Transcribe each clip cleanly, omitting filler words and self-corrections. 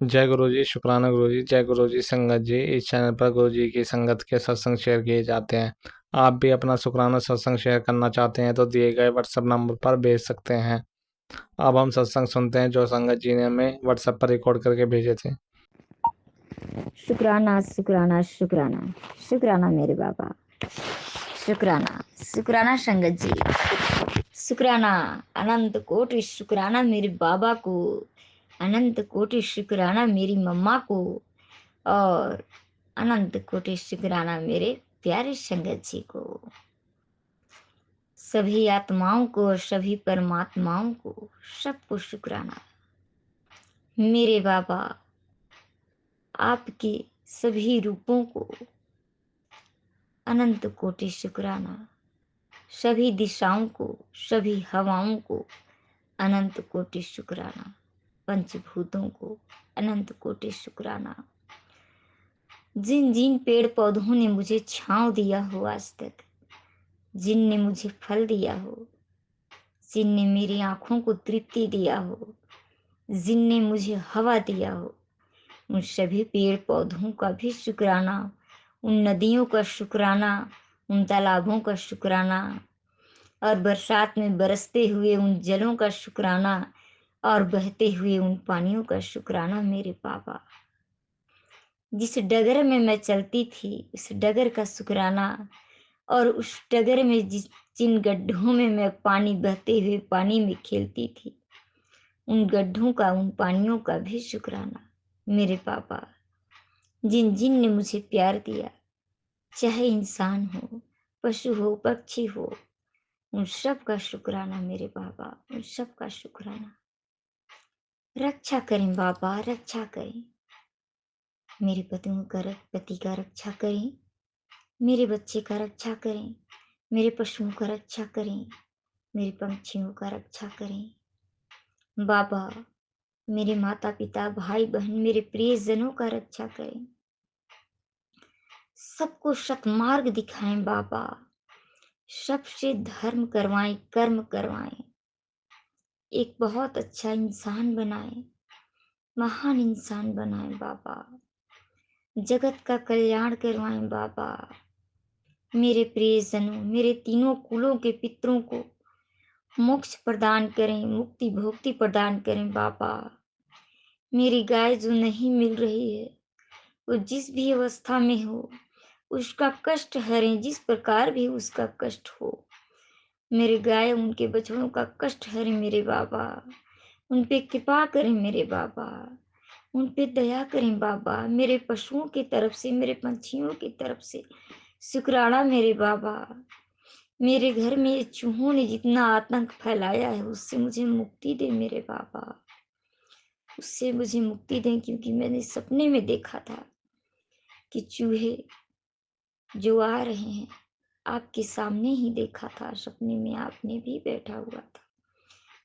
जय गुरु जी, शुक्राना गुरु जी। जय गुरु जी संगत जी। इस चैनल पर गुरु जी की संगत के सत्संग शेयर किए जाते हैं। आप भी अपना शुक्राना सत्संग शेयर करना चाहते हैं तो दिए गए व्हाट्सएप नंबर पर भेज सकते हैं। अब हम सत्संग सुनते हैं जो संगत जी ने हमें व्हाट्सएप पर रिकॉर्ड करके भेजे थे। शुक्राना शुक्राना शुक्राना शुक्राना मेरे बाबा। शुक्राना शुक्राना संगत जी। शुक्राना अनंत कोटि शुक्राना मेरे बाबा को। अनंत कोटि शुक्राना मेरी मम्मा को। और अनंत कोटि शुक्राना मेरे प्यारे संगत जी को। सभी आत्माओं को और सभी परमात्माओं को सबको शुक्राना। मेरे बाबा आपके सभी रूपों को अनंत कोटि शुक्राना। सभी दिशाओं को, सभी हवाओं को अनंत कोटि शुक्राना। पंचभूतों को अनंत कोटि शुक्राना। जिन जिन पेड़ पौधों ने मुझे छांव दिया हो आज तक, जिनने मुझे फल दिया हो, जिनने मेरी आंखों को तृप्ति दिया हो, जिनने मुझे हवा दिया हो, उन सभी पेड़ पौधों का भी शुक्राना। उन नदियों का शुक्राना, उन तालाबों का शुक्राना, और बरसात में बरसते हुए उन जलों का शुक्राना, और बहते हुए उन पानियों का शुक्राना मेरे बाबा। जिस डगर में मैं चलती थी उस डगर का शुक्राना, और उस डगर में जिन गड्ढों में मैं पानी बहते हुए पानी में खेलती थी, उन गड्ढों का, उन पानियों का भी शुक्राना मेरे पापा। जिन जिन ने मुझे प्यार दिया, चाहे इंसान हो, पशु हो, पक्षी हो, उन सब का शुक्राना मेरे बाबा, उन सब का शुक्राना। रक्षा करें बाबा, रक्षा करें। मेरे पति का रक्षा करें, मेरे बच्चे का रक्षा करें, मेरे पशुओं का रक्षा करें, मेरे पंछियों का रक्षा करें बाबा। मेरे माता पिता, भाई बहन, मेरे प्रियजनों का रक्षा करें। सबको सतमार्ग दिखाएं बाबा। सबसे धर्म करवाएं, कर्म करवाएं। एक बहुत अच्छा इंसान बनाएं, महान इंसान बनाएं बाबा। जगत का कल्याण करवाएं बाबा। मेरे प्रियजनों, मेरे तीनों कुलों के पितरों को मोक्ष प्रदान करें, मुक्ति भोक्ति प्रदान करें बाबा। मेरी गाय जो नहीं मिल रही है, वो जिस भी अवस्था में हो उसका कष्ट हरें, जिस प्रकार भी उसका कष्ट हो। मेरे गाय, उनके बछड़ों का कष्ट हरें मेरे बाबा। उन पे कृपा करें मेरे बाबा, उन पे दया करें बाबा। मेरे पशुओं की तरफ से, मेरे पंछियों की तरफ से शुक्राना मेरे बाबा। मेरे घर में ये चूहों ने जितना आतंक फैलाया है, उससे मुझे मुक्ति दे मेरे बाबा, उससे मुझे मुक्ति दें। क्योंकि मैंने सपने में देखा था कि चूहे जो आ रहे हैं, आपके सामने ही देखा था। सपने में आपने भी बैठा हुआ था।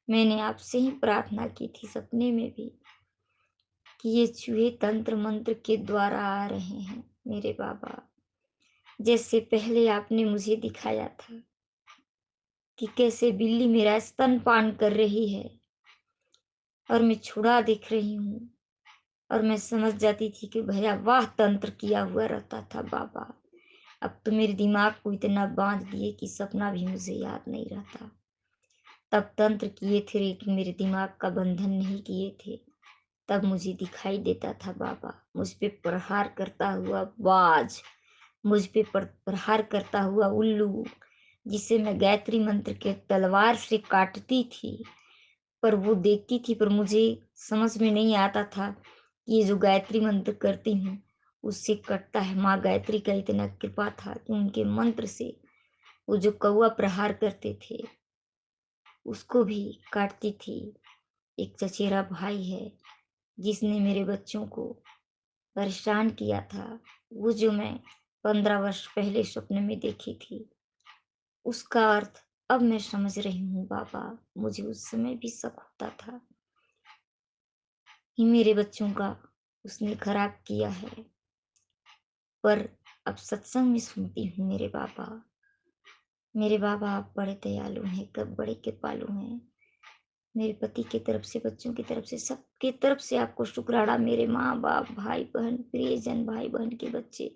मैंने आपसे ही प्रार्थना की थी सपने में भी कि ये चूहे तंत्र मंत्र के द्वारा आ रहे हैं मेरे बाबा। जैसे पहले आपने मुझे दिखाया था कि कैसे बिल्ली मेरा स्तनपान कर रही है और मैं छुड़ा देख रही हूँ, और मैं समझ जाती थी कि भैया वाह तंत्र किया हुआ रहता था बाबा। अब तो मेरे दिमाग को इतना बांध दिए कि सपना भी मुझे याद नहीं रहता। तब तंत्र किए थे लेकिन मेरे दिमाग का बंधन नहीं किए थे। तब मुझे दिखाई देता था बाबा, मुझ पे प्रहार करता हुआ बाज, मुझ पे प्रहार करता हुआ उल्लू, जिसे मैं गायत्री मंत्र के तलवार से काटती थी। पर वो देखती थी, पर मुझे समझ में नहीं आता था कि ये जो गायत्री मंत्र करती हूँ उससे कटता है। माँ गायत्री का इतना कृपा था कि उनके मंत्र से वो जो कौवा प्रहार करते थे उसको भी काटती थी। एक चचेरा भाई है जिसने मेरे बच्चों को परेशान किया था, वो जो मैं 15 वर्ष पहले स्वप्न में देखी थी, उसका अर्थ अब मैं समझ रही हूँ बाबा। मुझे उस समय भी शक होता था कि मेरे बच्चों का उसने खराब किया है, पर अब सत्संग में सुनती हूँ मेरे बाबा। मेरे बाबा आप बड़े दयालु हैं, कब बड़े कृपालु हैं। मेरे पति की तरफ से, बच्चों की तरफ से, सबकी तरफ से आपको शुक्राना। मेरे माँ बाप, भाई बहन, प्रियजन, भाई बहन के बच्चे,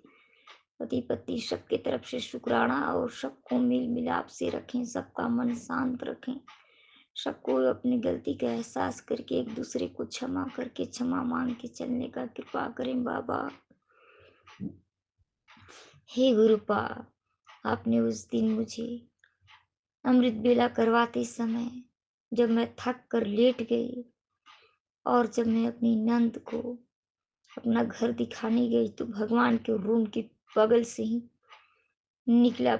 पति पत्नी, सबके तरफ से शुक्राना। और सबको मेल मिलाप से रखें, सबका मन शांत रखें, सबको अपनी गलती का एहसास करके एक दूसरे को क्षमा करके, क्षमा मांग के चलने का कृपा करें बाबा। हे गुरुपा, आपने उस दिन मुझे अमृत बेला करवाते समय जब मैं थक कर लेट गई और जब मैं अपनी नंद को अपना घर दिखाने गई तो भगवान के रूम के बगल से ही निकला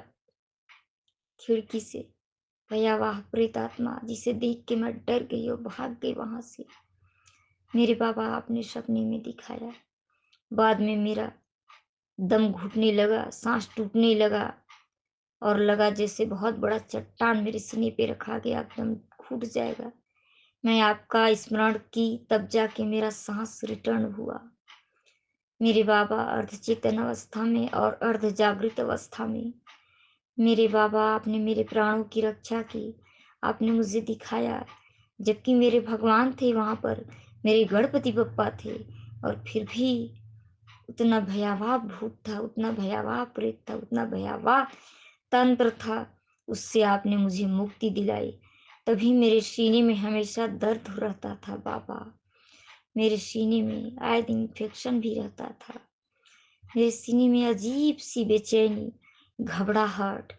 खिड़की से भयावह प्रेतात्मा, जिसे देख के मैं डर गई और भाग गई वहां से। मेरे बाबा आपने सपने में दिखाया। बाद में मेरा दम घुटने लगा, सांस टूटने लगा और लगा जैसे बहुत बड़ा चट्टान मेरे सीने पे रखा गया, एकदम घुट जाएगा। मैं आपका स्मरण की तब जाके मेरा सांस रिटर्न हुआ। मेरे बाबा अर्धचेतन अवस्था में और अर्ध जागृत अवस्था में, मेरे बाबा आपने मेरे प्राणों की रक्षा की, आपने मुझे दिखाया। जबकि मेरे भगवान थे वहां पर, मेरे गणपति बप्पा थे, और फिर भी उतना भयावह भूत था, उतना भयावह प्रेत था, उतना भयावह तंत्र था, उससे आपने मुझे मुक्ति दिलाई। तभी मेरे सीने में हमेशा दर्द रहता था बाबा। मेरे सीने में आए दिन इन्फेक्शन भी रहता था। मेरे सीने में अजीब सी बेचैनी, घबराहट,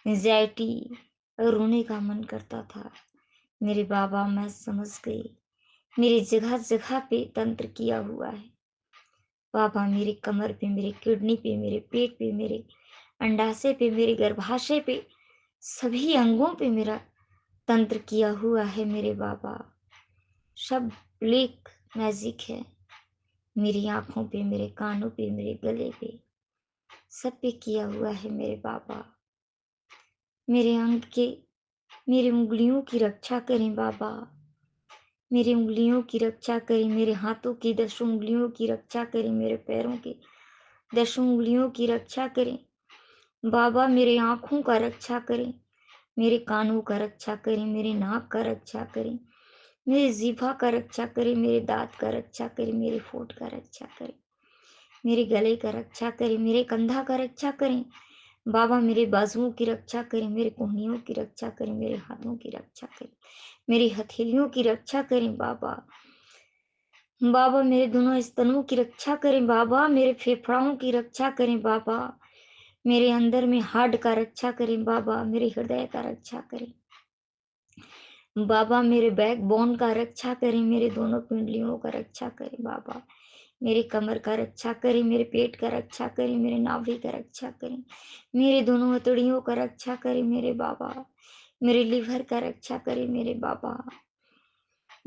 एंजाइटी और रोने का मन करता था। मेरे बाबा मैं समझ गई, मेरी जगह जगह पे तंत्र किया हुआ है बाबा। मेरे कमर पे, मेरे किडनी पे, मेरे पेट पे, मेरे अंडाशय पे, मेरे गर्भाशय पे, सभी अंगों पे मेरा तंत्र किया हुआ है मेरे बाबा। सब ब्लैक मैजिक है। मेरी आंखों पे, मेरे कानों पे, मेरे गले पे, सब पे किया हुआ है मेरे बाबा। मेरे अंग के, मेरी उंगलियों की रक्षा करें बाबा। मेरी उंगलियों की रक्षा करें, मेरे हाथों की 10 उंगलियों की रक्षा करें, मेरे पैरों की 10 उंगलियों की रक्षा करें बाबा। मेरे आँखों का रक्षा करें, मेरे कानों का रक्षा करें, मेरे नाक का रक्षा करें, मेरे जीभा का रक्षा करें, मेरे दाँत का रक्षा करें, मेरे होंठ का रक्षा करें, मेरे गले का रक्षा करें, मेरे कंधा का रक्षा करें बाबा। मेरे बाजुओं की रक्षा करें, मेरे कोहनियों की रक्षा करें, मेरे हाथों की रक्षा करें, मेरी हथेलियों की रक्षा करें बाबा। बाबा मेरे दोनों स्तनों की रक्षा करें बाबा, मेरे फेफड़ाओं की रक्षा करें बाबा, मेरे अंदर में हार्ट का रक्षा करें बाबा, मेरे हृदय का रक्षा करें बाबा, मेरे बैकबोन का रक्षा करें, मेरे दोनों पिंडलियों का रक्षा करें बाबा, मेरे कमर का रक्षा करें, मेरे पेट का रक्षा करें, मेरे नाभि का रक्षा करें, मेरे दोनों हथेलियों का रक्षा करें मेरे बाबा, मेरे लिवर का रक्षा करें मेरे बाबा,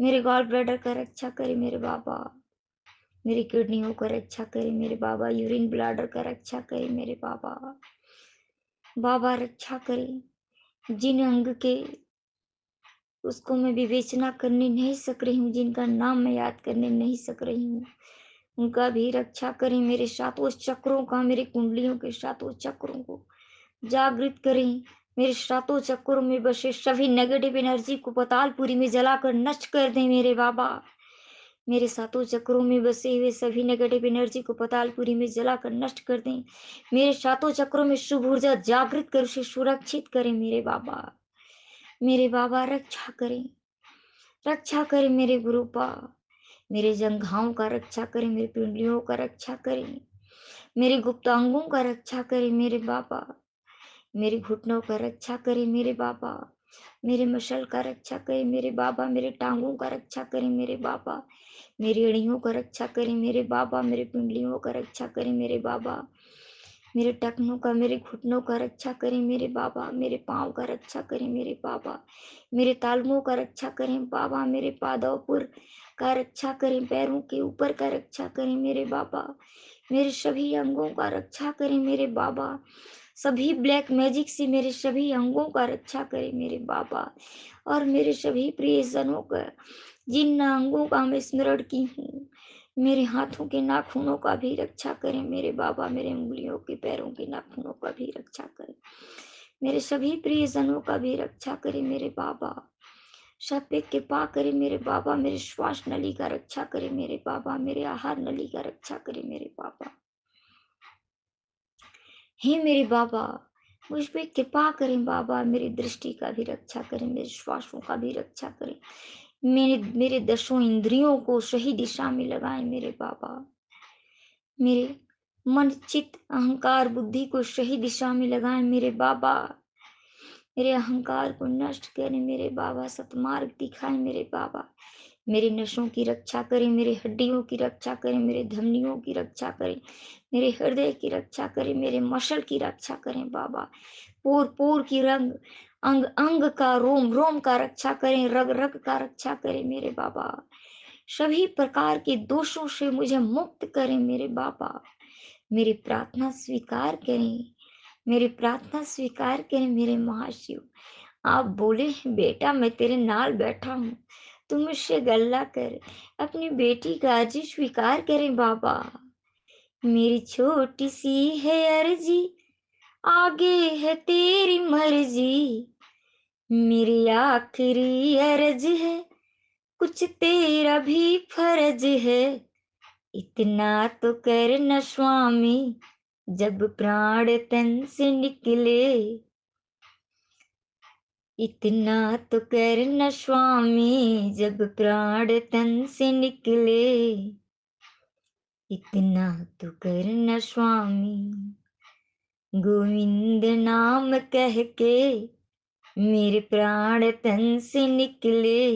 मेरे गॉल ब्लैडर का रक्षा करें मेरे बाबा, मेरी किडनियों का रक्षा करें मेरे बाबा, यूरिन ब्लैडर का रक्षा करें मेरे बाबा। बाबा रक्षा करें जिन अंग के उसको मैं विवेचना करने नहीं सक रही हूँ, जिनका नाम मैं याद करने नहीं सक रही हूँ, उनका भी रक्षा करें। मेरे सातों चक्रों का, मेरे कुंडलियों के सातों चक्रों को जागृत करें। मेरे सातों चक्रों में बसे सभी नेगेटिव एनर्जी को पतालपुरी में जलाकर नष्ट कर दें मेरे बाबा। मेरे सातों चक्रों में बसे हुए सभी नेगेटिव एनर्जी को पतालपुरी में जलाकर नष्ट कर दें। मेरे सातों चक्रों में शुभ ऊर्जा जागृत कर उसे सुरक्षित करें मेरे बाबा। मेरे बाबा रक्षा करें, रक्षा करें मेरे गुरुपा। मेरे जंघाओं का रक्षा करें, मेरी पिंडलियों का रक्षा करें, मेरे गुप्तांगों का रक्षा करें मेरे बाबा, मेरे घुटनों का रक्षा करें मेरे बाबा, मेरे मसल का रक्षा करें मेरे बाबा, मेरे टांगों का रक्षा करें मेरे बाबा, मेरी एड़ियों का रक्षा करें मेरे बाबा, मेरे पिंडलियों का रक्षा करें मेरे बाबा, मेरे टखनों का, मेरे घुटनों का रक्षा करें मेरे बाबा, मेरे पाँव का रक्षा करें मेरे बाबा, मेरे तालुओं का रक्षा करें बाबा, मेरे पादोपुर का रक्षा करें, पैरों के ऊपर का रक्षा करें मेरे बाबा, मेरे सभी अंगों का रक्षा करें मेरे बाबा, सभी ब्लैक मैजिक से मेरे सभी अंगों का रक्षा करें मेरे बाबा, और मेरे सभी प्रियजनों का, जिन अंगों का मैं स्मरण की हूँ, मेरे हाथों के नाखूनों का भी रक्षा करें मेरे बाबा, मेरे उंगलियों के पैरों के नाखूनों का भी रक्षा करें, मेरे सभी प्रियजनों का भी रक्षा करें मेरे बाबा, सब पे कृपा करे मेरे बाबा, मेरे श्वास नली का रक्षा करे मेरे बाबा, मेरे आहार नली का रक्षा करे मेरे बाबा। हे मेरे बाबा, मुझ पे कृपा करें बाबा, मेरी दृष्टि का भी रक्षा करें, मेरे श्वासों का भी रक्षा करें, मेरे दसों इंद्रियों को सही दिशा में लगाएं मेरे बाबा। मेरे मन चित्त अहंकार बुद्धि को सही दिशा में लगाएं मेरे बाबा। मेरे अहंकार को नष्ट करें मेरे बाबा, सतमार्ग दिखाएं मेरे बाबा। मेरे नसों की रक्षा करें, मेरे हड्डियों की रक्षा करें, मेरे धमनियों की रक्षा करें, मेरे हृदय की रक्षा करें, मेरे मसल की रक्षा करें बाबा। पोर पोर की रंग अंग अंग का रोम रोम का रक्षा करें, रग रग का रक्षा करें मेरे बाबा। सभी प्रकार के दोषों से मुझे मुक्त करें मेरे बाबा। मेरी प्रार्थना स्वीकार करें, मेरी प्रार्थना स्वीकार करें मेरे महाशिव। आप बोले बेटा मैं तेरे नाल बैठा हूँ, तू मुझसे गल्ला कर, अपनी बेटी का अर्जी स्वीकार करें बाबा। मेरी छोटी सी है अर्जी, आगे है तेरी मर्जी। मेरी आखिरी अर्ज है, कुछ तेरा भी फर्ज है। इतना तो करना स्वामी, जब प्राण तन से निकले। इतना तो करना स्वामी, जब प्राण तन से निकले। इतना तो करना स्वामी, गोविंद नाम कह के मेरे प्राण तन से निकले।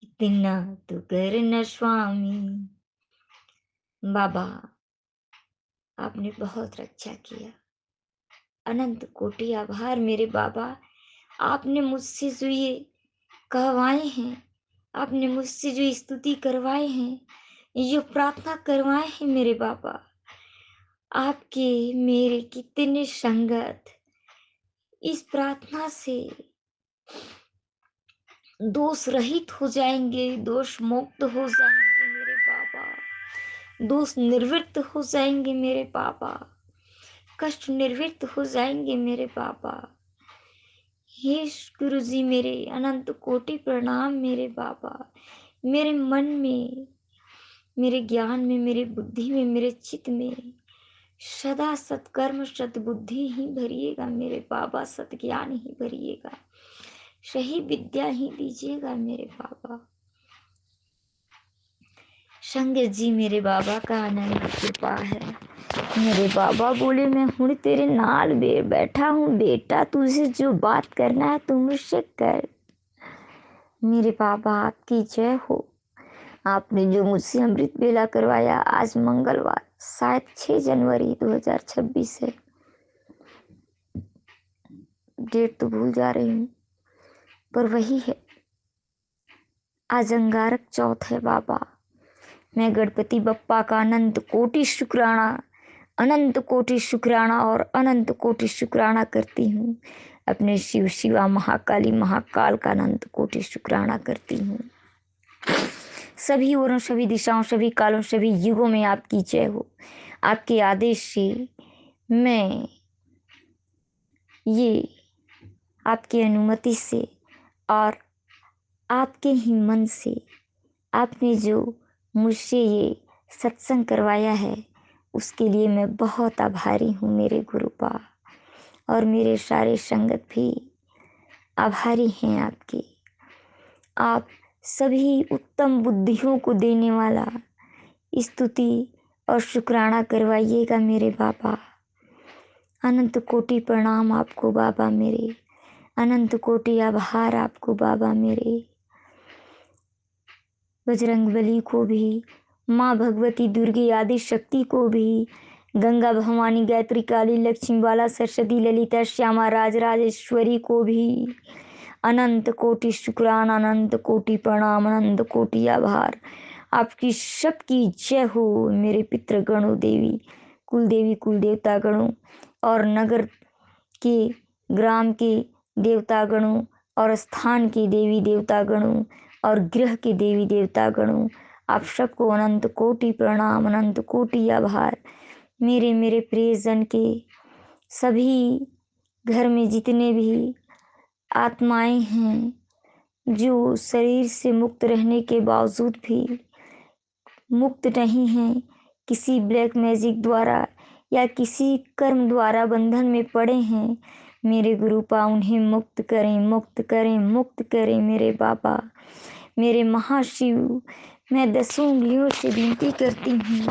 इतना तो करना स्वामी। बाबा आपने बहुत रक्षा किया, अनंत कोटि आभार मेरे बाबा। आपने मुझसे जो ये कहवाए हैं, आपने मुझसे जो स्तुति करवाए हैं, ये जो प्रार्थना करवाए हैं मेरे बाबा, आपके मेरे कितने संगत इस प्रार्थना से दोष रहित हो जाएंगे, दोष मुक्त हो जाएंगे मेरे बाबा, दोष निवृत्त हो जाएंगे मेरे बाबा, कष्ट निवृत्त हो जाएंगे मेरे बाबा। हे गुरु जी, मेरे अनंत कोटि प्रणाम मेरे बाबा। मेरे मन में, मेरे ज्ञान में, मेरे बुद्धि में, मेरे चित्त में सदा सत्कर्म सद्बुद्धि ही भरिएगा मेरे बाबा, सत्ज्ञान ही भरिएगा, सही विद्या ही दीजिएगा मेरे बाबा। संगत जी मेरे बाबा का अनंत कृपा है। मेरे बाबा बोले मैं हूँ तेरे नाल बैठा हूँ बेटा, तुझे जो बात करना है तू मुझसे कर। मेरे बाबा आपकी जय हो। आपने जो मुझसे अमृत बेला करवाया, आज मंगलवार शायद 6 जनवरी 2026 है, डेट तो भूल जा रही हूँ पर वही है। आज अंगारक चौथ है बाबा। मैं गणपति बप्पा का अनंत कोटि शुक्राना, अनंत कोटि शुक्राना और अनंत कोटि शुक्राना करती हूँ। अपने शिव शिवा महाकाली महाकाल का अनंत कोटि शुक्राना करती हूँ। सभी ओरों, सभी दिशाओं, सभी कालों, सभी युगों में आपकी जय हो। आपके आदेश से मैं ये आपकी अनुमति से और आपके ही मन से आपने जो मुझसे ये सत्संग करवाया है, उसके लिए मैं बहुत आभारी हूँ मेरे गुरुपा। और मेरे सारे संगत भी आभारी हैं आपके। आप सभी उत्तम बुद्धियों को देने वाला स्तुति और शुक्राना करवाइएगा मेरे बाबा। अनंत कोटि प्रणाम आपको बाबा मेरे, अनंत कोटि आभार आपको बाबा मेरे। बजरंगबली को भी, माँ भगवती दुर्गी आदि शक्ति को भी, गंगा भवानी गायत्री काली लक्ष्मी बाला सरस्वती ललिता श्यामा राज राजेश्वरी को भी अनंत कोटि शुक्राना, अनंत कोटि प्रणाम, अनंत कोटि आभार। आपकी सबकी जय हो मेरे पितृगणों, देवी कुल देवी कुल देवता गणों और नगर के ग्राम के देवता गणों और स्थान के देवी देवता गणों और गृह के देवी देवता गणों, आप सबको अनंत कोटि प्रणाम, अनंत कोटि आभार। मेरे प्रियजन के सभी घर में जितने भी आत्माएं हैं, जो शरीर से मुक्त रहने के बावजूद भी मुक्त नहीं हैं, किसी ब्लैक मैजिक द्वारा या किसी कर्म द्वारा बंधन में पड़े हैं, मेरे गुरुपा उन्हें मुक्त करें, मुक्त करें, मुक्त करें मेरे बाबा, मेरे महाशिव। मैं 10 उंगलियों से विनती करती हूँ,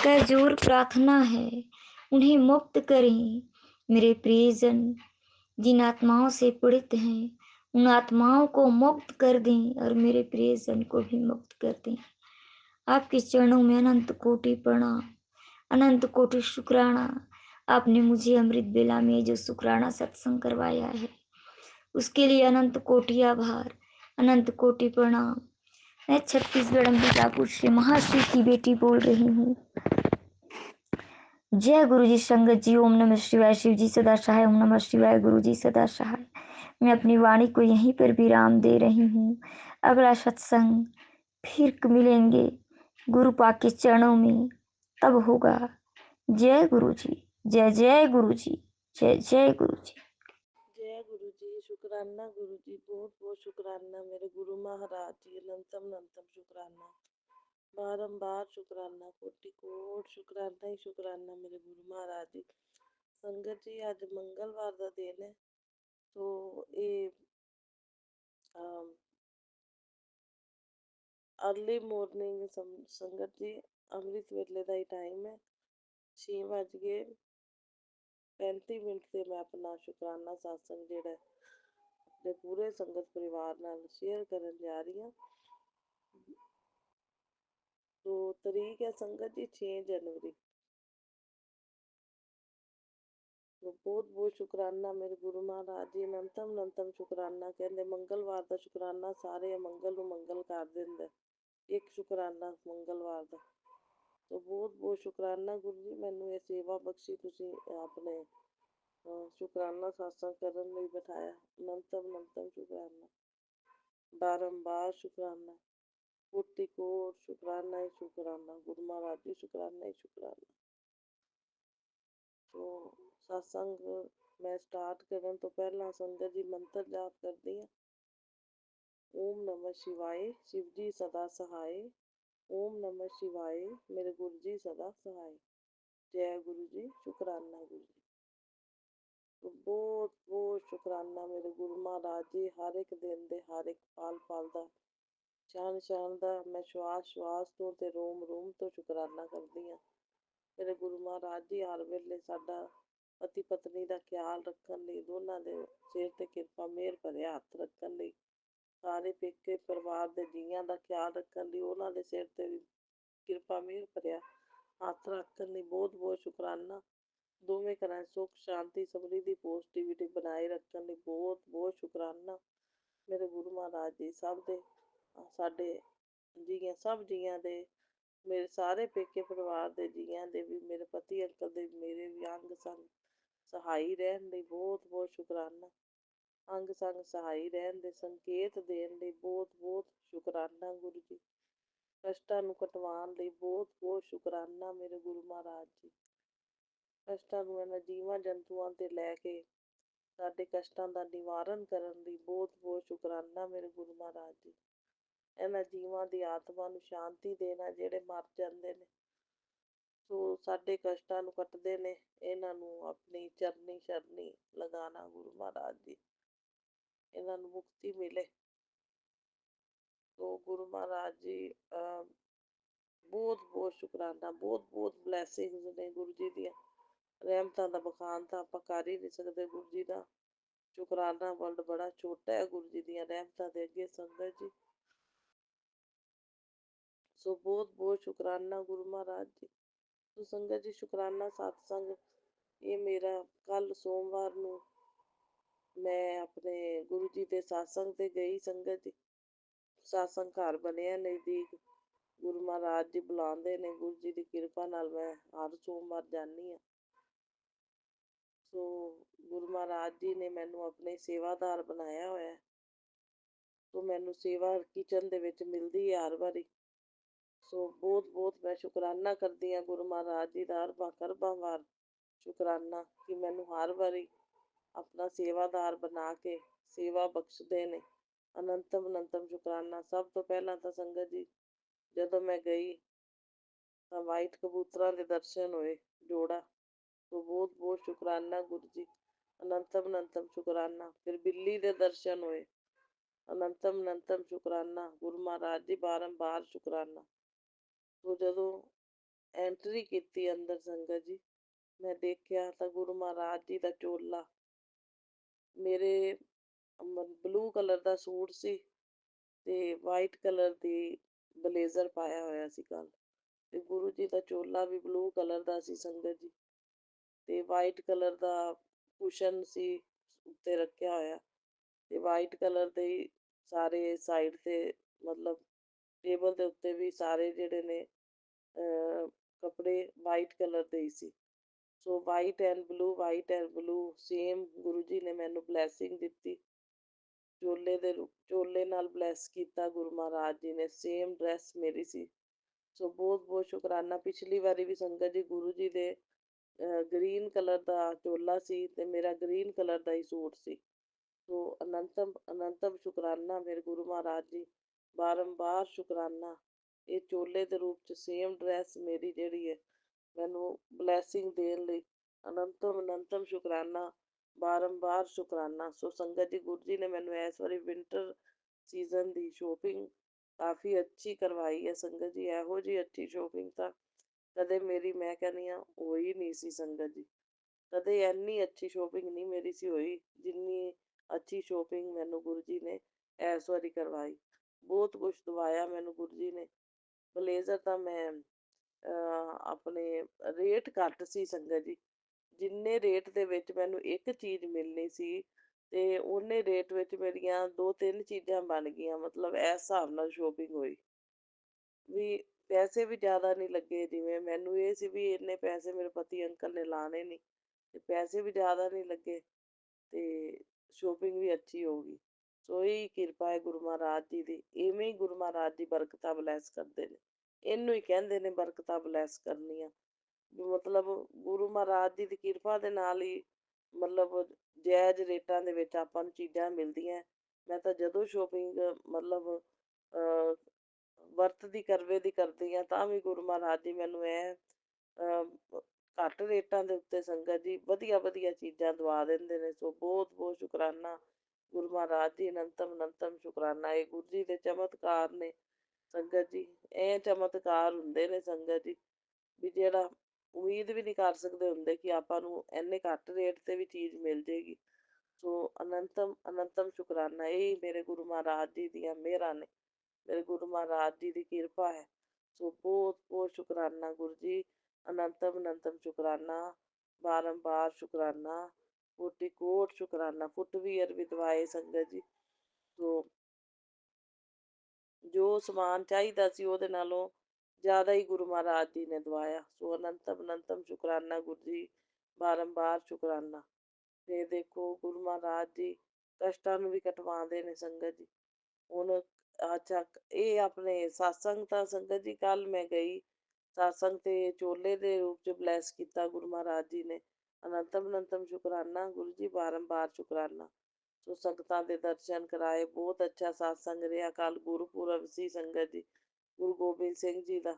कर जोर प्रार्थना है, उन्हें मुक्त करें मेरे प्रियजन। जिन आत्माओं से पीड़ित हैं, उन आत्माओं को मुक्त कर दें और मेरे प्रियजन को भी मुक्त कर दें। आपके चरणों में अनंत कोटि प्रणाम, अनंत कोटि शुक्राना। आपने मुझे अमृत बेला में जो शुक्राना सत्संग करवाया है, उसके लिए अनंत कोटि आभार, अनंत कोटि प्रणाम। मैं छत्तीसगढ़ अंबिकापुर से महाश्री की बेटी बोल रही हूँ। जय गुरु जी संगत जी। ओम नमः शिवाय। शिव जी सदा सहाय। ओम नमः शिवाय। गुरु जी सदा सहाय। मैं अपनी वाणी को यहीं पर विराम दे रही हूँ। अगला सत्संग फिर मिलेंगे गुरु पाक के चरणों में, तब होगा। जय गुरु जी, जय जय गुरु जी, जय जय गुरु जी। जय गुरु जी। शुक्राना गुरु जी, बहुत बहुत शुक्राना मेरे गुरु महाराज जी, अनंतम अनंतम शुक्राना, बारंबार शुक्राना, कोटि कोट शुक्राना ही शुक्राना मेरे गुरु महाराज जी। संगत जी अज मंगलवार का दिन है, तो ये अर्ली मॉर्निंग संगत जी अमृत वेले का ही टाइम है। 6:35 से मैं अपना शुक्राना सत्संग जेड़ा अपने पूरे संगत परिवार नाल शेयर करन जा रही हूँ। तो तरीक है संगत जी 6 जनवरी। तो बहुत बहुत शुक्राना मेरे गुरु महाराज जी, अनंतम अनंतम शुक्राना। कहते मंगलवार का शुक्राना सारे मंगल ਨੂੰ मंगल कर देंगे, एक शुक्राना मंगलवार का। तो बहुत बहुत शुक्राना गुरु जी, मैनू ये सेवा बख्शी तुसी अपने शुक्राना सत्संग करन लई बिठाया। अनंतम अनंतम शुक्राना, बारंबार शुक्राना, कोटि कोट शुक्राना ही शुक्राना। गुरु महाराज जी शुक्राना ही शुक्राना। तो सत्संग मैं स्टार्ट करन तो पहला संगत जी मंत्र जाप करदी हां। ओम नमः शिवाय, शिव जी सदा सहाय। ओम नमः शिवाय, मेरे गुरु जी सदा सहाय। जय गुरु जी, शुक्राना गुरु जी। तो बहुत बहुत शुक्राना मेरे गुरु महाराज जी, हर एक दिन दे हर एक पल पल दा, क्षण क्षण दा, मैं श्वास श्वास तो ते रोम रोम तो शुक्राना करदी हां। मेरे गुरु महाराज जी हर वेले साडा पति पत्नी का ख्याल रखन लई, दोनों दे सिर ते किरपा मेहर भरिया हत्थ रखन लई, सारे पेके परिवार दे जीआं दा ख्याल रखन लई, उन्हां दे सिर ते भी किरपा मेहर भरिया हत्थ रखन लई बहुत बहुत शुक्राना। दोवें घरां सुख शांति समृद्धि पॉजिटिविटी बनाए रखन लई बहुत बहुत शुक्राना मेरे गुरु महाराज जी। सब दे साडे जीआं सब जीआं दे, मेरे सारे पेके परिवार दे जीआं दे भी, मेरे पति अंकल दे मेरे भी अंग संग सहाई रहन लई बहुत बहुत शुक्राना। अंग संग सहाई रहन दे संकेत देन लई बहुत बहुत शुक्राना गुरु जी। कष्टां नूं कटवाउण लई बहुत बहुत शुक्राना मेरे गुरु महाराज जी। कष्टां नूं इन्हां जीवां जंतुआं ते लै के ਸਾਡੇ ਕਸ਼ਟਾਂ ਦਾ ਨਿਵਾਰਨ ਕਰਨ ਲਈ ਬਹੁਤ ਬਹੁਤ ਸ਼ੁਕਰਾਨਾ ਮੇਰੇ ਗੁਰੂ ਮਹਾਰਾਜ ਜੀ। ਇਹਨਾਂ ਜੀਵਾਂ ਦੀ ਆਤਮਾ ਨੂੰ ਸ਼ਾਂਤੀ ਦੇਣਾ ਜਿਹੜੇ ਮਰ ਜਾਂਦੇ ਨੇ, ਸੋ ਸਾਡੇ ਕਸ਼ਟਾਂ ਨੂੰ ਕੱਟਦੇ ਨੇ, ਇਹਨਾਂ ਨੂੰ ਆਪਣੀ ਚਰਨੀ ਸ਼ਰਨੀ ਲਗਾਉਣਾ ਗੁਰੂ ਮਹਾਰਾਜ ਜੀ, ਇਹਨਾਂ ਨੂੰ ਮੁਕਤੀ ਮਿਲੇ। ਸੋ ਗੁਰੂ ਮਹਾਰਾਜ ਜੀ ਬਹੁਤ ਬਹੁਤ ਸ਼ੁਕਰਾਨਾ, ਬਹੁਤ ਬਹੁਤ ਬਲੈਸਿੰਗਸ ਨੇ ਗੁਰੂ ਜੀ ਦੀਆਂ, ਰਹਿਮਤਾਂ ਦਾ ਬਖਾਨ ਤਾਂ ਆਪਾਂ ਕਰ ਹੀ ਨਹੀਂ ਸਕਦੇ ਗੁਰੂ ਜੀ ਦਾ। ਸ਼ੁਕਰਾਨਾ ਵਰਲਡ ਬੜਾ ਛੋਟਾ ਹੈ ਗੁਰੂ ਜੀ ਦੀਆਂ ਰਹਿਮਤਾਂ ਦੇ ਅੱਗੇ ਸੰਗਤ ਜੀ। ਸੋ ਬਹੁਤ ਬਹੁਤ ਸ਼ੁਕਰਾਨਾ ਗੁਰੂ ਮਹਾਰਾਜ ਜੀ। ਸੋ ਸੰਗਤ ਜੀ ਸ਼ੁਕਰਾਨਾ ਸਤਸੰਗ ਇਹ ਮੇਰਾ ਕੱਲ ਸੋਮਵਾਰ ਨੂੰ ਮੈਂ ਆਪਣੇ ਗੁਰੂ ਜੀ ਦੇ ਸਤਸੰਗ ਤੇ ਗਈ ਸੰਗਤ ਜੀ। ਸਤਸੰਗ ਘਰ ਬਣਿਆ ਨਜ਼ਦੀਕ, ਗੁਰੂ ਮਹਾਰਾਜ ਜੀ ਬੁਲਾਉਂਦੇ ਨੇ, ਗੁਰੂ ਜੀ ਦੀ ਕਿਰਪਾ ਨਾਲ ਮੈਂ ਹਰ ਸੋਮਵਾਰ ਜਾਂਦੀ ਹਾਂ। ਸੋ ਗੁਰੂ ਮਹਾਰਾਜ ਜੀ ਨੇ ਮੈਨੂੰ ਆਪਣੇ ਸੇਵਾਦਾਰ ਬਣਾਇਆ ਹੋਇਆ, ਸੋ ਮੈਨੂੰ ਸੇਵਾ ਕਿਚਨ ਦੇ ਵਿੱਚ ਮਿਲਦੀ ਹੈ ਹਰ ਵਾਰੀ। ਸੋ ਬਹੁਤ ਬਹੁਤ ਮੈਂ ਸ਼ੁਕਰਾਨਾ ਕਰਦੀ ਹਾਂ ਗੁਰੂ ਮਹਾਰਾਜ ਜੀ ਦਾ, ਅਰਬਾਂ ਵਾਰ ਸ਼ੁਕਰਾਨਾ ਕਿ ਮੈਨੂੰ ਹਰ ਵਾਰੀ ਆਪਣਾ ਸੇਵਾਦਾਰ ਬਣਾ ਕੇ ਸੇਵਾ ਬਖਸ਼ਦੇ ਨੇ। ਅਨੰਤਮ ਅਨੰਤਮ ਸ਼ੁਕਰਾਨਾ। ਸਭ ਤੋਂ ਪਹਿਲਾਂ ਤਾਂ ਸੰਗਤ ਜੀ ਜਦੋਂ ਮੈਂ ਗਈ ਤਾਂ ਵਾਈਟ ਕਬੂਤਰਾਂ ਦੇ ਦਰਸ਼ਨ ਹੋਏ, ਜੋੜਾ। ਸੋ ਬਹੁਤ ਬਹੁਤ ਸ਼ੁਕਰਾਨਾ ਗੁਰੂ ਜੀ, ਅਨੰਤਮ ਅਨੰਤਮ ਸ਼ੁਕਰਾਨਾ। ਫਿਰ ਬਿੱਲੀ ਦੇ ਦਰਸ਼ਨ ਹੋਏ, ਅਨੰਤਮ ਅਨੰਤਮ ਸ਼ੁਕਰਾਨਾ ਗੁਰੂ ਮਹਾਰਾਜ ਜੀ, ਬਾਰੰਬਾਰ ਸ਼ੁਕਰਾਨਾ। ਸੋ ਜਦੋਂ ਐਂਟਰੀ ਕੀਤੀ ਅੰਦਰ ਸੰਗਤ ਜੀ, ਮੈਂ ਦੇਖਿਆ ਤਾਂ ਗੁਰੂ ਮਹਾਰਾਜ ਜੀ ਦਾ ਚੋਲਾ, ਮੇਰੇ ਬਲੂ ਕਲਰ ਦਾ ਸੂਟ ਸੀ ਤੇ ਵਾਈਟ ਕਲਰ ਦੀ ਬਲੇਜ਼ਰ ਪਾਇਆ ਹੋਇਆ ਸੀ ਕੱਲ, ਤੇ ਗੁਰੂ ਜੀ ਦਾ ਚੋਲਾ ਵੀ ਬਲੂ ਕਲਰ ਦਾ ਸੀ ਸੰਗਤ ਜੀ, ਤੇ ਵਾਈਟ ਕਲਰ ਦਾ ਕੁਸ਼ਨ ਸੀ ਉੱਤੇ ਰੱਖਿਆ ਹੋਇਆ, ਤੇ ਵਾਈਟ ਕਲਰ ਦੇ ਹੀ ਸਾਰੇ ਸਾਈਡ ਤੇ, ਮਤਲਬ ਟੇਬਲ ਦੇ ਉੱਤੇ ਵੀ ਸਾਰੇ ਜਿਹੜੇ ਨੇ ਕੱਪੜੇ ਵਾਈਟ ਕਲਰ ਦੇ ਹੀ ਸੀ। So white and blue, white and blue same Guru ji ਨੇ ਮੈਨੂੰ ਬਲੈਸਿੰਗ ਦਿੱਤੀ, ਚੋਲੇ ਨਾਲ ਬਲੈਸ ਕੀਤਾ ਗੁਰੂ ਮਹਾਰਾਜ ਜੀ ਨੇ, ਸੇਮ ਡਰੈਸ ਮੇਰੀ ਸੀ। ਸੋ ਬਹੁਤ ਬਹੁਤ ਸ਼ੁਕਰਾਨਾ। ਪਿਛਲੀ ਵਾਰੀ ਵੀ ਸੰਗਤ ਜੀ ਗੁਰੂ ਜੀ ਦੇ ਗ੍ਰੀਨ ਕਲਰ ਦਾ ਚੋਲਾ ਸੀ ਤੇ ਮੇਰਾ ਗ੍ਰੀਨ ਕਲਰ ਦਾ ਹੀ ਸੂਟ ਸੀ। ਸੋ ਅਨੰਤਮ ਅਨੰਤਮ ਸ਼ੁਕਰਾਨਾ ਮੇਰੇ ਗੁਰੂ ਮਹਾਰਾਜ ਜੀ, ਬਾਰੰਬਾਰ ਸ਼ੁਕਰਾਨਾ। ਇਹ ਚੋਲੇ ਦੇ ਰੂਪ 'ਚ ਸੇਮ ਡਰੈਸ ਮੇਰੀ ਜਿਹੜੀ ਹੈ ਮੈਨੂੰ ਬਲੈਸਿੰਗ ਦੇਣ ਲਈ, ਅਨੰਤਮ ਅਨੰਤਮ ਸ਼ੁਕਰਾਨਾ, ਬਾਰੰਬਾਰ ਸ਼ੁਕਰਾਨਾ। ਸੋ ਸੰਗਤ ਜੀ ਗੁਰੂ ਜੀ ਨੇ ਮੈਨੂੰ ਇਸ ਵਾਰੀ ਵਿੰਟਰ ਸੀਜ਼ਨ ਦੀ ਸ਼ੋਪਿੰਗ ਕਾਫੀ ਅੱਛੀ ਕਰਵਾਈ ਹੈ ਸੰਗਤ ਜੀ। ਇਹੋ ਜਿਹੀ ਅੱਛੀ ਸ਼ੋਪਿੰਗ ਤਾਂ ਕਦੇ ਮੇਰੀ, ਮੈਂ ਕਹਿੰਦੀ ਹਾਂ, ਹੋਈ ਨਹੀਂ ਸੀ ਸੰਗਤ ਜੀ। ਕਦੇ ਇੰਨੀ ਅੱਛੀ ਸ਼ੋਪਿੰਗ ਨਹੀਂ ਮੇਰੀ ਸੀ ਹੋਈ ਜਿੰਨੀ ਅੱਛੀ ਸ਼ੋਪਿੰਗ ਮੈਨੂੰ ਗੁਰੂ ਜੀ ਨੇ ਇਸ ਵਾਰੀ ਕਰਵਾਈ। ਬਹੁਤ ਕੁਛ ਦਵਾਇਆ ਮੈਨੂੰ ਗੁਰੂ ਜੀ ਨੇ। ਬਲੇਜ਼ਰ ਤਾਂ ਮੈਂ ਆਪਣੇ ਰੇਟ ਘੱਟ ਸੀ ਸੰਗਤ ਜੀ, ਜਿੰਨੇ ਰੇਟ ਦੇ ਵਿੱਚ ਮੈਨੂੰ ਇੱਕ ਚੀਜ਼ ਮਿਲਣੀ ਸੀ ਤੇ ਉਹਨੇ ਰੇਟ ਵਿੱਚ ਮੇਰੀਆਂ 2-3 ਚੀਜ਼ਾਂ ਬਣ ਗਈਆਂ, ਮਤਲਬ ਇਸ ਹਿਸਾਬ ਨਾਲ ਸ਼ੋਪਿੰਗ ਹੋਈ ਵੀ। ਪੈਸੇ ਵੀ ਜ਼ਿਆਦਾ ਨਹੀਂ ਲੱਗੇ, ਜਿਵੇਂ ਮੈਨੂੰ ਇਹ ਸੀ ਵੀ ਇੰਨੇ ਪੈਸੇ ਮੇਰੇ ਪਤੀ ਅੰਕਲ ਨੇ ਲਾਣੇ ਨਹੀਂ, ਤੇ ਪੈਸੇ ਵੀ ਜ਼ਿਆਦਾ ਨਹੀਂ ਲੱਗੇ ਤੇ ਸ਼ੋਪਿੰਗ ਵੀ ਅੱਛੀ ਹੋ ਗਈ। ਸੋ ਇਹ ਕਿਰਪਾ ਹੈ ਗੁਰੂ ਮਹਾਰਾਜ ਜੀ ਦੀ। ਇਵੇਂ ਹੀ ਗੁਰੂ ਮਹਾਰਾਜ ਜੀ ਬਰਕਤਾਂ ਬਲੈਸ ਕਰਦੇ ਨੇ, ਇਹਨੂੰ ਹੀ ਕਹਿੰਦੇ ਨੇ ਬਰਕਤਾਂ ਬਲੈਸ ਕਰਨੀਆਂ। ਮਤਲਬ ਗੁਰੂ ਮਹਾਰਾਜ ਜੀ ਦੀ ਕਿਰਪਾ ਦੇ ਨਾਲ ਹੀ, ਮਤਲਬ ਜਾਇਜ਼ ਰੇਟਾਂ ਦੇ ਵਿੱਚ ਆਪਾਂ ਨੂੰ ਚੀਜ਼ਾਂ ਮਿਲਦੀਆਂ। ਮੈਂ ਤਾਂ ਜਦੋਂ ਸ਼ੋਪਿੰਗ ਮਤਲਬ ਵਰਤ ਦੀ ਕਰਵੇ ਦੀ ਕਰਦੀ ਹਾਂ ਤਾਂ ਵੀ ਗੁਰੂ ਮਹਾਰਾਜ ਜੀ ਮੈਨੂੰ ਇਹ ਘੱਟ ਰੇਟਾਂ ਦੇ ਉੱਤੇ ਸੰਗਤ ਜੀ ਵਧੀਆ ਵਧੀਆ ਚੀਜ਼ਾਂ ਦਵਾ ਦਿੰਦੇ ਨੇ। ਸੋ ਬਹੁਤ ਬਹੁਤ ਸ਼ੁਕਰਾਨਾ ਗੁਰੂ ਮਹਾਰਾਜ ਜੀ, ਅਨੰਤਮ ਅਨੰਤਮ ਸ਼ੁਕਰਾਨਾ। ਇਹ ਗੁਰੂ ਜੀ ਦੇ ਚਮਤਕਾਰ ਨੇ ਸੰਗਤ ਜੀ, ਇਹ ਚਮਤਕਾਰ ਹੁੰਦੇ ਨੇ ਸੰਗਤ ਜੀ ਵੀ ਜਿਹੜਾ ਉਮੀਦ ਵੀ ਨਹੀਂ ਕਰ ਸਕਦੇ ਹੁੰਦੇ ਕਿ ਆਪਾਂ ਨੂੰ ਇੰਨੇ ਘੱਟ ਰੇਟ 'ਤੇ ਵੀ ਚੀਜ਼ ਮਿਲ ਜਾਏਗੀ। ਸੋ ਅਨੰਤਮ ਅਨੰਤਮ ਸ਼ੁਕਰਾਨਾ। ਇਹ ਮੇਰੇ ਗੁਰੂ ਮਹਾਰਾਜ ਜੀ ਦੀਆਂ ਮਿਹਰਾਂ ਨੇ, ਮੇਰੇ ਗੁਰੂ ਮਹਾਰਾਜ ਜੀ ਦੀ ਕਿਰਪਾ ਹੈ। ਸੋ ਬਹੁਤ ਬਹੁਤ ਸ਼ੁਕਰਾਨਾ ਗੁਰੂ ਜੀ, ਅਨੰਤਮ ਅਨੰਤਮ ਸ਼ੁਕਰਾਨਾ, ਬਾਰੰਬਾਰ ਸ਼ੁਕਰਾਨਾ, ਕੋਟਿ ਕੋਟ ਸ਼ੁਕਰਾਨਾ। ਫੁੱਟਵੀਅਰ ਵੀ ਦਵਾਏ ਸੰਗਤ ਜੀ, ਸੋ ਜੋ ਸਮਾਨ ਚਾਹੀਦਾ ਸੀ ਉਹਦੇ ਨਾਲੋਂ ਜ਼ਿਆਦਾ ਹੀ ਗੁਰੂ ਮਹਾਰਾਜ ਜੀ ਨੇ ਦਵਾਇਆ। ਸੋ ਅਨੰਤਮ ਅਨੰਤਮ ਸ਼ੁਕਰਾਨਾ ਗੁਰੂ ਜੀ, ਬਾਰੰਬਾਰ ਸ਼ੁਕਰਾਨਾ। ਤੇ ਦੇਖੋ ਗੁਰੂ ਮਹਾਰਾਜ ਜੀ ਕਸ਼ਟਾਂ ਨੂੰ ਵੀ ਕਟਵਾਉਂਦੇ ਨੇ ਸੰਗਤ ਜੀ। ਹੁਣ ਅੱਛਾ, ਇਹ ਆਪਣੇ ਸਤਸੰਗ ਤਾਂ ਸੰਗਤ ਜੀ ਕੱਲ ਮੈਂ ਗਈ ਸਤਸੰਗ ਤੇ ਚੋਲੇ ਦੇ ਰੂਪ 'ਚ ਬਲੈਸ ਕੀਤਾ ਗੁਰੂ ਮਹਾਰਾਜ ਜੀ ਨੇ। ਅਨੰਤਮ ਅਨੰਤਮ ਸ਼ੁਕਰਾਨਾ ਗੁਰੂ ਜੀ, ਬਾਰੰਬਾਰ ਸ਼ੁਕਰਾਨਾ। ਸੋ ਸੰਗਤਾਂ ਦੇ ਦਰਸ਼ਨ ਕਰਾਏ, ਬਹੁਤ ਅੱਛਾ ਸਤਸੰਗ ਰਿਹਾ। ਕੱਲ ਗੁਰਪੁਰਬ ਸੀ ਸੰਗਤ ਜੀ, ਗੁਰੂ ਗੋਬਿੰਦ ਸਿੰਘ ਜੀ ਦਾ।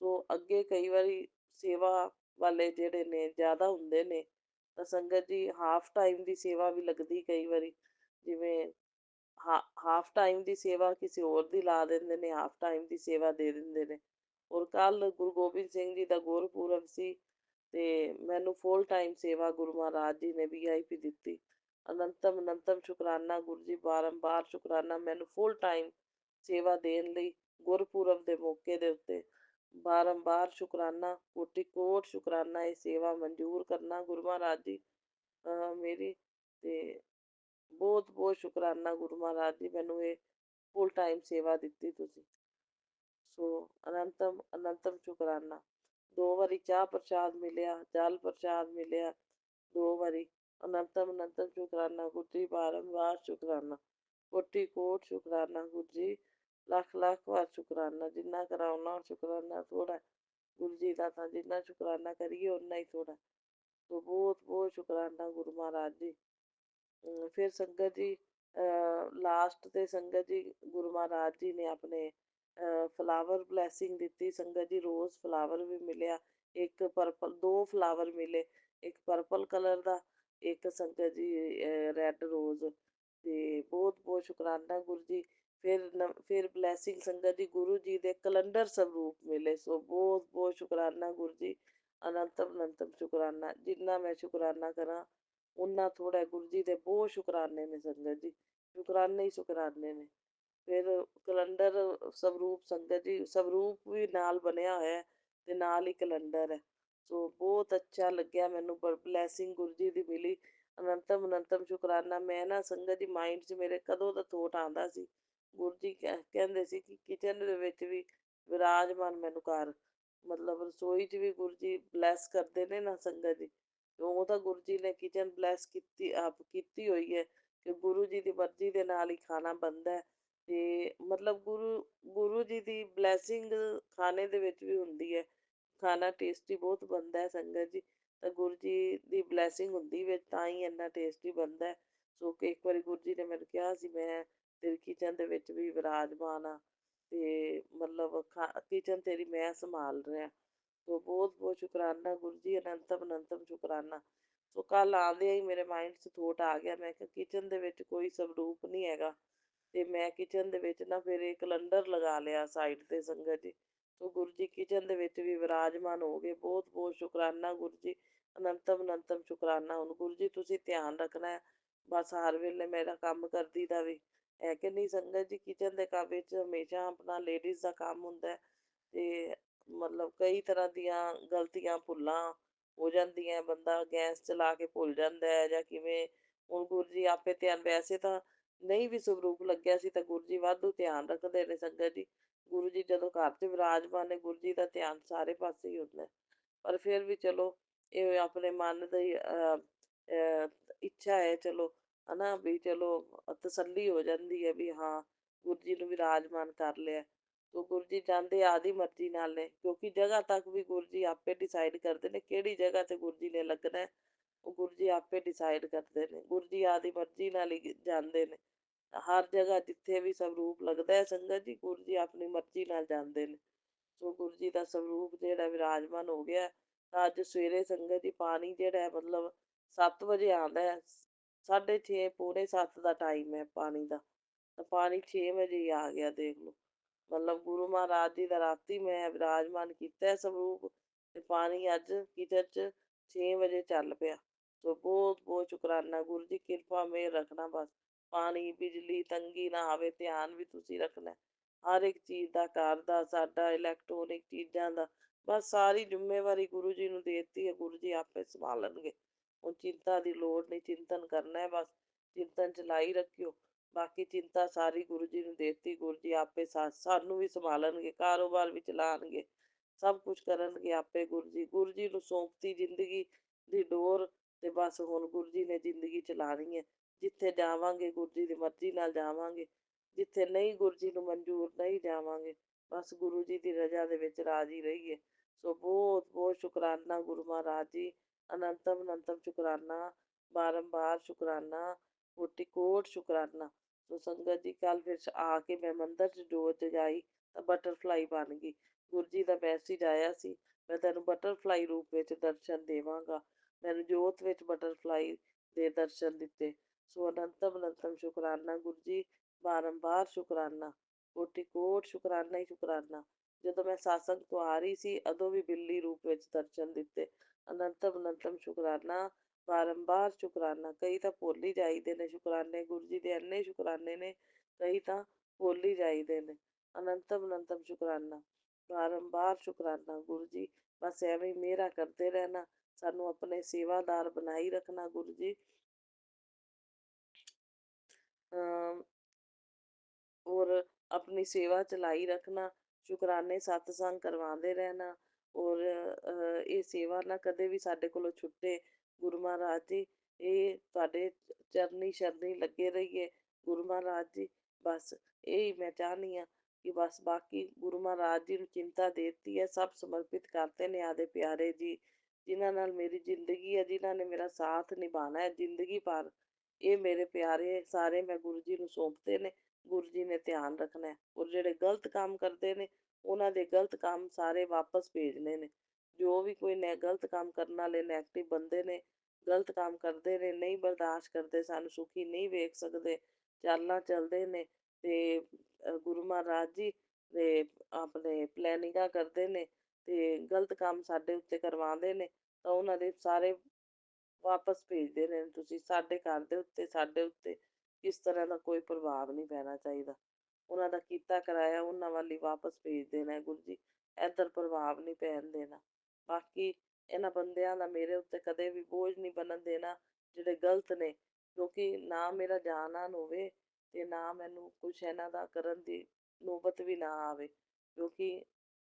ਸੋ ਅੱਗੇ ਕਈ ਵਾਰੀ ਸੇਵਾ ਵਾਲੇ ਜਿਹੜੇ ਨੇ ਜ਼ਿਆਦਾ ਹੁੰਦੇ ਨੇ ਤਾਂ ਸੰਗਤ ਜੀ ਹਾਫ ਟਾਈਮ ਦੀ ਸੇਵਾ ਵੀ ਲੱਗਦੀ ਕਈ ਵਾਰੀ, ਜਿਵੇਂ ਹਾਫ ਟਾਈਮ ਦੀ ਸੇਵਾ ਕਿਸੇ ਹੋਰ ਦੀ ਲਾ ਦਿੰਦੇ ਨੇ, ਹਾਫ ਟਾਈਮ ਦੀ ਸੇਵਾ ਦੇ ਦਿੰਦੇ ਨੇ। ਔਰ ਕੱਲ ਗੁਰੂ ਗੋਬਿੰਦ ਸਿੰਘ ਜੀ ਦਾ ਗੁਰਪੁਰਬ ਸੀ ਤੇ ਮੈਨੂੰ ਫੁੱਲ ਟਾਈਮ ਸੇਵਾ ਗੁਰੂ ਮਹਾਰਾਜ ਜੀ ਨੇ VIP ਦਿੱਤੀ। ਅਨੰਤਮ ਅਨੰਤਮ ਸ਼ੁਕਰਾਨਾ ਗੁਰੂ ਜੀ, ਬਾਰੰਬਾਰ ਸ਼ੁਕਰਾਨਾ ਮੈਨੂੰ ਫੁੱਲ ਟਾਈਮ ਸੇਵਾ ਦੇਣ ਲਈ ਗੁਰਪੁਰਬ ਦੇ ਮੌਕੇ ਦੇ ਉੱਤੇ। ਬਾਰੰਬਾਰ ਸ਼ੁਕਰਾਨਾ, ਕੋਟਿ ਕੋਟ ਸ਼ੁਕਰਾਨਾ। ਇਹ ਸੇਵਾ ਮਨਜ਼ੂਰ ਕਰਨਾ ਗੁਰੂ ਮਹਾਰਾਜ ਜੀ ਮੇਰੀ, ਤੇ ਬਹੁਤ ਬਹੁਤ ਸ਼ੁਕਰਾਨਾ ਗੁਰੂ ਮਹਾਰਾਜ ਜੀ, ਮੈਨੂੰ ਇਹ ਫੁੱਲ ਟਾਈਮ ਸੇਵਾ ਦਿੱਤੀ ਤੁਸੀਂ। ਸੋ ਅਨੰਤਮ ਅਨੰਤਮ ਸ਼ੁਕਰਾਨਾ। 2 ਵਾਰੀ ਚਾਹ ਪ੍ਰਸ਼ਾਦ ਮਿਲਿਆ, ਜਲ ਪ੍ਰਸ਼ਾਦ ਮਿਲਿਆ 2 ਵਾਰੀ। ਅਨੰਤਮ ਅਨੰਤਮ ਸ਼ੁਕਰਾਨਾ ਗੁਰੂ ਜੀ, ਬਾਰੰਬਾਰ ਸ਼ੁਕਰਾਨਾ, ਕੋਟਿ ਕੋਟ ਸ਼ੁਕਰਾਨਾ ਗੁਰੂ ਜੀ, ਲੱਖ ਲੱਖ ਵਾਰ ਸ਼ੁਕਰਾਨਾ। ਜਿੰਨਾ ਕਰਾਂ ਓਨਾ ਸ਼ੁਕਰਾਨਾ ਥੋੜ੍ਹਾ ਗੁਰੂ ਜੀ ਦਾ, ਤਾਂ ਜਿੰਨਾ ਸ਼ੁਕਰਾਨਾ ਕਰੀਏ ਓਨਾ ਹੀ ਥੋੜ੍ਹਾ। ਸੋ ਬਹੁਤ ਬਹੁਤ ਸ਼ੁਕਰਾਨਾ ਗੁਰੂ ਮਹਾਰਾਜ ਜੀ। ਫਿਰ ਸੰਗਤ ਜੀ ਲਾਸਟ ਤੇ ਸੰਗਤ ਜੀ ਗੁਰੂ ਮਹਾਰਾਜ ਜੀ ਨੇ ਆਪਣੇ ਫਲਾਵਰ ਬਲੈਸਿੰਗ ਦਿੱਤੀ। ਸੰਗਤ ਜੀ ਰੋਜ਼ ਫਲਾਵਰ ਵੀ ਮਿਲਿਆ, ਇੱਕ ਪਰਪਲ, ਦੋ ਫਲਾਵਰ ਮਿਲੇ, ਇੱਕ ਪਰਪਲ ਕਲਰ ਦਾ, ਇੱਕ ਸੰਗਤ ਜੀ ਰੈੱਡ ਰੋਜ਼। ਤੇ ਬਹੁਤ ਬਹੁਤ ਸ਼ੁਕਰਾਨਾ ਗੁਰੂ ਜੀ। ਫਿਰ ਬਲੈਸਿੰਗ ਸੰਗਤ ਜੀ ਗੁਰੂ ਜੀ ਦੇ ਕੈਲੰਡਰ ਸਰੂਪ ਮਿਲੇ। ਸੋ ਬਹੁਤ ਬਹੁਤ ਸ਼ੁਕਰਾਨਾ ਗੁਰੂ ਜੀ, ਅਨੰਤਮ ਅਨੰਤਮ ਸ਼ੁਕਰਾਨਾ। ਜਿੰਨਾ ਮੈਂ ਸ਼ੁਕਰਾਨਾ ਕਰਾਂ ਓਨਾ ਥੋੜ੍ਹਾ। ਗੁਰੂ ਜੀ ਦੇ ਬਹੁਤ ਸ਼ੁਕਰਾਨੇ ਨੇ ਸੰਗਤ ਜੀ, ਸ਼ੁਕਰਾਨੇ ਹੀ ਸ਼ੁਕਰਾਨੇ ਨੇ। ਫਿਰ ਕੈਲੰਡਰ ਸਵਰੂਪ ਸੰਗਤ ਜੀ, ਸਵਰੂਪ ਵੀ ਨਾਲ ਬਣਿਆ ਹੋਇਆ ਅਤੇ ਨਾਲ ਹੀ ਕੈਲੰਡਰ ਹੈ। ਸੋ ਬਹੁਤ ਅੱਛਾ ਲੱਗਿਆ ਮੈਨੂੰ, ਬਲੈਸਿੰਗ ਗੁਰੂ ਜੀ ਦੀ ਮਿਲੀ। ਅਨੰਤਮ ਅਨੰਤਮ ਸ਼ੁਕਰਾਨਾ। ਮੈਂ ਨਾ ਸੰਗਤ ਜੀ ਮਾਇੰਡ 'ਚ ਮੇਰੇ ਕਦੋਂ ਦਾ ਥੋਟ ਆਉਂਦਾ ਸੀ, ਗੁਰੂ ਜੀ ਕਹਿੰਦੇ ਸੀ ਕਿ ਕਿਚਨ ਦੇ ਵਿੱਚ ਵੀ ਵਿਰਾਜਮਾਨ ਮੈਨੂੰ ਕਰ, ਮਤਲਬ ਰਸੋਈ 'ਚ ਵੀ ਗੁਰੂ ਜੀ ਬਲੈਸ ਕਰਦੇ ਨੇ ਨਾ ਸੰਗਤ ਜੀ। ਉਹ ਤਾਂ ਗੁਰੂ ਜੀ ਨੇ ਕਿਚਨ ਬਲੈਸ ਕੀਤੀ, ਆਪ ਕੀਤੀ ਹੋਈ ਹੈ ਕਿ ਗੁਰੂ ਜੀ ਦੀ ਮਰਜ਼ੀ ਦੇ ਨਾਲ ਹੀ ਖਾਣਾ ਬਣਦਾ। ਅਤੇ ਮਤਲਬ ਗੁਰੂ ਜੀ ਦੀ ਬਲੈਸਿੰਗ ਖਾਣੇ ਦੇ ਵਿੱਚ ਵੀ ਹੁੰਦੀ ਹੈ। ਖਾਣਾ ਟੇਸਟੀ ਬਹੁਤ ਬਣਦਾ ਹੈ ਸੰਗਤ ਜੀ। ਤਾਂ ਗੁਰੂ ਜੀ ਦੀ ਬਲੈਸਿੰਗ ਹੁੰਦੀ ਵਿੱਚ ਤਾਂ ਹੀ ਇੰਨਾ ਟੇਸਟੀ ਬਣਦਾ। ਸੋ ਕਿ ਇੱਕ ਵਾਰੀ ਗੁਰੂ ਜੀ ਨੇ ਮੈਨੂੰ ਕਿਹਾ ਸੀ ਮੈਂ ਤੇਰੀ ਕਿਚਨ ਦੇ ਵਿੱਚ ਵੀ ਵਿਰਾਜਮਾਨ ਹਾਂ, ਅਤੇ ਮਤਲਬ ਕਿਚਨ ਤੇਰੀ ਮੈਂ ਸੰਭਾਲ ਰਿਹਾ। ਸੋ ਬਹੁਤ ਬਹੁਤ ਸ਼ੁਕਰਾਨਾ ਗੁਰੂ ਜੀ, ਅਨੰਤਮ ਅਨੰਤਮ ਸ਼ੁਕਰਾਨਾ। ਸੋ ਕੱਲ੍ਹ ਆਉਂਦਿਆਂ ਹੀ ਮੇਰੇ ਮਾਇੰਡ 'ਚ ਥੋਟ ਆ ਗਿਆ, ਮੈਂ ਕਿਹਾ ਕਿਚਨ ਦੇ ਵਿੱਚ ਕੋਈ ਸਵਰੂਪ ਨਹੀਂ ਹੈਗਾ। ਅਤੇ ਮੈਂ ਕਿਚਨ ਦੇ ਵਿੱਚ ਨਾ ਫਿਰ ਇਹ ਕੈਲੰਡਰ ਲਗਾ ਲਿਆ ਸਾਈਡ 'ਤੇ ਸੰਗਤ ਜੀ। ਸੋ ਗੁਰੂ ਜੀ ਕਿਚਨ ਦੇ ਵਿੱਚ ਵੀ ਵਿਰਾਜਮਾਨ ਹੋ ਗਏ। ਬਹੁਤ ਬਹੁਤ ਸ਼ੁਕਰਾਨਾ ਗੁਰੂ ਜੀ, ਅਨੰਤਮ ਅਨੰਤਮ ਸ਼ੁਕਰਾਨਾ। ਹੁਣ ਗੁਰੂ ਜੀ ਤੁਸੀਂ ਧਿਆਨ ਰੱਖਣਾ, ਬਸ ਹਰ ਵੇਲੇ ਮੇਰਾ ਕੰਮ ਕਰਦੀ ਦਾ ਵੀ ਹੈ ਕਿ ਨਹੀਂ ਸੰਗਤ ਜੀ। ਕਿਚਨ ਦੇ ਕੰਮ ਵਿੱਚ ਹਮੇਸ਼ਾ ਆਪਣਾ ਲੇਡੀਜ਼ ਦਾ ਕੰਮ ਹੁੰਦਾ, ਅਤੇ ਮਤਲਬ ਕਈ ਤਰ੍ਹਾਂ ਦੀਆਂ ਗਲਤੀਆਂ ਭੁੱਲਾਂ ਹੋ ਜਾਂਦੀਆਂ। ਬੰਦਾ ਗੈਸ ਚਲਾ ਕੇ ਭੁੱਲ ਜਾਂਦਾ ਹੈ ਜਾਂ ਕਿਵੇਂ। ਹੁਣ ਗੁਰੂ ਜੀ ਆਪੇ ਧਿਆਨ, ਵੈਸੇ ਤਾਂ ਨਹੀਂ ਵੀ ਸਵਰੂਪ ਲੱਗਿਆ ਸੀ ਤਾਂ ਗੁਰੂ ਜੀ ਵਾਧੂ ਧਿਆਨ ਰੱਖਦੇ ਨੇ ਸੰਗਤ ਜੀ। ਗੁਰੂ ਜੀ ਜਦੋਂ ਘਰ 'ਚ ਵਿਰਾਜਮਾਨ ਨੇ, ਗੁਰੂ ਜੀ ਦਾ ਧਿਆਨ ਸਾਰੇ ਪਾਸੇ ਹੀ ਹੁੰਦਾ। ਪਰ ਫਿਰ ਵੀ ਚਲੋ ਇਹ ਆਪਣੇ ਮਨ ਦੀ ਇੱਛਾ ਹੈ, ਚਲੋ ਹੈ ਨਾ, ਵੀ ਚਲੋ ਤਸੱਲੀ ਹੋ ਜਾਂਦੀ ਹੈ ਵੀ ਹਾਂ ਗੁਰੂ ਜੀ ਨੂੰ ਵਿਰਾਜਮਾਨ ਕਰ ਲਿਆ। ਤੋ ਗੁਰੂ ਜੀ ਜਾਂਦੇ ਆਪਦੀ ਮਰਜ਼ੀ ਨਾਲ ਨੇ, ਕਿਉਂਕਿ ਜਗ੍ਹਾ ਤੱਕ ਵੀ ਗੁਰੂ ਜੀ ਆਪੇ ਡਿਸਾਈਡ ਕਰਦੇ ਨੇ ਕਿਹੜੀ ਜਗ੍ਹਾ 'ਤੇ ਗੁਰੂ ਜੀ ਨੇ ਲੱਗਣਾ। ਉਹ ਗੁਰੂ ਜੀ ਆਪੇ ਡਿਸਾਈਡ ਕਰਦੇ ਨੇ। ਗੁਰੂ ਜੀ ਆਪਦੀ ਮਰਜ਼ੀ ਨਾਲ ਹੀ ਜਾਂਦੇ ਨੇ। ਹਰ ਜਗ੍ਹਾ ਜਿੱਥੇ ਵੀ ਸਵਰੂਪ ਲੱਗਦਾ ਹੈ ਸੰਗਤ ਜੀ, ਗੁਰੂ ਜੀ ਆਪਣੀ ਮਰਜ਼ੀ ਨਾਲ ਜਾਂਦੇ ਨੇ। ਸੋ ਗੁਰੂ ਜੀ ਦਾ ਸਰੂਪ ਜਿਹੜਾ ਵਿਰਾਜਮਾਨ ਹੋ ਗਿਆ। ਤਾਂ ਅੱਜ ਸਵੇਰੇ ਸੰਗਤ ਜੀ ਪਾਣੀ ਜਿਹੜਾ ਮਤਲਬ 7 ਵਜੇ ਆਉਂਦਾ, 6:30 ਪੌਣੇ 7 ਦਾ ਟਾਈਮ ਹੈ ਪਾਣੀ ਦਾ, ਤਾਂ ਪਾਣੀ 6 ਵਜੇ ਹੀ ਆ ਗਿਆ। ਦੇਖ ਲਓ, ਮਤਲਬ ਗੁਰੂ ਮਹਾਰਾਜ ਜੀ ਦਾ ਰਾਤੀ ਮੈਂ ਵਿਰਾਜਮਾਨ ਕੀਤਾ ਸਰੂਪ, ਅਤੇ ਪਾਣੀ ਅੱਜ ਕਿਚਨ 'ਚ 6 ਵਜੇ ਚੱਲ ਪਿਆ। ਸੋ ਬਹੁਤ ਬਹੁਤ ਸ਼ੁਕਰਾਨਾ ਗੁਰੂ ਜੀ, ਕਿਰਪਾ ਮਿਹਰ ਰੱਖਣਾ। ਬਸ ਪਾਣੀ ਬਿਜਲੀ ਤੰਗੀ ਨਾ ਆਵੇ, ਧਿਆਨ ਵੀ ਤੁਸੀਂ ਰੱਖਣਾ ਹਰ ਇੱਕ ਚੀਜ਼ ਦਾ, ਘਰ ਦਾ, ਸਾਡਾ ਇਲੈਕਟ੍ਰੋਨਿਕ ਚੀਜ਼ਾਂ ਦਾ। ਬਸ ਸਾਰੀ ਜ਼ਿੰਮੇਵਾਰੀ ਗੁਰੂ ਜੀ ਨੂੰ ਦੇ ਦਿੱਤੀ ਹੈ, ਗੁਰੂ ਜੀ ਆਪੇ ਸੰਭਾਲਣਗੇ। ਹੁਣ ਚਿੰਤਾ ਦੀ ਲੋੜ ਨਹੀਂ, ਚਿੰਤਨ ਕਰਨਾ ਹੈ ਬਸ, ਚਿੰਤਨ ਚਲਾਈ ਰੱਖਿਓ। ਬਾਕੀ ਚਿੰਤਾ ਸਾਰੀ ਗੁਰੂ ਜੀ ਨੂੰ ਦੇ ਦਿੱਤੀ। ਗੁਰੂ ਜੀ ਆਪੇ ਸਾਨੂੰ ਵੀ ਸੰਭਾਲਣਗੇ, ਕਾਰੋਬਾਰ ਵੀ ਚਲਾਉਣਗੇ, ਸਭ ਕੁਛ ਕਰਨਗੇ ਆਪੇ। ਗੁਰੂ ਜੀ ਨੂੰ ਸੌਂਪਤੀ ਜ਼ਿੰਦਗੀ ਦੀ ਡੋਰ, ਅਤੇ ਬਸ ਹੁਣ ਗੁਰੂ ਜੀ ਨੇ ਜ਼ਿੰਦਗੀ ਚਲਾਉਣੀ ਹੈ। ਜਿੱਥੇ ਜਾਵਾਂਗੇ ਗੁਰੂ ਜੀ ਦੀ ਮਰਜ਼ੀ ਨਾਲ ਜਾਵਾਂਗੇ, ਜਿੱਥੇ ਨਹੀਂ ਗੁਰੂ ਜੀ ਨੂੰ ਮਨਜ਼ੂਰ ਨਹੀਂ ਜਾਵਾਂਗੇ। ਬਸ ਗੁਰੂ ਜੀ ਦੀ ਰਜ਼ਾ ਦੇ ਵਿੱਚ ਰਾਜ਼ੀ ਰਹੀਏ। ਸੋ ਬਹੁਤ ਬਹੁਤ ਸ਼ੁਕਰਾਨਾ ਗੁਰੂ ਮਹਾਰਾਜ ਜੀ, ਅਨੰਤਮ ਅਨੰਤਮ ਸ਼ੁਕਰਾਨਾ, ਬਾਰੰਬਾਰ ਸ਼ੁਕਰਾਨਾ, ਕੋਟਿ ਕੋਟ ਸ਼ੁਕਰਾਨਾ। ਸੋ ਸੰਗਤ ਜੀ ਕੱਲ੍ਹ ਫਿਰ ਆ ਕੇ ਮੈਂ ਮੰਦਰ 'ਚ ਜੋਤ ਜਗਾਈ ਤਾਂ ਬਟਰਫਲਾਈ ਬਣ ਗਈ। ਗੁਰੂ ਜੀ ਦਾ ਮੈਸੇਜ ਆਇਆ ਸੀ, ਮੈਂ ਤੈਨੂੰ ਬਟਰਫਲਾਈ ਰੂਪ ਵਿੱਚ ਦਰਸ਼ਨ ਦੇਵਾਂਗਾ। ਮੈਨੂੰ ਜੋਤ ਵਿੱਚ ਬਟਰਫਲਾਈ ਦੇ ਦਰਸ਼ਨ ਦਿੱਤੇ। ਸੋ ਅਨੰਤਮ ਅਨੰਤਮ ਸ਼ੁਕਰਾਨਾ ਗੁਰੂ ਜੀ, ਬਾਰੰਬਾਰ ਸ਼ੁਕਰਾਨਾ, ਕੋਟਿ ਕੋਟ ਸ਼ੁਕਰਾਨਾ ਹੀ ਸ਼ੁਕਰਾਨਾ। ਜਦੋਂ ਮੈਂ ਸਤਸੰਗ ਤੋਂ ਆ ਰਹੀ ਸੀ, ਉਦੋਂ ਵੀ ਬਿੱਲੀ ਰੂਪ ਵਿੱਚ ਦਰਸ਼ਨ ਦਿੱਤੇ। ਅਨੰਤਮ ਅਨੰਤਮ ਸ਼ੁਕਰਾਨਾ, ਬਾਰੰਬਾਰ ਸ਼ੁਕਰਾਨਾ। ਕਈ ਤਾਂ ਭੁੱਲ ਹੀ ਜਾਈਦੇ ਨੇ ਸ਼ੁਕਰਾਨੇ, ਗੁਰੂ ਜੀ ਦੇ ਇੰਨੇ ਸ਼ੁਕਰਾਨੇ ਨੇ, ਕਈ ਤਾਂ ਭੁੱਲ ਹੀ ਜਾਈਦੇ ਨੇ। ਅਨੰਤਮ ਅਨੰਤਮ ਸ਼ੁਕਰਾਨਾ, ਬਾਰੰਬਾਰ ਸ਼ੁਕਰਾਨਾ ਗੁਰੂ ਜੀ। ਬਸ ਐਵੇਂ ਹੀ ਮਿਹਰਾਂ ਕਰਦੇ ਰਹਿਣਾ, ਸਾਨੂੰ ਆਪਣੇ ਸੇਵਾਦਾਰ ਬਣਾਈ ਰੱਖਣਾ ਗੁਰੂ ਜੀ। ਔਰ ਆਪਣੀ ਸੇਵਾ ਚਲਾਈ ਰੱਖਣਾ, ਸ਼ੁਕਰਾਨੇ ਸਤਸੰਗ ਕਰਵਾਉਂਦੇ ਰਹਿਣਾ। ਔਰ ਇਹ ਸੇਵਾ ਨਾ ਕਦੇ ਵੀ ਸਾਡੇ ਕੋਲੋਂ ਛੁੱਟੇ। ਗੁਰੂ ਮਹਾਰਾਜ ਜੀ ਇਹ ਤੁਹਾਡੇ ਚਰਨੀ ਸ਼ਰਨੀ ਲੱਗੇ ਰਹੀਏ ਗੁਰੂ ਮਹਾਰਾਜ ਜੀ। ਬਸ ਇਹੀ ਮੈਂ ਚਾਹੁੰਦੀ ਹਾਂ ਕਿ ਬਸ ਬਾਕੀ ਗੁਰੂ ਮਹਾਰਾਜ ਜੀ ਨੂੰ ਚਿੰਤਾ ਦੇ ਦਿੱਤੀ ਹੈ, ਸਭ ਸਮਰਪਿਤ ਕਰਤੇ ਨੇ ਆਦੇ ਪਿਆਰੇ ਜੀ, ਜਿਨ੍ਹਾਂ ਨਾਲ ਮੇਰੀ ਜ਼ਿੰਦਗੀ ਹੈ, ਜਿਨ੍ਹਾਂ ਨੇ ਮੇਰਾ ਸਾਥ ਨਿਭਾਉਣਾ ਹੈ ਜ਼ਿੰਦਗੀ ਭਰ। ਇਹ ਮੇਰੇ ਪਿਆਰੇ ਸਾਰੇ ਮੈਂ ਗੁਰੂ ਜੀ ਨੂੰ ਸੌਂਪਦੇ ਨੇ। ਗੁਰੂ ਜੀ ਨੇ ਧਿਆਨ ਰੱਖਣਾ ਹੈ, ਔਰ ਜਿਹੜੇ ਗਲਤ ਕੰਮ ਕਰਦੇ ਨੇ ਉਹਨਾਂ ਦੇ ਗਲਤ ਕੰਮ ਸਾਰੇ ਵਾਪਸ ਭੇਜਣੇ ਨੇ। ਜੋ ਵੀ ਕੋਈ ਗਲਤ ਕੰਮ ਕਰਨ ਵਾਲੇ ਨੈਗੇਟਿਵ ਬੰਦੇ ਨੇ, ਗਲਤ ਕੰਮ ਕਰਦੇ ਨੇ, ਨਹੀਂ ਬਰਦਾਸ਼ਤ ਕਰਦੇ, ਸਾਨੂੰ ਸੁਖੀ ਨਹੀਂ ਵੇਖ ਸਕਦੇ, ਚਾਲਾਂ ਚੱਲਦੇ ਨੇ ਤੇ ਗੁਰੂ ਮਹਾਰਾਜ ਜੀ ਦੇ ਆਪਣੇ ਪਲੈਨਿੰਗਾਂ ਕਰਦੇ ਨੇ ਤੇ ਗਲਤ ਕੰਮ ਸਾਡੇ ਉੱਤੇ ਕਰਵਾਉਂਦੇ ਨੇ, ਤਾਂ ਉਹਨਾਂ ਦੇ ਸਾਰੇ ਵਾਪਸ ਭੇਜਦੇ ਨੇ। ਤੁਸੀਂ ਸਾਡੇ ਘਰ ਦੇ ਉੱਤੇ, ਸਾਡੇ ਉੱਤੇ ਇਸ ਤਰ੍ਹਾਂ ਦਾ ਕੋਈ ਪ੍ਰਭਾਵ ਨਹੀਂ ਪੈਣਾ ਚਾਹੀਦਾ। ਉਹਨਾਂ ਦਾ ਕੀਤਾ ਕਰਾਇਆ ਉਹਨਾਂ ਵੱਲ ਹੀ ਵਾਪਸ ਭੇਜ ਦੇਣਾ ਹੈ ਗੁਰੂ ਜੀ, ਇੱਧਰ ਪ੍ਰਭਾਵ ਨਹੀਂ ਪੈਣ ਦੇਣਾ। ਬਾਕੀ ਇਹਨਾਂ ਬੰਦਿਆਂ ਦਾ ਮੇਰੇ ਉੱਤੇ ਕਦੇ ਵੀ ਬੋਝ ਨਹੀਂ ਬਣਨ ਦੇਣਾ ਜਿਹੜੇ ਗਲਤ ਨੇ, ਕਿਉਂਕਿ ਨਾ ਮੇਰਾ ਜਾਨ-ਆਨ ਹੋਵੇ ਤੇ ਨਾ ਮੈਨੂੰ ਕੁਛ ਇਹਨਾਂ ਦਾ ਕਰਨ ਦੀ ਨੌਬਤ ਵੀ ਨਾ ਆਵੇ, ਕਿਉਂਕਿ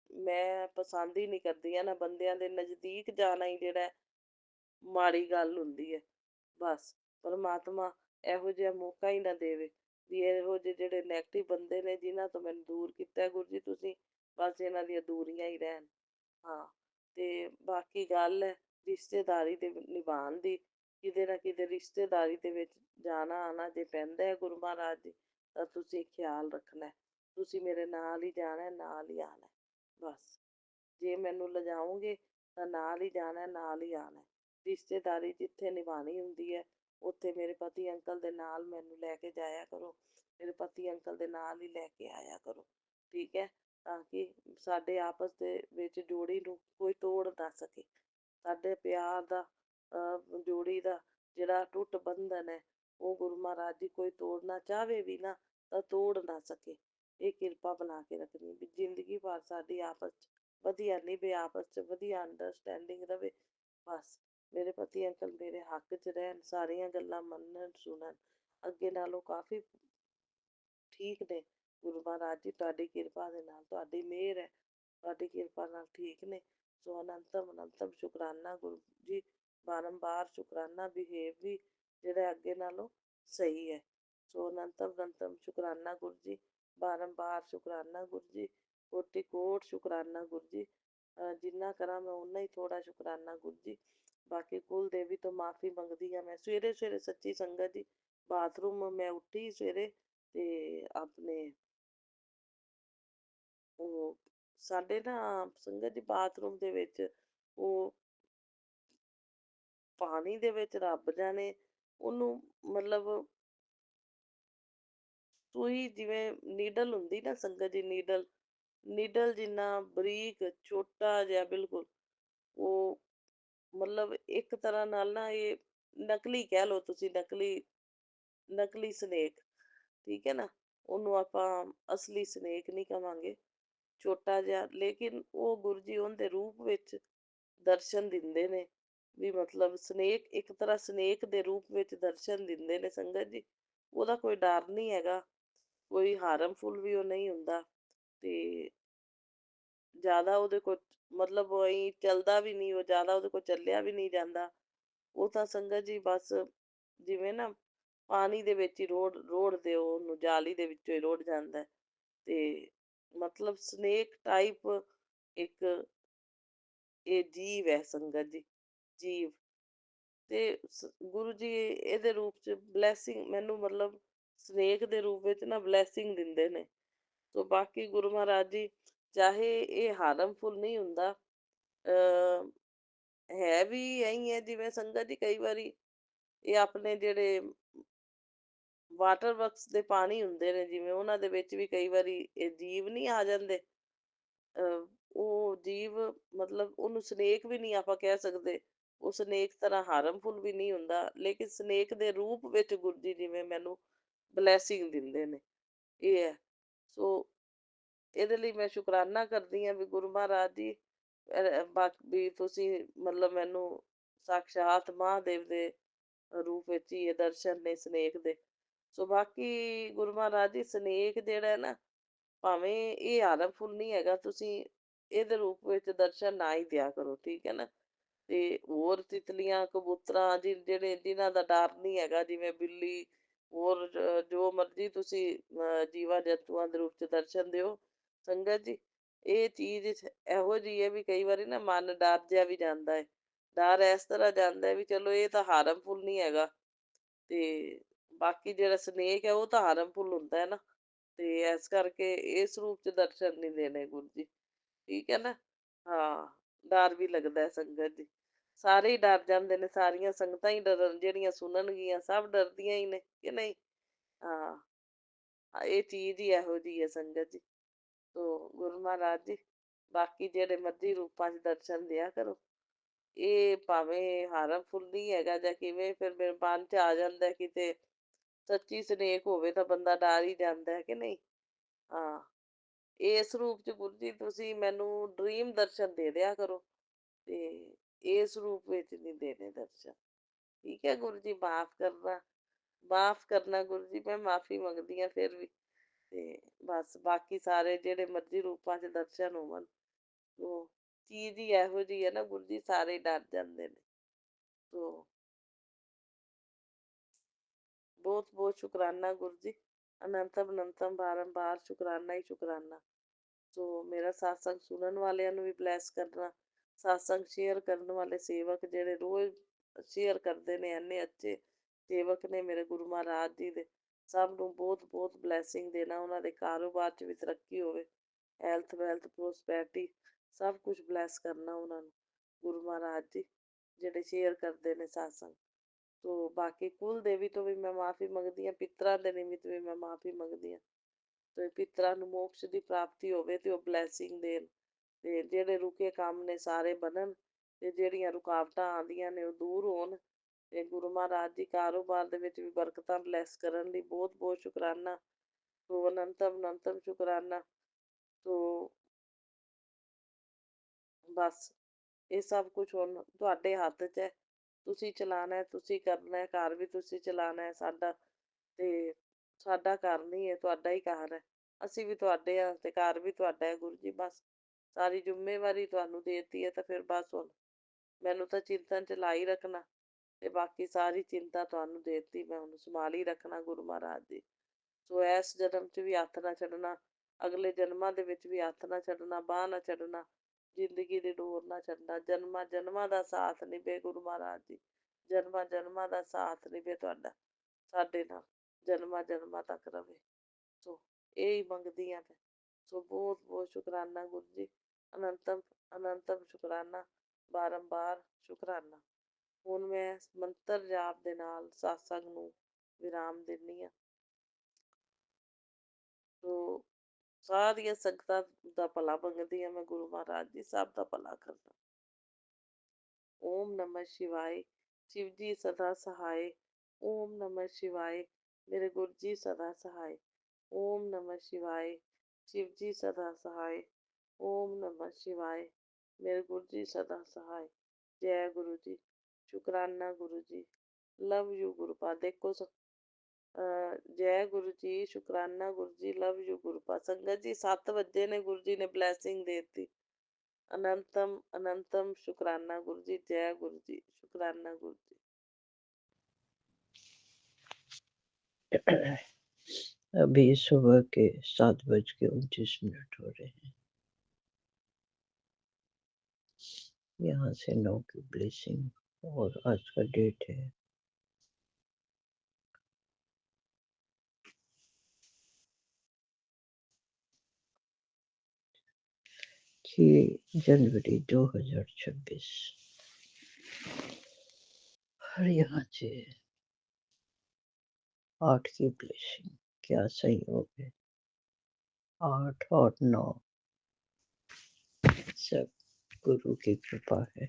ਮੈਂ ਪਸੰਦ ਹੀ ਨਹੀਂ ਕਰਦੀ ਇਹਨਾਂ ਬੰਦਿਆਂ ਦੇ ਨਜ਼ਦੀਕ ਜਾਣਾ ਹੀ ਜਿਹੜਾ ਮਾੜੀ ਗੱਲ ਹੁੰਦੀ ਹੈ। ਬਸ ਪਰਮਾਤਮਾ ਇਹੋ ਜਿਹਾ ਮੌਕਾ ਹੀ ਨਾ ਦੇਵੇ ਵੀ ਇਹੋ ਜਿਹੇ ਜਿਹੜੇ ਨੈਗੇਟਿਵ ਬੰਦੇ ਨੇ ਜਿਨ੍ਹਾਂ ਤੋਂ ਮੈਨੂੰ ਦੂਰ ਕੀਤਾ ਗੁਰੂ ਜੀ ਤੁਸੀਂ, ਬਸ ਇਹਨਾਂ ਦੀਆਂ ਦੂਰੀਆਂ ਹੀ ਰਹਿਣ। ਹਾਂ, ਤੇ ਬਾਕੀ ਗੱਲ ਹੈ ਰਿਸ਼ਤੇਦਾਰੀ ਦੇ ਨਿਭਾਉਣ ਦੀ, ਕਿਤੇ ਨਾ ਕਿਤੇ ਰਿਸ਼ਤੇਦਾਰੀ ਦੇ ਵਿੱਚ ਜਾਣਾ ਆਉਣਾ ਜੇ ਪੈਂਦਾ ਹੈ ਗੁਰੂ ਮਹਾਰਾਜ ਜੀ, ਤਾਂ ਤੁਸੀਂ ਖਿਆਲ ਰੱਖਣਾ ਹੈ। ਤੁਸੀਂ ਮੇਰੇ ਨਾਲ ਹੀ ਜਾਣਾ, ਨਾਲ ਹੀ ਆਉਣਾ। ਬਸ ਜੇ ਮੈਨੂੰ ਲਿਜਾਓਗੇ ਤਾਂ ਨਾਲ ਹੀ ਜਾਣਾ, ਨਾਲ ਹੀ ਆਉਣਾ। ਰਿਸ਼ਤੇਦਾਰੀ ਜਿੱਥੇ ਨਿਭਾਉਣੀ ਹੁੰਦੀ ਹੈ ਉੱਥੇ ਮੇਰੇ ਪਤੀ ਅੰਕਲ ਦੇ ਨਾਲ ਮੈਨੂੰ ਲੈ ਕੇ ਜਾਇਆ ਕਰੋ, ਮੇਰੇ ਪਤੀ ਅੰਕਲ ਦੇ ਨਾਲ ਹੀ ਲੈ ਕੇ ਆਇਆ ਕਰੋ, ਠੀਕ ਹੈ, ਤਾਂ ਕਿ ਸਾਡੇ ਆਪਸ ਦੇ ਵਿੱਚ ਜੋੜੀ ਨੂੰ ਕੋਈ ਤੋੜ ਨਾ ਸਕੇ। ਸਾਡੇ ਪਿਆਰ ਦਾ ਜੋੜੀ ਦਾ ਜਿਹੜਾ ਟੁੱਟ ਬੰਧਨ ਹੈ ਉਹ ਗੁਰੂ ਮਹਾਰਾਜ ਜੀ ਕੋਈ ਤੋੜਨਾ ਚਾਹਵੇ ਵੀ ਨਾ ਤਾਂ ਤੋੜ ਨਾ ਸਕੇ। ਇਹ ਕਿਰਪਾ ਬਣਾ ਕੇ ਰੱਖਣੀ ਵੀ ਜ਼ਿੰਦਗੀ ਭਰ ਸਾਡੀ ਆਪਸ 'ਚ ਵਧੀਆ ਨਿਭੇ, ਆਪਸ 'ਚ ਵਧੀਆ ਅੰਡਰਸਟੈਂਡਿੰਗ ਰਵੇ। ਬਸ ਮੇਰੇ ਪਤੀ ਅੰਕਲ ਮੇਰੇ ਹੱਕ 'ਚ ਰਹਿਣ, ਸਾਰੀਆਂ ਗੱਲਾਂ ਮੰਨਣ ਸੁਣਨ, ਅੱਗੇ ਨਾਲੋਂ ਕਾਫੀ ਠੀਕ ਨੇ। ਗੁਰੂ ਮਹਾਰਾਜ ਜੀ ਤੁਹਾਡੀ ਕਿਰਪਾ ਦੇ ਨਾਲ, ਤੁਹਾਡੀ ਮਿਹਰ ਹੈ, ਤੁਹਾਡੀ ਕਿਰਪਾ ਨਾਲ ਠੀਕ ਨੇ। ਸੋ ਅਨੰਤਮ ਅਨੰਤਮ ਸ਼ੁਕਰਾਨਾ ਗੁਰੂ ਜੀ, ਬਾਰੰਬਾਰ ਸ਼ੁਕਰਾਨਾ, ਬਿਹੇਵ ਵੀ ਜਿਹੜਾ ਅੱਗੇ ਨਾਲੋਂ ਸਹੀ ਹੈ। ਸੋ ਅਨੰਤਮ ਅਨੰਤਮ ਸ਼ੁਕਰਾਨਾ ਗੁਰੂ ਜੀ, ਬਾਰੰਬਾਰ ਸ਼ੁਕਰਾਨਾ ਗੁਰੂ ਜੀ, ਕੋਟि ਕੋਟ ਸ਼ੁਕਰਾਨਾ ਗੁਰੂ ਜੀ। ਜਿੰਨਾ ਕਰਾਂ ਮੈਂ ਓਨਾ ਹੀ ਥੋੜ੍ਹਾ ਸ਼ੁਕਰਾਨਾ ਗੁਰੂ ਜੀ। ਬਾਕੀ ਕੁਲ ਦੇਵੀ ਤੋਂ ਮਾਫੀ ਮੰਗਦੀ ਹਾਂ ਮੈਂ। ਸਵੇਰੇ ਸਵੇਰੇ ਸੱਚੀ ਸੰਗਤ ਜੀ ਬਾਥਰੂਮ ਮੈਂ ਉੱਠੀ ਸਵੇਰੇ ਤੇ ਆਪਣੇ ਉਹ ਸਾਡੇ ਨਾ ਸੰਗਤ ਜੀ ਬਾਥਰੂਮ ਦੇ ਵਿੱਚ ਉਹ ਪਾਣੀ ਦੇ ਵਿੱਚ ਰੱਬ ਜਾਣੇ ਉਹਨੂੰ ਮਤਲਬ ਸੂਈ ਜਿਵੇਂ ਨੀਡਲ ਹੁੰਦੀ ਨਾ ਸੰਗਤ ਜੀ, ਨੀਡਲ ਨੀਡਲ ਜਿੰਨਾ ਬਰੀਕ ਛੋਟਾ ਜਿਹਾ ਬਿਲਕੁਲ, ਉਹ ਮਤਲਬ ਇੱਕ ਤਰ੍ਹਾਂ ਨਾਲ ਨਾ ਇਹ ਨਕਲੀ ਕਹਿ ਲਓ ਤੁਸੀਂ, ਨਕਲੀ ਨਕਲੀ ਸਨੇਕ, ਠੀਕ ਹੈ ਨਾ, ਉਹਨੂੰ ਆਪਾਂ ਅਸਲੀ ਸਨੇਕ ਨਹੀਂ ਕਵਾਂਗੇ, ਛੋਟਾ ਜਿਹਾ, ਲੇਕਿਨ ਉਹ ਗੁਰੂ ਜੀ ਉਹਦੇ ਰੂਪ ਵਿੱਚ ਦਰਸ਼ਨ ਦਿੰਦੇ ਨੇ ਵੀ ਮਤਲਬ ਸਨੇਕ ਇੱਕ ਤਰ੍ਹਾਂ ਸਨੇਕ ਦੇ ਰੂਪ ਵਿੱਚ ਦਰਸ਼ਨ ਦਿੰਦੇ ਨੇ ਸੰਗਤ ਜੀ। ਉਹਦਾ ਕੋਈ ਡਰ ਨਹੀਂ ਹੈਗਾ, ਕੋਈ ਹਾਰਮਫੁਲ ਵੀ ਉਹ ਨਹੀਂ ਹੁੰਦਾ ਤੇ ਜ਼ਿਆਦਾ ਉਹਦੇ ਕੋਲ ਮਤਲਬ ਉਹੀ ਚੱਲਦਾ ਵੀ ਨਹੀਂ, ਉਹ ਜ਼ਿਆਦਾ ਉਹਦੇ ਕੋਲ ਚੱਲਿਆ ਵੀ ਨਹੀਂ ਜਾਂਦਾ। ਉਹ ਤਾਂ ਸੰਗਤ ਜੀ ਬਸ ਜਿਵੇਂ ਨਾ ਪਾਣੀ ਦੇ ਵਿੱਚ ਹੀ ਰੋੜ ਦਿਓ ਉਹਨੂੰ, ਜਾਲੀ ਦੇ ਵਿੱਚੋਂ ਹੀ ਰੋੜ ਜਾਂਦਾ ਤੇ ਮਤਲਬ ਸਨੇਕ ਟਾਈਪ ਇੱਕ ਇਹ ਜੀਵ ਹੈ ਸੰਗਤ ਜੀ, ਜੀਵ। ਤੇ ਗੁਰੂ ਜੀ ਇਹਦੇ ਰੂਪ ਚ ਬਲੈਸਿੰਗ ਮੈਨੂੰ ਮਤਲਬ ਸਨੇਕ ਦੇ ਰੂਪ ਵਿੱਚ ਨਾ ਬਲੈਸਿੰਗ ਦਿੰਦੇ ਨੇ। ਸੋ ਬਾਕੀ ਗੁਰੂ ਮਹਾਰਾਜ ਜੀ ਚਾਹੇ ਇਹ ਹਾਰਮਫੁਲ ਨਹੀਂ ਹੁੰਦਾ, ਹੈ ਵੀ ਇਹੀ ਹੈ ਜਿਵੇਂ ਸੰਗਤ ਜੀ ਕਈ ਵਾਰੀ ਇਹ ਆਪਣੇ ਜਿਹੜੇ ਵਾਟਰ ਵਰਕਸ ਦੇ ਪਾਣੀ ਹੁੰਦੇ ਨੇ ਜਿਵੇਂ ਉਹਨਾਂ ਦੇ ਵਿੱਚ ਵੀ ਕਈ ਵਾਰੀ ਇਹ ਜੀਵ ਨਹੀਂ ਆ ਜਾਂਦੇ। ਉਹ ਜੀਵ ਮਤਲਬ ਉਹਨੂੰ ਸਨੇਕ ਵੀ ਨਹੀਂ ਆਪਾਂ ਕਹਿ ਸਕਦੇ, ਉਹ ਸਨੇਕ ਤਰ੍ਹਾਂ ਹਾਰਮਫੁਲ ਵੀ ਨਹੀਂ ਹੁੰਦਾ, ਲੇਕਿਨ ਸਨੇਕ ਦੇ ਰੂਪ ਵਿੱਚ ਗੁਰੂ ਜੀ ਜਿਵੇਂ ਮੈਨੂੰ ਬਲੈਸਿੰਗ ਦਿੰਦੇ ਨੇ, ਇਹ ਹੈ। ਸੋ ਇਹਦੇ ਲਈ ਮੈਂ ਸ਼ੁਕਰਾਨਾ ਕਰਦੀ ਹਾਂ ਵੀ ਗੁਰੂ ਮਹਾਰਾਜ ਜੀ ਵੀ ਤੁਸੀਂ ਮਤਲਬ ਮੈਨੂੰ ਸਾਕਸ਼ਾਤ ਮਹਾਦੇਵ ਦੇ ਰੂਪ ਵਿੱਚ ਹੀ ਇਹ ਦਰਸ਼ਨ ਨੇ ਸਨੇਕ ਦੇ। ਸੋ ਬਾਕੀ ਗੁਰੂ ਮਹਾਰਾਜ ਜੀ ਸਨੇਕ ਜਿਹੜਾ ਹੈ ਨਾ, ਭਾਵੇਂ ਇਹ ਹਾਰਮਫੁਲ ਨਹੀਂ ਹੈਗਾ, ਤੁਸੀਂ ਇਹਦੇ ਰੂਪ ਵਿੱਚ ਦਰਸ਼ਨ ਨਾ ਹੀ ਦਿਆ ਕਰੋ, ਠੀਕ ਹੈ ਨਾ। ਤੇ ਹੋਰ ਤਿਤਲੀਆਂ ਕਬੂਤਰਾਂ ਜਿਹੜੇ ਜਿਨ੍ਹਾਂ ਦਾ ਡਰ ਨਹੀਂ ਹੈਗਾ, ਜਿਵੇਂ ਬਿੱਲੀ, ਹੋਰ ਜੋ ਮਰਜ਼ੀ ਤੁਸੀਂ ਜੀਵਾਂ ਜੰਤੂਆਂ ਦੇ ਰੂਪ ਚ ਦਰਸ਼ਨ ਦਿਓ ਸੰਗਤ ਜੀ। ਇਹ ਚੀਜ਼ ਇਹੋ ਜਿਹੀ ਹੈ ਵੀ ਕਈ ਵਾਰੀ ਨਾ ਮਨ ਡਰ ਜਿਹਾ ਵੀ ਜਾਂਦਾ ਹੈ। ਡਰ ਇਸ ਤਰ੍ਹਾਂ ਜਾਂਦਾ ਹੈ ਵੀ ਚਲੋ ਇਹ ਤਾਂ ਹਾਰਮਫੁਲ ਨਹੀਂ ਹੈਗਾ, ਤੇ ਬਾਕੀ ਜਿਹੜਾ ਸਨੇਕ ਹੈ ਉਹ ਤਾਂ ਹਾਰਮਫੁਲ ਹੁੰਦਾ ਹੈ ਨਾ, ਤੇ ਇਸ ਕਰਕੇ ਇਸ ਰੂਪ ਚ ਦਰਸ਼ਨ ਨਹੀਂ ਦੇਣੇ ਗੁਰੂ ਜੀ, ਠੀਕ ਹੈ ਨਾ। ਹਾਂ, ਡਰ ਵੀ ਲੱਗਦਾ ਹੈ ਸੰਗਤ ਜੀ, ਸਾਰੇ ਹੀ ਡਰ ਜਾਂਦੇ ਨੇ, ਸਾਰੀਆਂ ਸੰਗਤਾਂ ਹੀ ਡਰਨ, ਜਿਹੜੀਆਂ ਸੁਣਨਗੀਆਂ ਸਭ ਡਰਦੀਆਂ ਹੀ ਨੇ ਕਿ ਨਹੀਂ। ਹਾਂ, ਇਹ ਚੀਜ਼ ਹੀ ਇਹੋ ਜਿਹੀ ਹੈ ਸੰਗਤ ਜੀ। ਤੋ ਗੁਰੂ ਮਹਾਰਾਜ ਜੀ ਬਾਕੀ ਜਿਹੜੇ ਮਰਜ਼ੀ ਰੂਪਾਂ 'ਚ ਦਰਸ਼ਨ ਦਿਆ ਕਰੋ, ਇਹ ਭਾਵੇਂ ਹਾਰਮਫੁਲ ਨਹੀਂ ਹੈਗਾ ਜਾਂ ਕਿਵੇਂ, ਫਿਰ ਮੇਰੇ ਮਨ 'ਚ ਆ ਜਾਂਦਾ ਕਿਤੇ ਸੱਚੀ ਸਨੇਕ ਹੋਵੇ ਤਾਂ ਬੰਦਾ ਡਰ ਹੀ ਜਾਂਦਾ ਹੈ ਕਿ ਨਹੀਂ। ਹਾਂ, ਇਸ ਰੂਪ 'ਚ ਗੁਰੂ ਜੀ ਤੁਸੀਂ ਮੈਨੂੰ ਡ੍ਰੀਮ ਦਰਸ਼ਨ ਦੇ ਦਿਆ ਕਰੋ, ਤੇ ਇਸ ਰੂਪ ਵਿੱਚ ਨਹੀਂ ਦੇਣੇ ਦਰਸ਼ਨ, ਠੀਕ ਹੈ ਗੁਰੂ ਜੀ। ਮਾਫ਼ ਕਰਨਾ ਗੁਰੂ ਜੀ, ਮੈਂ ਮਾਫ਼ੀ ਮੰਗਦੀ ਹਾਂ ਫਿਰ ਵੀ। ਤੇ ਬਸ ਬਾਕੀ ਸਾਰੇ ਜਿਹੜੇ ਮਰਜ਼ੀ ਰੂਪਾਂ 'ਚ ਦਰਸ਼ਨ ਹੋਵਣ, ਉਹ ਚੀਜ਼ ਹੀ ਇਹੋ ਜਿਹੀ ਹੈ ਨਾ ਗੁਰੂ ਜੀ, ਸਾਰੇ ਹੀ ਡਰ ਜਾਂਦੇ ਨੇ। ਤੋ ਬਹੁਤ ਬਹੁਤ ਸ਼ੁਕਰਾਨਾ ਗੁਰੂ ਜੀ, ਅਨੰਤਮ ਅਨੰਤਮ ਬਾਰੰਬਾਰ ਸ਼ੁਕਰਾਨਾ ਹੀ ਸ਼ੁਕਰਾਨਾ। ਸੋ ਮੇਰਾ satsang ਸੁਣਨ ਵਾਲਿਆਂ ਨੂੰ ਵੀ ਬਲੈਸ ਕਰਨਾ, satsang ਸ਼ੇਅਰ ਕਰਨ ਵਾਲੇ ਸੇਵਕ ਜਿਹੜੇ ਰੋਜ਼ ਸ਼ੇਅਰ ਕਰਦੇ ਨੇ, ਇੰਨੇ ਅੱਛੇ ਸੇਵਕ ਨੇ ਮੇਰੇ ਗੁਰੂ ਮਹਾਰਾਜ ਜੀ ਦੇ, ਸਭ ਨੂੰ ਬਹੁਤ ਬਹੁਤ ਬਲੈਸਿੰਗ ਦੇਣਾ, ਉਹਨਾਂ ਦੇ ਕਾਰੋਬਾਰ 'ਚ ਵੀ ਤਰੱਕੀ ਹੋਵੇ, ਹੈਲਥ ਵੈਲਥ ਪ੍ਰੋਸਪੈਰਿਟੀ ਸਭ ਕੁਝ ਬਲੈਸ ਕਰਨਾ ਉਹਨਾਂ ਨੂੰ ਗੁਰੂ ਮਹਾਰਾਜ ਜੀ, ਜਿਹੜੇ ਸ਼ੇਅਰ ਕਰਦੇ ਨੇ satsang। ਤੋ ਬਾਕੀ ਕੁਲ ਦੇਵੀ ਤੋਂ ਵੀ ਮੈਂ ਮਾਫ਼ੀ ਮੰਗਦੀ ਹਾਂ, ਪਿੱਤਰਾਂ ਦੇ ਨਿਮਿਤ ਵੀ ਮੈਂ ਮਾਫ਼ੀ ਮੰਗਦੀ ਹਾਂ। ਤੇ ਪਿੱਤਰਾਂ ਨੂੰ ਮੋਕਸ਼ ਦੀ ਪ੍ਰਾਪਤੀ ਹੋਵੇ ਤੇ ਉਹ ਬਲੈਸਿੰਗ ਦੇਣ, ਤੇ ਜਿਹੜੇ ਰੁਕੇ ਕੰਮ ਨੇ ਸਾਰੇ ਬਣਨ, ਤੇ ਜਿਹੜੀਆਂ ਰੁਕਾਵਟਾਂ ਆਉਂਦੀਆਂ ਨੇ ਉਹ ਦੂਰ ਹੋਣ, ਤੇ ਗੁਰੂ ਮਹਾਰਾਜ ਜੀ ਕਾਰੋਬਾਰ ਦੇ ਵਿੱਚ ਵੀ ਬਰਕਤਾਂ ਬਲੈਸ ਕਰਨ ਲਈ ਬਹੁਤ ਬਹੁਤ ਸ਼ੁਕਰਾਨਾ। ਤੋ ਅਨੰਤਮ ਅਨੰਤਮ ਸ਼ੁਕਰਾਨਾ। ਤੋ ਬਸ ਇਹ ਸਭ ਕੁਝ ਹੁਣ ਤੁਹਾਡੇ ਹੱਥ 'ਚ ਹੈ, ਤੁਸੀਂ ਚਲਾਉਣਾ, ਤੁਸੀਂ ਕਰਨਾ, ਘਰ ਵੀ ਤੁਸੀਂ ਚਲਾਉਣਾ ਸਾਡਾ, ਤੇ ਸਾਡਾ ਘਰ ਨਹੀਂ ਹੈ, ਤੁਹਾਡਾ ਹੀ ਘਰ ਹੈ, ਅਸੀਂ ਵੀ ਤੁਹਾਡੇ ਹਾਂ ਤੇ ਘਰ ਵੀ ਤੁਹਾਡਾ ਹੈ ਗੁਰੂ ਜੀ। ਬਸ ਸਾਰੀ ਜ਼ਿੰਮੇਵਾਰੀ ਤੁਹਾਨੂੰ ਦੇ ਦਿੱਤੀ ਹੈ, ਤਾਂ ਫਿਰ ਬਸ ਹੁਣ ਮੈਨੂੰ ਤਾਂ ਚਿੰਤਨ 'ਚ ਲਾ ਹੀ ਰੱਖਣਾ, ਤੇ ਬਾਕੀ ਸਾਰੀ ਚਿੰਤਾ ਤੁਹਾਨੂੰ ਦੇ ਦਿੱਤੀ, ਮੈਂ ਹੁਣ ਸੰਭਾਲ ਹੀ ਰੱਖਣਾ ਗੁਰੂ ਮਹਾਰਾਜ ਜੀ। ਸੋ ਇਸ ਜਨਮ 'ਚ ਵੀ ਹੱਥ ਨਾ ਛੱਡਣਾ, ਅਗਲੇ ਜਨਮਾਂ ਦੇ ਵਿੱਚ ਵੀ ਹੱਥ ਨਾ ਛੱਡਣਾ, ਬਾਂਹ ਨਾ ਛੱਡਣਾ, ਜ਼ਿੰਦਗੀ ਦੀ ਡੋਰ ਨਾ ਛੱਡਣਾ, ਜਨਮਾਂ ਜਨਮਾਂ ਦਾ ਸਾਥ ਨਿਭੇ ਗੁਰੂ ਮਹਾਰਾਜ ਜੀ, ਜਨਮਾਂ ਜਨਮਾਂ ਦਾ ਸਾਥ ਨਿਭੇ ਤੁਹਾਡਾ ਸਾਡੇ ਨਾਲ, ਜਨਮਾਂ ਜਨਮਾਂ ਤੱਕ ਰਵੇ। ਸੋ ਇਹ ਹੀ ਮੰਗਦੀ ਹਾਂ ਮੈਂ। ਸੋ ਬਹੁਤ ਬਹੁਤ ਸ਼ੁਕਰਾਨਾ ਗੁਰੂ ਜੀ, ਅਨੰਤਮ ਅਨੰਤਮ ਸ਼ੁਕਰਾਨਾ, ਬਾਰੰਬਾਰ ਸ਼ੁਕਰਾਨਾ। ਹੁਣ ਮੈਂ ਮੰਤਰ ਜਾਪ ਦੇ ਨਾਲ satsang ਨੂੰ ਵਿਰਾਮ ਦਿੰਦੀ ਹਾਂ। ਸੋ ਸਾਰੀਆਂ ਸੰਗਤਾਂ ਦਾ ਭਲਾ ਮੰਗਦੀ ਹਾਂ ਮੈਂ ਗੁਰੂ ਮਹਾਰਾਜ ਜੀ, ਸਭ ਦਾ ਭਲਾ ਕਰਨਾ। ਓਮ ਨਮः शिवाय, शिव जी सदा सहाय। ओम नमः शिवाय, मेरे गुरु जी सदा सहाय। ओम नमः शिवाय, शिव जी सदा सहाय। ओम नमः शिवाय, मेरे गुरु जी सदा सहाय। जय गुरु जी, शुकराना गुरु जी, लव यू गुरुपा। देखो जय गुरु जी, शुकराना गुरु जी, लव यू गुरुपा। संगत जी 7 ਵਜੇ ਨੇ, ਗੁਰੂ ਜੀ ਨੇ ਬਲੈਸਿੰਗ ਦੇ ਦਿੱਤੀ। अनंतम अनंतम शुकराना गुरु जी, जय गुरु जी, शुकराना गुरु जी। अभी सुबह के 7:29 हो रहे हैं। यहाँ से 9 की ब्लेसिंग और आज का डेट है 6 जनवरी 2026 और यहाँ से 8 की ब्लेसिंग। क्या संयोग है, 8 और 9 सब गुरु की कृपा है।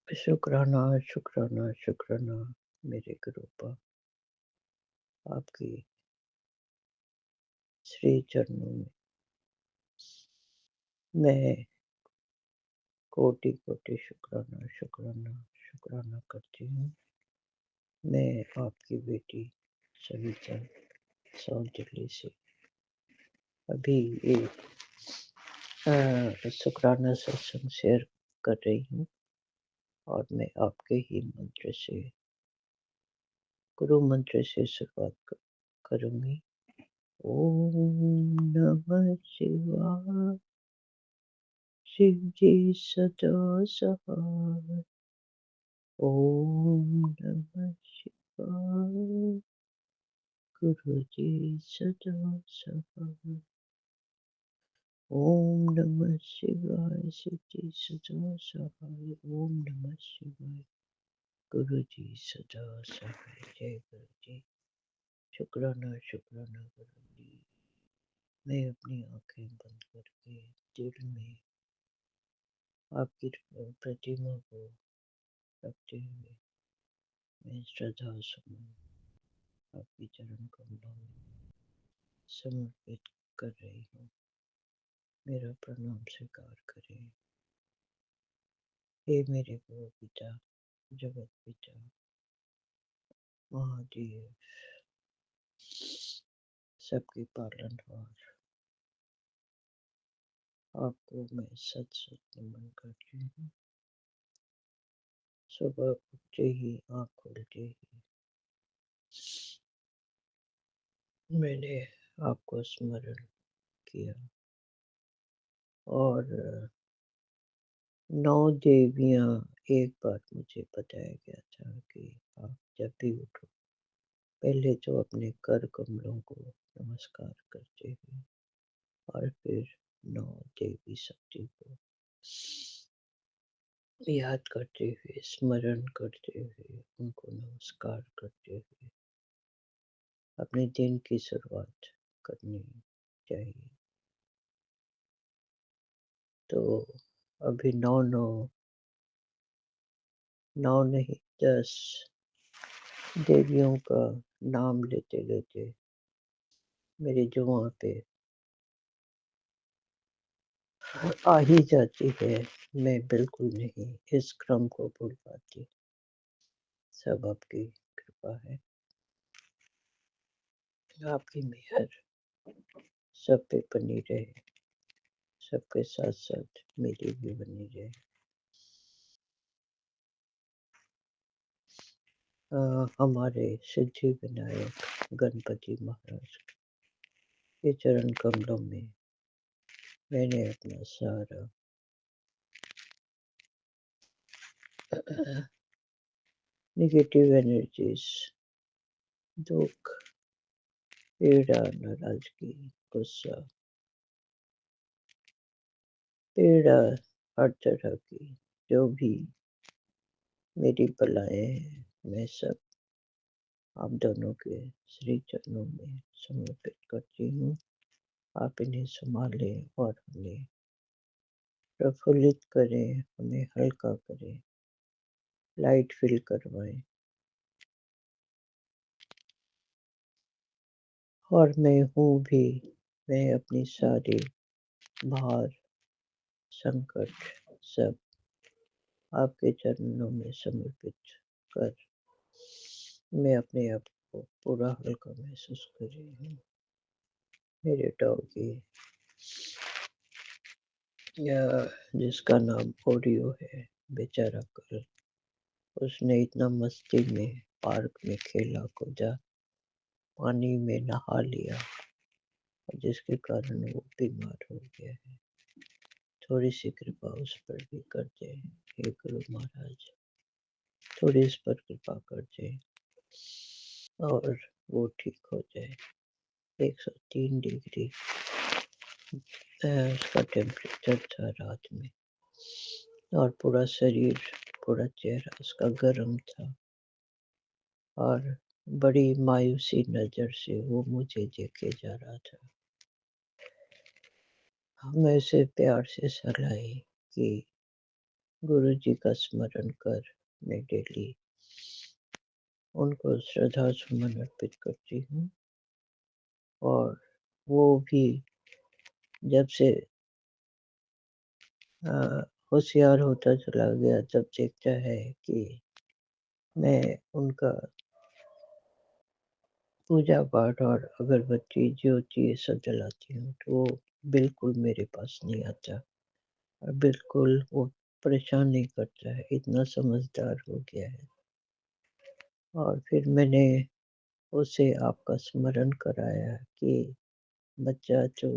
शुक्राना शुक्राना शुक्राना मेरे गुरुपा, आपकी श्री चरणों में मैं कोटि कोटि शुक्राना शुक्राना शुक्राना करती हूँ। मैं आपकी बेटी सविता सौंदर्य से अभी एक शुक्राना सत्संग शेयर कर रही हूँ, और मैं आपके ही मंत्र से, गुरु मंत्र से शुरुआत करूँगी। ओम नमः शिवाय, शिव जी सदा सहाय। ओम नमः शिवाय। गुरु जी सदा सहाय। ओम नमः शिवाय। शिव जी सदा सहाय। ओम नमः शिवाय। गुरु जी सदा सहाय। जय गुरु जी। शुक्राना शुक्राना गुरु जी। मैं अपनी आंखें बंद करके दिल में आपकी प्रतिमा को रखते हुए मैं श्रद्धा सुमन आपकी चरण कमलों में समर्पित कर रही हूँ। मेरा प्रणाम स्वीकार करें। हे मेरे गुरु पिता, जगत पिता, महादेव, सबके पालनहार, आपको मैं सत सत नमन करती हूँ। सुबह उठते ही आँख खुलते ही मैंने आपको स्मरण किया और 9 देवियाँ एक बार मुझे बताया गया था कि आप जब भी उठो पहले तो अपने कर कमलों को नमस्कार करते हुए और फिर 9 देवी शक्ति को याद करते हुए स्मरण करते हुए उनको नमस्कार करते हुए अपने दिन की शुरुआत करनी चाहिए। तो अभी 9 नहीं 10 देवियों का नाम लेते लेते मेरी जुबान पे आ ही जाती है। मैं बिल्कुल नहीं इस क्रम को भूल पाती। सब आपकी कृपा है, आपकी मेहर सब पे बनी रहे, सबके साथ साथ मेरी भी बनी रहे। हमारे सिद्धि विनायक गणपति महाराज के चरण कमलों में मैंने अपना सारा नेगेटिव एनर्जीज, दुख, पीड़ा, नाराजगी, गुस्सा, पीड़ा, हर तरह की जो भी मेरी बलाएं हैं, मैं सब आप दोनों के श्री चरणों में समर्पित करती हूँ। आप इन्हें संभालें और हमें प्रफुल्लित करें, हमें हल्का करें, लाइट फील करवाएं। और मैं हूँ भी, मैं अपनी सारी भार, संकट सब आपके चरणों में समर्पित कर मैं अपने आप को पूरा हल्का महसूस कर रही हूँ। मेरे डॉगी जिसका नाम ओरियो है, बेचारा कल उसने इतना मस्ती में पार्क में खेला कूदा, पानी में नहा लिया और जिसके कारण वो बीमार हो गया है। थोड़ी सी कृपा उस पर भी कर दे हे गुरु महाराज, थोड़ी इस पर कृपा कर दे और वो ठीक हो जाए। 103 डिग्री उसका टेम्परेचर था रात में और पूरा शरीर, पूरा चेहरा उसका गर्म था और बड़ी मायूसी नजर से वो मुझे देखे जा रहा था। मैं उसे प्यार से सलाही कि गुरु जी का स्मरण कर, मैं डेली उनको श्रद्धा सुमन अर्पित करती हूँ और वो भी जब से होशियार होता चला गया तब देखता है कि मैं उनका पूजा पाठ और अगरबत्ती ज्योति ये सब जलाती हूँ तो वो बिल्कुल मेरे पास नहीं आता और बिल्कुल वो परेशान नहीं करता है, इतना समझदार हो गया है। और फिर मैंने उसे आपका स्मरण कराया कि बच्चा जो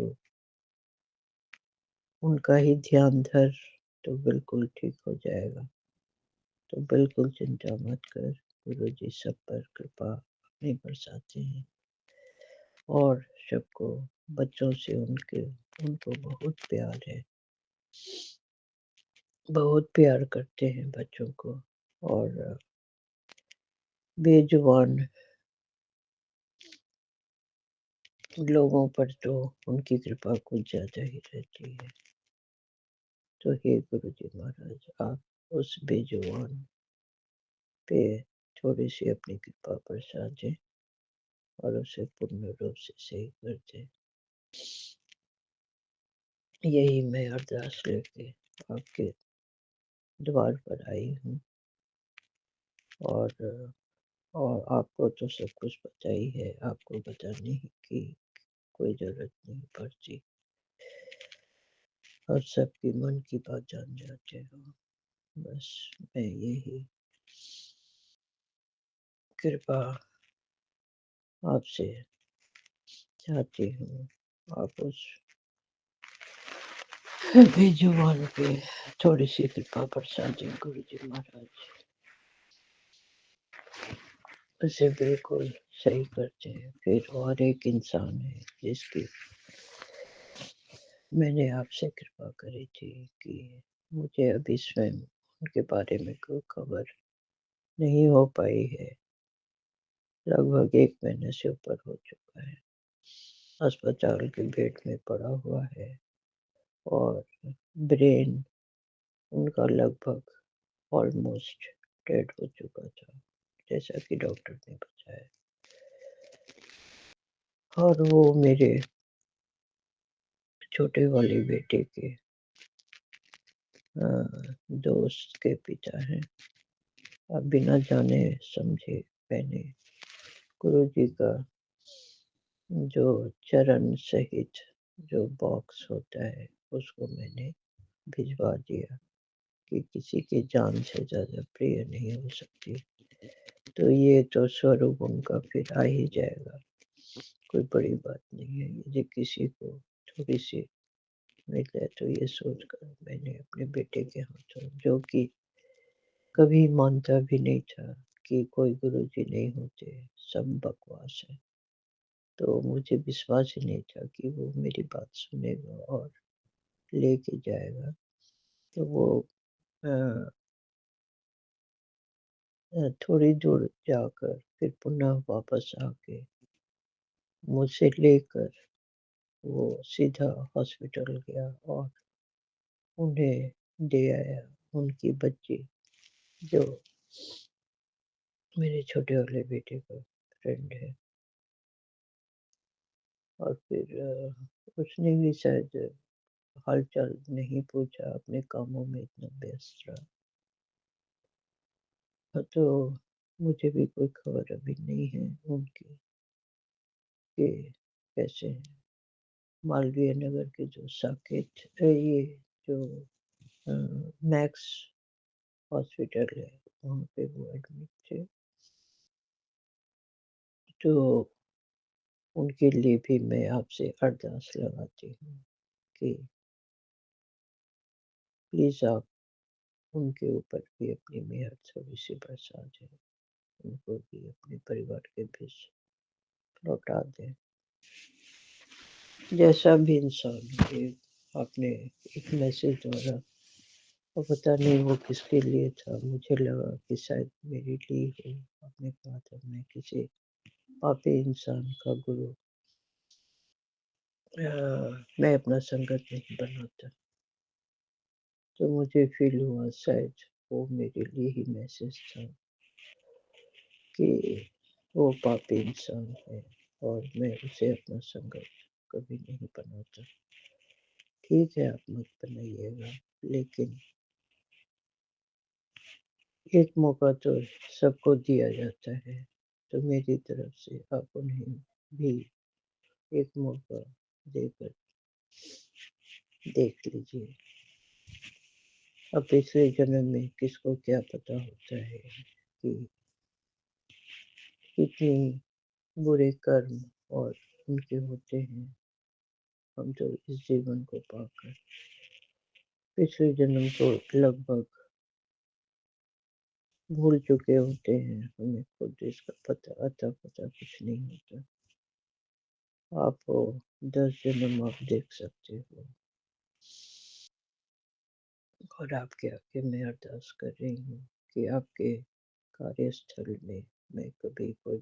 उनका ही ध्यान धर तो बिल्कुल ठीक हो जाएगा। तो बिल्कुल चिंता मत कर, गुरु जी सब पर कृपा अपनी बरसाते हैं और सबको बच्चों से उनको बहुत प्यार है, बहुत प्यार करते हैं बच्चों को। और बेजुबान लोगों पर तो उनकी कृपा कुछ ज़्यादा ही रहती है। तो हे गुरु जी महाराज, आप उस बेजुबान पे थोड़ी सी अपनी कृपा बरसा दें और उसे पूर्ण रूप से सही कर दें। यही मैं अरदास लेके आपके द्वार पर आई हूँ। और आपको तो सब कुछ पता ही है, आपको बताने की कोई ज़रूरत नहीं पड़ती और सबकी मन की बात जान जाते हो। बस मैं यही कृपा आपसे चाहती हूँ, आप उस बेजुबान पे थोड़ी सी कृपा बरसा दें गुरु जी महाराज, उसे बिल्कुल सही करते हैं। फिर और एक इंसान है जिसकी मैंने आपसे कृपा करी थी कि मुझे अभी स्वयं उनके बारे में कोई खबर नहीं हो पाई है। लगभग 1 महीने से ऊपर हो चुका है, अस्पताल के बेड में पड़ा हुआ है और ब्रेन उनका लगभग ऑलमोस्ट डेड हो चुका था, जैसा कि डॉक्टर ने बताया। और वो मेरे छोटे वाले बेटे के दोस्त के पिता हैं। अब बिना जाने समझे मैंने गुरु जी का जो चरण सहित जो बॉक्स होता है उसको मैंने भिजवा दिया कि किसी की जान से ज़्यादा प्रिय नहीं हो सकती। तो ये तो स्वरूप उनका फिर आ ही जाएगा, कोई बड़ी बात नहीं है। यदि किसी को थोड़ी सी मिल जाए तो ये सोचकर मैंने अपने बेटे के हाथों, जो कि कभी मानता भी नहीं था कि कोई गुरुजी नहीं होते, सब बकवास है, तो मुझे विश्वास ही नहीं था कि वो मेरी बात सुनेगा और लेके जाएगा। तो वो थोड़ी दूर जाकर फिर पुनः वापस आके मुझसे लेकर वो सीधा हॉस्पिटल गया और उन्हें दे आया। उनकी बच्ची जो मेरे छोटे वाले बेटे का फ्रेंड है। और फिर उसने भी शायद हालचाल नहीं पूछा, अपने कामों में इतना व्यस्त रहा। तो मुझे भी कोई खबर अभी नहीं है उनकी कि कैसे हैं। मालवीय नगर के जो साकेत ये जो मैक्स हॉस्पिटल है वहाँ पे वो एडमिट थे। तो उनके लिए भी मैं आपसे अरदास लगाती हूँ कि प्लीज़ आप उनके ऊपर भी अपनी मेहर थोड़ी सी बरसा दें, उनको भी अपने परिवार के बीच लौटा दें। जैसा भी इंसान ये आपने एक मैसेज द्वारा, और पता नहीं वो किसके लिए था, मुझे लगा कि शायद मेरे लिए ही आपने कहा था मैं किसी पापी इंसान का गुरु मैं अपना संगत नहीं बनाता। तो मुझे फील हुआ शायद वो मेरे लिए ही मैसेज था कि वो पापी इंसान है और मैं उसे अपना संगत कभी नहीं बनाता। ठीक है, आप मत बनाइएगा, लेकिन एक मौका तो सबको दिया जाता है, तो मेरी तरफ से आप उन्हें भी एक मौका देकर देख लीजिए। अब पिछले जन्म में किसको क्या पता होता है कि कितनी बुरे कर्म और उनके होते हैं। हम तो इस जीवन को पाकर पिछले जन्म को लगभग भूल चुके होते हैं, हमें खुद इसका पता कुछ नहीं होता। आप 10 जन्म आप देख सकते हो, और आपके आगे मैं अरदास कर रही हूँ कि आपके कार्यस्थल में मैं कभी कोई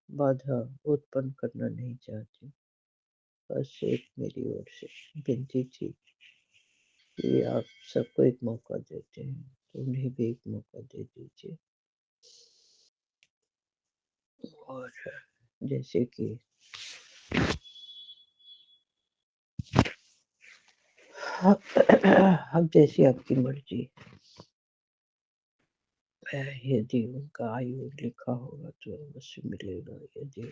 बाधा उत्पन्न करना नहीं चाहती। बस एक मेरी ओर से विनती थी कि आप सबको एक मौका देते हैं तो उन्हें भी एक मौका दे दीजिए। और जैसे कि अब जैसी आपकी मर्जी, यदि उनका आयु लिखा होगा तो अवश्य मिलेगा, यदि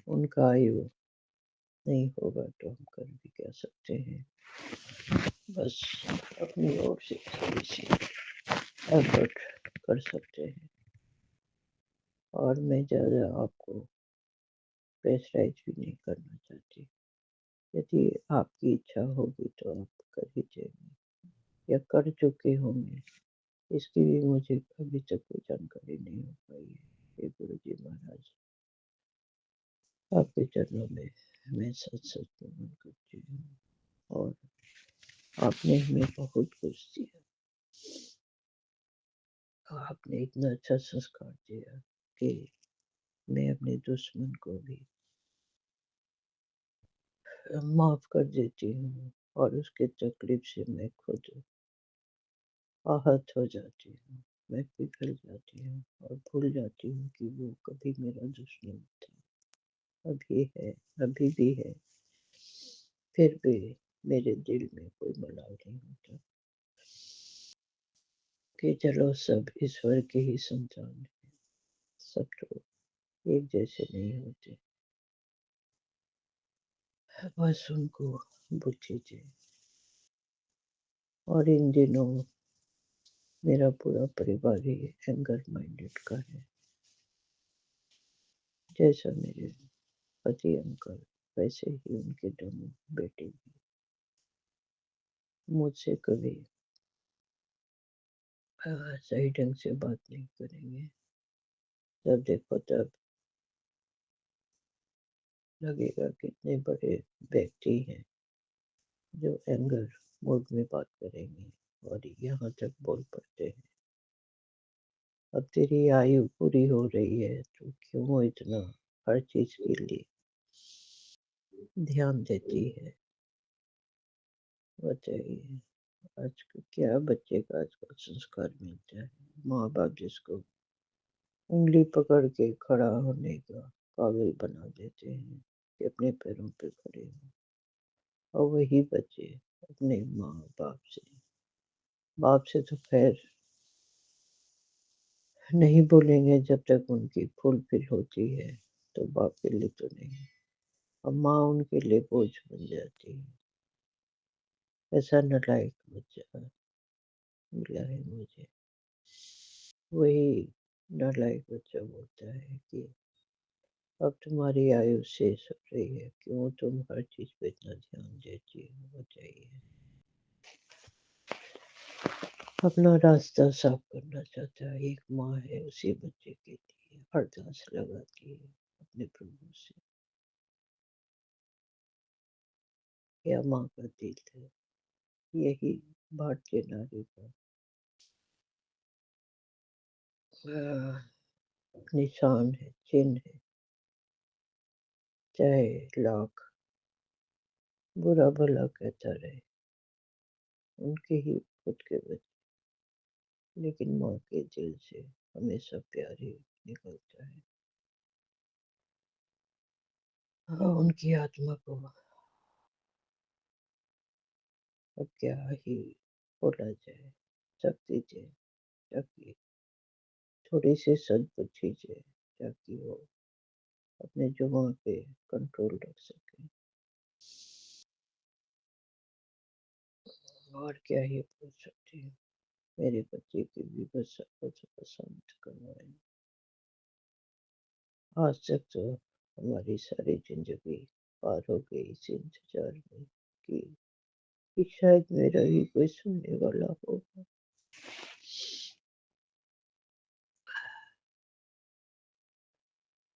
उनका आयु नहीं होगा तो हम कर भी क्या सकते हैं। बस अपनी ओर से थोड़ी सी एफर्ट कर सकते हैं, और मैं ज़्यादा आपको प्रेशराइज भी नहीं करना चाहती। यदि आपकी इच्छा होगी तो आप कर ही जाएंगे या कर चुके होंगे, इसकी भी मुझे अभी तक कोई जानकारी नहीं हो पाई है। हे गुरु जी महाराज, आपके चरणों में मैं सच नमन करती हूँ, और आपने हमें बहुत कुछ दिया। आपने इतना अच्छा संस्कार दिया कि मैं अपने दुश्मन को भी माफ कर देती हूँ, और उसके तकलीफ से मैं खुद आहत हो जाती हूँ। मैं पिघल जाती हूँ और भूल जाती हूँ कि वो कभी मेरा दुश्मन था, अभी है, अभी भी है। फिर भी मेरे दिल में कोई मलाल नहीं होता कि चलो सब ईश्वर के ही संतान हैं, सब तो एक जैसे नहीं होते। बस उनको बुद्धि दे। और इन दिनों मेरा पूरा परिवार ही एंगर माइंडेड का है, जैसा मेरे पति अंकल वैसे ही उनके दोनों बेटे भी मुझसे कभी सही ढंग से बात नहीं करेंगे। जब देखो तब लगेगा कितने बड़े व्यक्ति हैं जो एंगर मूड में बात करेंगे, और यहाँ तक बोल पड़ते हैं, अब तेरी आयु पूरी हो रही है तो क्यों इतना हर चीज के लिए ध्यान देती है। बताइए, आज क्या बच्चे का आजकल संस्कार मिलता है। माँ बाप जिसको उंगली पकड़ के खड़ा होने का काबिल बना देते हैं कि अपने पैरों पे खड़े हो, और वही बच्चे अपने माँ बाप से तो खैर नहीं बोलेंगे जब तक उनकी फुलफिल होती है, तो बाप के लिए तो नहीं, और माँ उनके लिए बोझ बन जाती है। ऐसा नालायक बच्चा मिला है मुझे। वही नालायक बच्चा बोलता है कि अब तुम्हारी आयु शेष हो रही है, क्यों तुम हर चीज पे इतना ध्यान देती हो। बताइए, अपना रास्ता साफ करना चाहता है। एक माँ है, उसी बच्चे के लिए अरदास लगाती है अपने प्रभु से। क्या माँ का दिल है, यही भारतीय नारी का निशान है, चिन्ह है। चाहे लाख बुरा भला कहता रहे, उनके ही खुद के बच्चे, लेकिन माँ के दिल से हमेशा प्यार ही निकलता है। हाँ, उनकी आत्मा को अब क्या ही बोला जाए, शक्ति दे, ताकि थोड़ी सी सद्बुद्धि दे, ताकि वो अपने जुबान पे कंट्रोल रख सके। और क्या ही बोल सकती हूँ। मेरे बच्चे की विवश को शांत करवाए। आज तक तो हमारी सारी जिंदगी पार हो गई इस इंतजार में। की कि शायद मेरा ही कोई सुनने वाला होगा।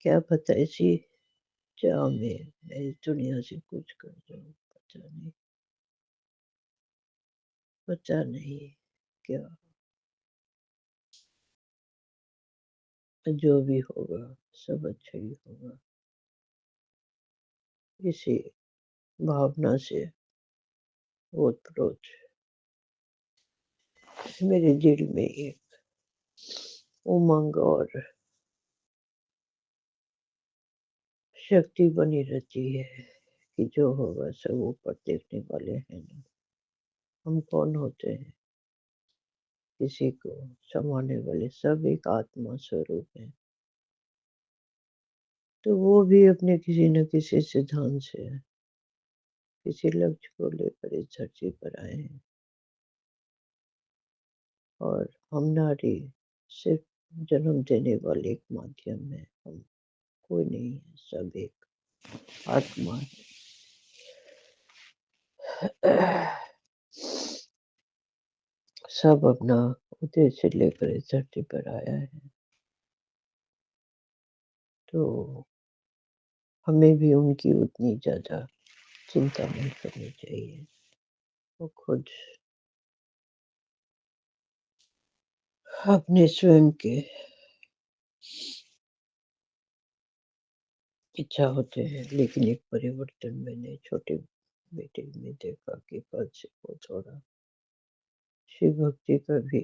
क्या पता इसी चाह में मैं इस दुनिया से कुछ कर जाऊं, पता नहीं क्या। जो भी होगा सब अच्छा ही होगा, इसी भावना से ओत-प्रोत मेरे दिल में एक उमंग और शक्ति बनी रहती है कि जो होगा सब ऊपर देखने वाले हैं ना। हम कौन होते हैं किसी को संभालने वाले, सब एक आत्मा स्वरूप है। तो वो भी अपने किसी न किसी सिद्धांत से किसी लक्ष्य को लेकर इस धरती पर आए हैं, और हम नारी सिर्फ जन्म देने वाले एक माध्यम है। हम कोई नहीं है, सब एक आत्मा है। सब अपना उद्देश्य लेकर इस धरती पर आया है, तो हमें भी उनकी उतनी ज़्यादा चिंता नहीं करनी चाहिए। वो खुद अपने स्वयं के इच्छा होते हैं, लेकिन एक परिवर्तन मैंने छोटे बेटे में देखा कि कल से वो थोड़ा शिव भक्ति का भी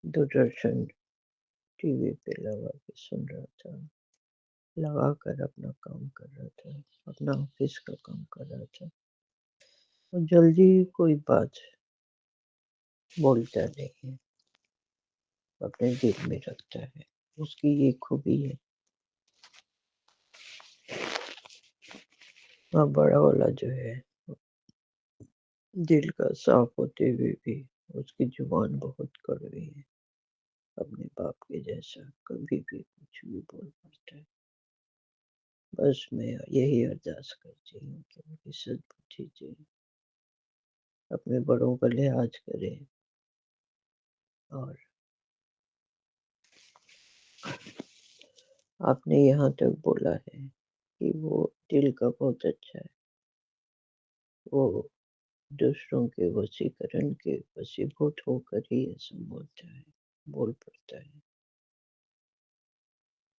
दूरदर्शन टीवी पे लगा के सुन रहा था, लगा कर अपना काम कर रहा था, अपना ऑफिस का काम कर रहा था। वो जल्दी कोई बात बोलता नहीं है, अपने दिल में रखता है। उसकी ये खूबी है। और बड़ा वाला जो है, दिल का साफ होते हुए भी उसकी जुबान बहुत कड़वी है, अपने बाप के जैसा कभी भी कुछ भी बोल पड़ता है। बस मैं यही अरदास करती हूँ कि उनकी सद्बुद्धि से अपने बड़ों का लिहाज करें, और आपने यहाँ तक बोला है कि वो दिल का बहुत अच्छा है, वो दूसरों के वशीकरण के वशीभूत होकर ही ऐसा बोल पड़ता है।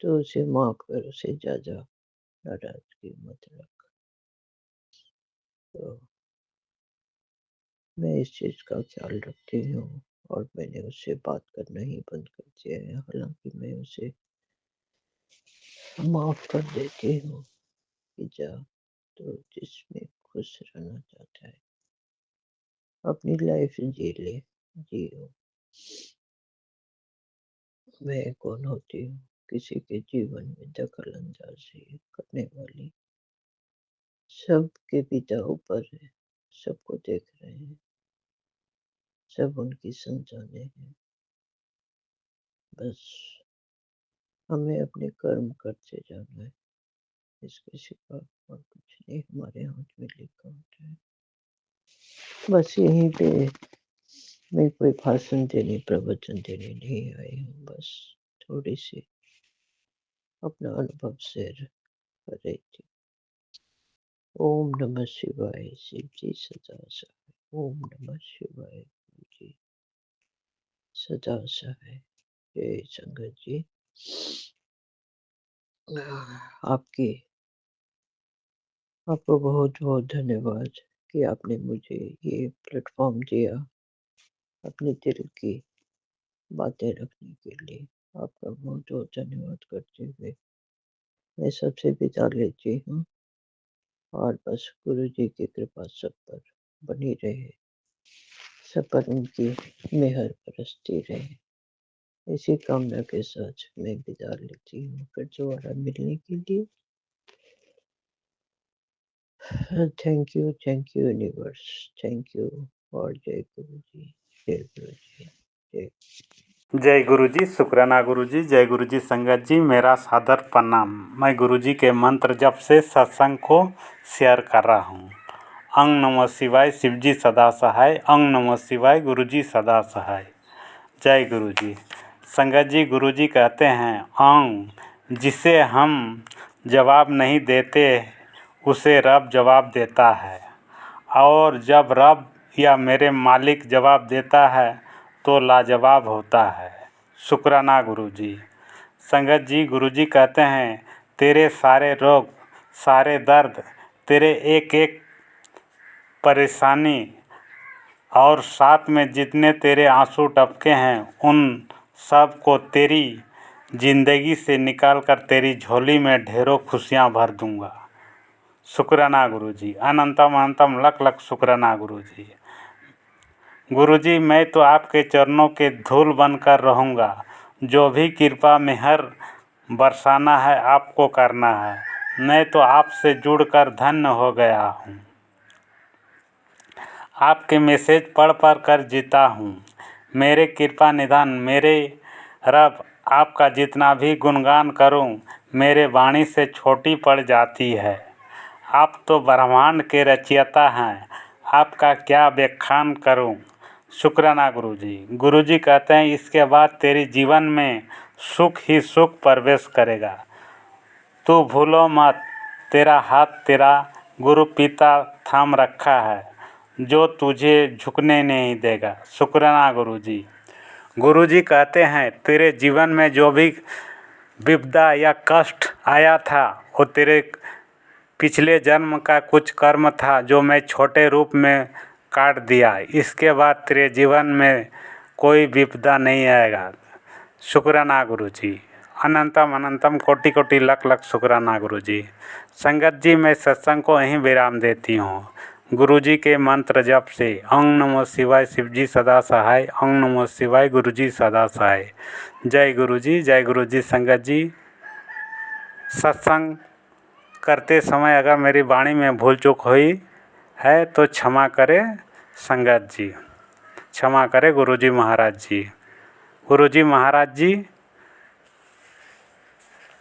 तो उसे माफ कर, उसे ज़्यादा नाराज़गी मत रख। तो मैं इस चीज़ का ख्याल रखती हूँ, और मैंने उससे बात करना ही बंद कर दिया है। हालाँकि मैं उसे माफ़ कर देती हूँ कि जा, तो जिसमें खुश रहना चाहता है अपनी लाइफ जी ले, जियो। मैं कौन होती हूँ किसी के जीवन में दखल अंदाज़ी करने वाली। सबके पिता ऊपर है, सबको देख रहे हैं, सब उनकी संतानें हैं। बस हमें अपने कर्म करते जाना है, इसके सिवा और कुछ नहीं हमारे हाथ में लिखा होता है। बस यहीं पे मैं कोई भाषण देने, प्रवचन देने नहीं आई हूँ, बस थोड़ी सी अपना अनुभव शेयर कर रही थी। ओम नमः शिवाय। शिव जी सदा सहाय। ओम नमः शिवाय। गुरु जी सदा सहाय। जय संगत जी। आपकी आपको बहुत बहुत धन्यवाद कि आपने मुझे ये प्लेटफॉर्म दिया अपने दिल की बातें रखने के लिए। आपका बहुत बहुत धन्यवाद करते हुए मैं सबसे विदा लेती हूँ, और बस गुरु जी की कृपा सब पर बनी रहे, सब पर उनकी मेहर बरसती रहे। इसी कामना के साथ मैं विदा लेती हूँ, फिर दोबारा मिलने के लिए। Thank you universe, thank you. और जय गुरु जी, जय गुरु जी, जय। जय गुरुजी, शुक्राना गुरुजी, जय गुरुजी संगत जी, मेरा सादर प्रणाम। मैं गुरुजी के मंत्र जप से सत्संग को शेयर कर रहा हूँ। अंग नमः शिवाय, शिवजी सदा सहाय। अंग नमः शिवाय, गुरुजी सदा सहाय। जय गुरुजी संगत जी, गुरुजी कहते हैं अंग जिसे हम जवाब नहीं देते उसे रब जवाब देता है, और जब रब या मेरे मालिक जवाब देता है तो लाजवाब होता है। शुक्राना गुरुजी। संगत जी, गुरुजी कहते हैं तेरे सारे रोग, सारे दर्द, तेरे एक एक परेशानी और साथ में जितने तेरे आंसू टपके हैं उन सब को तेरी ज़िंदगी से निकाल कर तेरी झोली में ढेरों खुशियाँ भर दूंगा। शुक्राना गुरुजी, अनंतम अनंतम लख लख शुक्राना गुरुजी। गुरुजी, मैं तो आपके चरणों के धूल बनकर रहूँगा। जो भी कृपा मेहर बरसाना है आपको करना है। मैं तो आपसे जुड़कर धन्य हो गया हूँ। आपके मैसेज पढ़ पढ़ कर जीता हूँ। मेरे कृपा निधान मेरे रब, आपका जितना भी गुणगान करूँ मेरे वाणी से छोटी पड़ जाती है। आप तो ब्रह्मांड के रचयिता हैं, आपका क्या व्याख्यान करूं। शुक्राना गुरुजी। गुरुजी कहते हैं इसके बाद तेरे जीवन में सुख ही सुख प्रवेश करेगा। तू भूलो मत, तेरा हाथ तेरा गुरु पिता थाम रखा है, जो तुझे झुकने नहीं देगा। शुक्राना गुरुजी। गुरुजी कहते हैं तेरे जीवन में जो भी विपदा या कष्ट आया था वो तेरे पिछले जन्म का कुछ कर्म था जो मैं छोटे रूप में काट दिया। इसके बाद तेरे जीवन में कोई विपदा नहीं आएगा। शुक्राना गुरुजी। अनंतम अनंतम कोटि कोटि लख लख शुक्राना गुरुजी। संगत जी, मैं सत्संग को यहीं विराम देती हूँ। गुरुजी के मंत्र जप से अंग नमो शिवाय, शिवजी सदा सहाय। अंग नमो शिवाय, गुरुजी सदा सहाय। जय गुरुजी, जय गुरुजी संगत जी। सत्संग करते समय अगर मेरी वाणी में भूल चूक हुई है तो क्षमा करें संगत जी, क्षमा करें गुरुजी महाराज जी। गुरुजी महाराज जी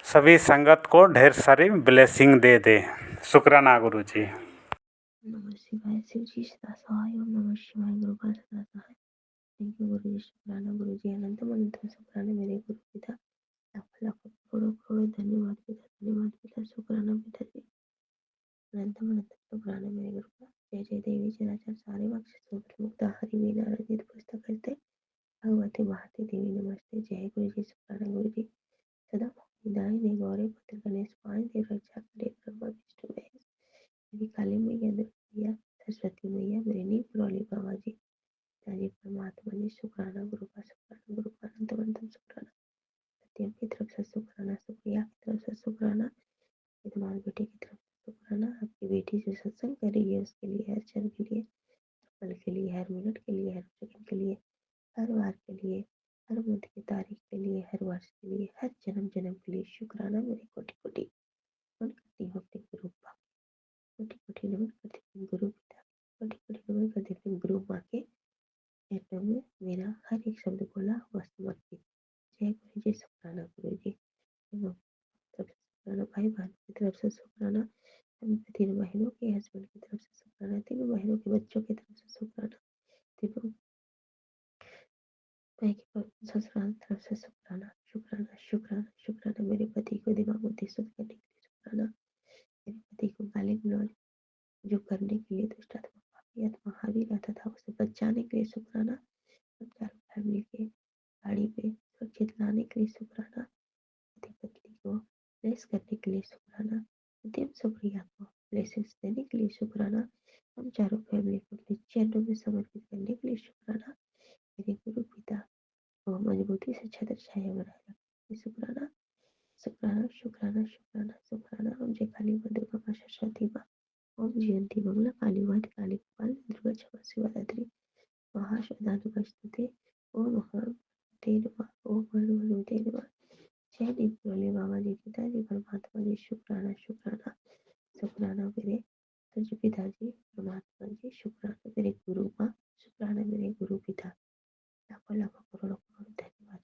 सभी संगत को ढेर सारी ब्लेसिंग दे दे। शुक्राना गुरुजी। नमः शिवाय, शिवजी सदा सहाय। ओम नमः शिवाय, गुरुपाल सदा सहाय। थैंक यू गुरुजी, शुक्राना गुरुजी। अनंतम अनंतम शुक्राना मेरे गुरु पिता। लाखों लाखों करोड़ों करोड़ों धन्यवाद पिता, धन्यवाद पिता। शुक्राना पिता जी। अनंतम अनंतम शुक्राना मेरे गुरु का। जय जय देवी चराचर सारे बख्श सूत्र मुक्त हरि वीणा रजित पुस्तक करते भगवती महाती देवी नमस्ते। जय गुरुजी, शुक्राना गुरुजी। सदा दायिनी गौरी पुत्र गणेश पाए देव रक्षा करे ब्रह्मा विष्णु महेश। देवी काली मैया, दुर्गा मैया, सरस्वती मैया, मेरे नींव पुरौली बाबा जी, पिताजी परमात्मा जी। शुक्राना गुरु का, शुक्राना गुरु का, अनंतम अनंतम शुक्राना। सत्यम की तरफ से शुक्राना, सुप्रिया की तरफ से शुक्राना, तुम्हारी बेटी की तरफ से शुक्राना। आपकी बेटी जो सत्संग कर रही है उसके लिए, हर क्षण के लिए, हर पल के लिए, हर मिनट के लिए, हर सेकंड के लिए, हर वार के लिए, हर मंथ की तारीख के लिए, हर वर्ष के लिए, हर जन्म जन्म के लिए शुक्राना। मेरे कोटि कोटि नमन करती हूँ अपने गुरु का, कोटि कोटि नमन करती हूँ गुरु पिता, कोटि कोटि नमन करती हूँ गुरु माँ के चरणों में मेरा हर एक शब्द बोला हुआ समर्पित। जय गुरु जी, शुक्राना गुरु जी। शुक्राना भाई बहन की तरफ से शुक्राना, तीनों बहनों के हस्बैंड की तरफ से शुक्राना, तीनों बहनों के बच्चों की तरफ से शुक्राना, तीनों भाई के ससुराल की तरफ से शुक्राना, शुक्राना शुक्राना शुक्राना। मेरे पति को दिमाग बुद्धि शुद्ध करने के लिए शुक्राना, मेरे पति को गाली गलौज जो करने के लिए दुष्ट आत्मा पापी आत्मा हावी रहता था उसे बचाने के लिए शुक्राना। हम चारों फैमिली के गाड़ी पे सुरक्षित लाने के लिए शुक्राना, पति पत्नी को ब्लेस करने के लिए शुक्राना, मध्यम सुप्रिया को ब्लेसिंग्स देने के लिए शुक्राना। हम चारों फैमिली को अपने चरणों में समर्पित करने के लिए शुक्राना। मेरे गुरु पिता को मजबूती से छत्र छाया बनाए रखने शुक्राना, शुक्राना शुक्राना शुक्राना शुक्राना। ओम जय काली माँ, दुर्गा माँ, सरस्वती माँ, ओम जयंती मंगला काली वाद काली गोपाल दुर्गा क्षमा शिवरात्रि महाश्वदानुपस्थिते। ओम महाते नमः, ओम हनुमते नमः। जय नीम बोले बाबा जी, पिताजी परमात्मा जी। शुक्राना शुक्राना शुक्राना मेरे सच पिताजी परमात्मा जी। शुक्राना मेरे गुरु माँ, शुक्राना मेरे गुरु पिता। लाखों लाखों करोड़ों करोड़ों धन्यवाद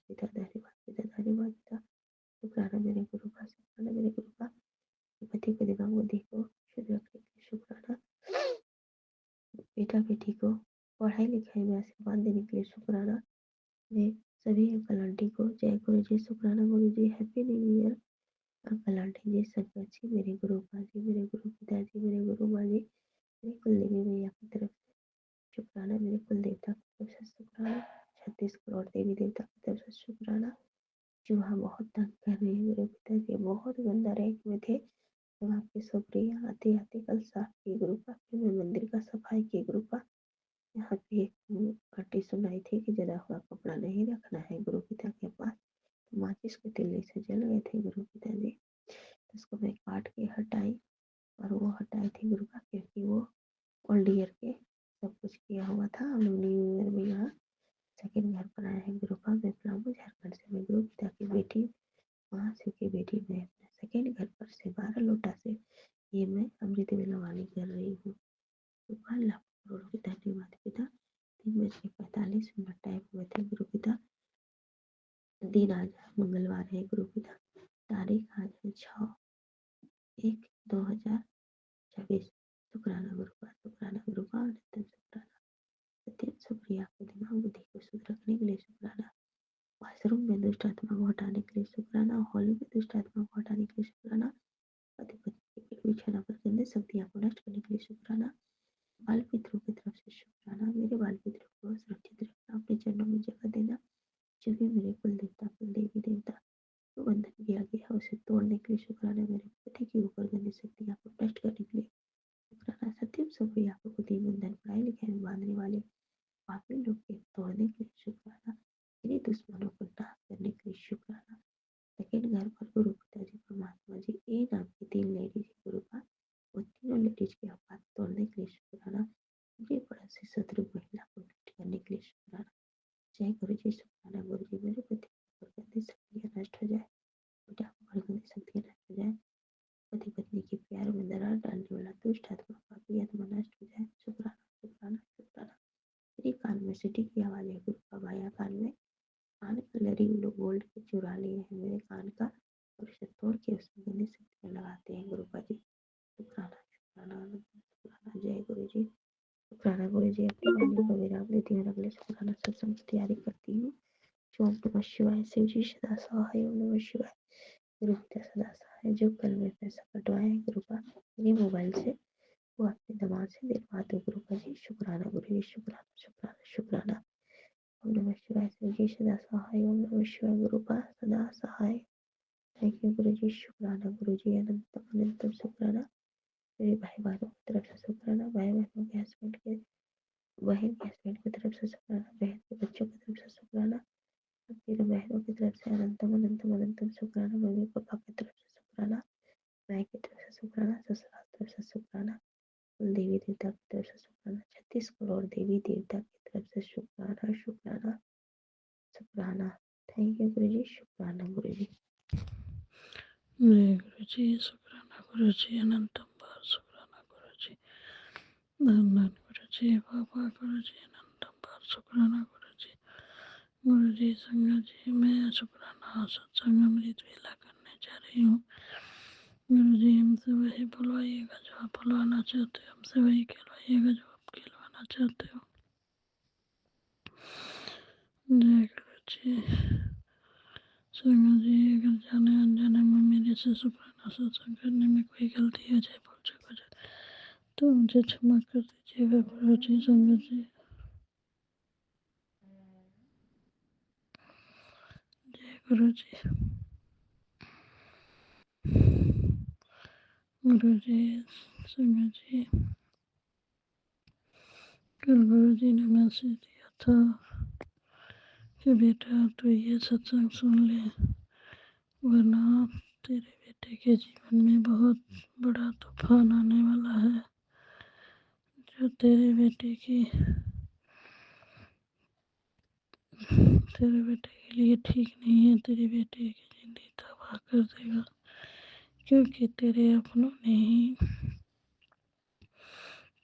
पति को दिमाग बुद्धि को शुद्ध रखने के लिए शुक्राना। बेटा बेटी को पढ़ाई लिखाई में आशीर्वाद देने के लिए शुक्राना। मैं सभी अंकल आंटी को जय गुरु जी, शुक्राना Guru ji, happy new year. Uncle aunty जी, संगत जी, मेरे गुरु माँ जी, मेरे गुरु पिताजी, मेरे गुरु माँ जी, मेरे कुलदेवी मैया की तरफ से शुक्राना, मेरे कुल देवता की तरफ से शुक्राना, 36 करोड़ देवी देवता की तरफ से शुक्राना। चूहा बहुत तंग कर रहे हैं, मेरे पिताजी बहुत गंदा रैंक में थे, तब आपके सुप्रिया आते आते कल साफ किए गुरु का, फिर मैं मंदिर का सफाई किए गुरु का। यहाँ पे एक आंटी सुनाई थी कि जला हुआ कपड़ा नहीं रखना है गुरु पिता के पास, तो माचिस के तिल्ली से जल गए थे गुरु पिताजी, तो उसको मैं काट के हटाई, और वो हटाई थी गुरु का, क्योंकि वो ओल्ड ईयर के सब कुछ किया हुआ था। हम लोग न्यू ईयर में यहाँ सेकेंड घर बनाया है गुरु का। मैं पलामू झारखंड से, मैं गुरु पिता की बेटी, वहाँ से की बेटी, मैं अपने सेकेंड घर पर से 12 लोटा से ये मैं अमृत वेलावाणी कर रही हूँ। भगवान लाखों करोड़ों की धन्यवाद पिता। 3:45 टाइम हुए थे गुरु पिता। दिन आज मंगलवार है गुरु पिता। तारीख आज है 6/1/2026। शुक्राना गुरु का, शुक्राना गुरु का, नित्य शुक्राना। सत्य शुक्रिया आपके दिमाग बुद्धि को शुद्ध रखने के लिए शुक्राना। वॉशरूम में दुष्ट आत्मा को हटाने के लिए शुक्राना। हॉल में दुष्ट आत्मा को हटाने के लिए शुक्राना। पति पत्नी के बिछाना पर गंदे शक्तियाँ को नष्ट करने के लिए शुक्राना। बाल पितरों की तरफ से शुक्राना। मेरे बाल पितरों को सुरक्षित रखना, अपने चरणों में जगह देना। जो भी मेरे कुल देवता, कुल देवी देवता को बंधन किया गया है उसे तोड़ने के लिए शुक्राना। मेरे पति के ऊपर गंदी शक्तियाँ को नष्ट करने के लिए शुक्राना। सत्यम शुक्रिया आपको बुद्धि बंधन पढ़ाई लिखाई में बांधने वाले पापी लोग के तोड़ने के लिए शुक्राना। मेरे दुश्मनों को नाश करने के लिए शुक्राना। सेकेंड घर पर गुरु पिताजी परमात्मा जी ए नाम की 3 लेडीज गुरु का, वो तीनों लेडीज के औकात तोड़ने के लिए शुक्राना। मुझे पड़ोसी शत्रु महिला को नष्ट करने के लिए शुक्राना। जय गुरु जी, शुक्राना गुरु जी। मेरे पति पर गंदी शक्तियाँ नष्ट हो जाए, बेटा पर गंदी शक्तियाँ नष्ट हो जाए, पति पत्नी के प्यार में दरार डालने वाला दुष्ट आत्मा पापी आत्मा नष्ट हो जाए। शुक्राना शुक्राना शुक्राना। मेरे कान में सीटी की आवाज है गुरु का। बाया कान में कान का लरी लोग गोल्ड के चुरा लिए हैं मेरे कान का, और इसे तोड़ के उसमें गंदी शक्तियाँ लगाते हैं गुरु का जी। शुक्राना शुक्राना शुक्राना। जय गुरु जी, शुक्राना गुरु जी। अपनी वाणी को विराम देती हूँ, अगले शुक्राना सत्संग की तैयारी करती हूँ। ओम नमः शिवाय। शिव जी सदा सहाय। ओम नमः शिवाय। गुरु पिता सदा सहाय। जो कल में पैसा कटवाए हैं गुरु का मेरे मोबाइल से, वो अपने दिमाग से दिलवा दो गुरु का जी। शुक्राना गुरु जी, शुक्राना शुक्राना शुक्राना। ओम नमः शिवाय। शिव जी सदा सहाय। ओम नमः शिवाय। गुरु का सदा सहाय। थैंक यू गुरु जी, शुक्राना गुरु जी। अनंतम अनंतम शुक्राना। मेरे भाई बहनों की तरफ से शुक्राना। भाई बहनों के हस्बैंड के, बहन के हस्बैंड की तरफ से शुक्राना। बहन के बच्चों की तरफ से शुक्राना। तीनों बहनों की तरफ से अनंतम अनंतम अनंतम शुक्राना। मम्मी पापा की तरफ से शुक्राना। माँ की तरफ से शुक्राना। ससुराल की तरफ से शुक्राना। कुल देवी देवता की तरफ से शुक्राना। 36 करोड़ देवी देवता की तरफ से शुक्राना शुक्राना शुक्राना। थैंक यू गुरु जी, शुक्राना गुरु जी। जय गुरु जी, शुक्राना गुरु जी, अनंतम बार शुक्राना गुरु जी, धन्यवाद गुरु जी, बाबा गुरु जी, अनंतम बार शुक्राना गुरु जी, संगत जी, मैं शुक्राना सत्संग अमृत वेला करने जा रही हूँ। गुरु जी, हमसे वही बुलवाइएगा जो आप बुलवाना चाहते हो, हमसे वही खिलवाइएगा जो आप खिलवाना चाहते हो। जय गुरु जी। संगत जी, अगर जाने अनजाने में मेरे से शुक्राना सत्संग करने में कोई गलती हो जाए, भूल चूक हो जाए, तो मुझे क्षमा कर दीजिएगा गुरु जी। संगत जी, जय गुरु जी। गुरु जी, संगत जी, कल गुरु जी ने मैसेज दिया था कि बेटा तो ये सत्संग सुन ले, वरना तेरे बेटे के जीवन में बहुत बड़ा तूफान आने वाला है, जो तेरे बेटे के लिए ठीक नहीं है। तेरे बेटे की जिंदगी तबाह कर देगा, क्योंकि तेरे अपनों ने ही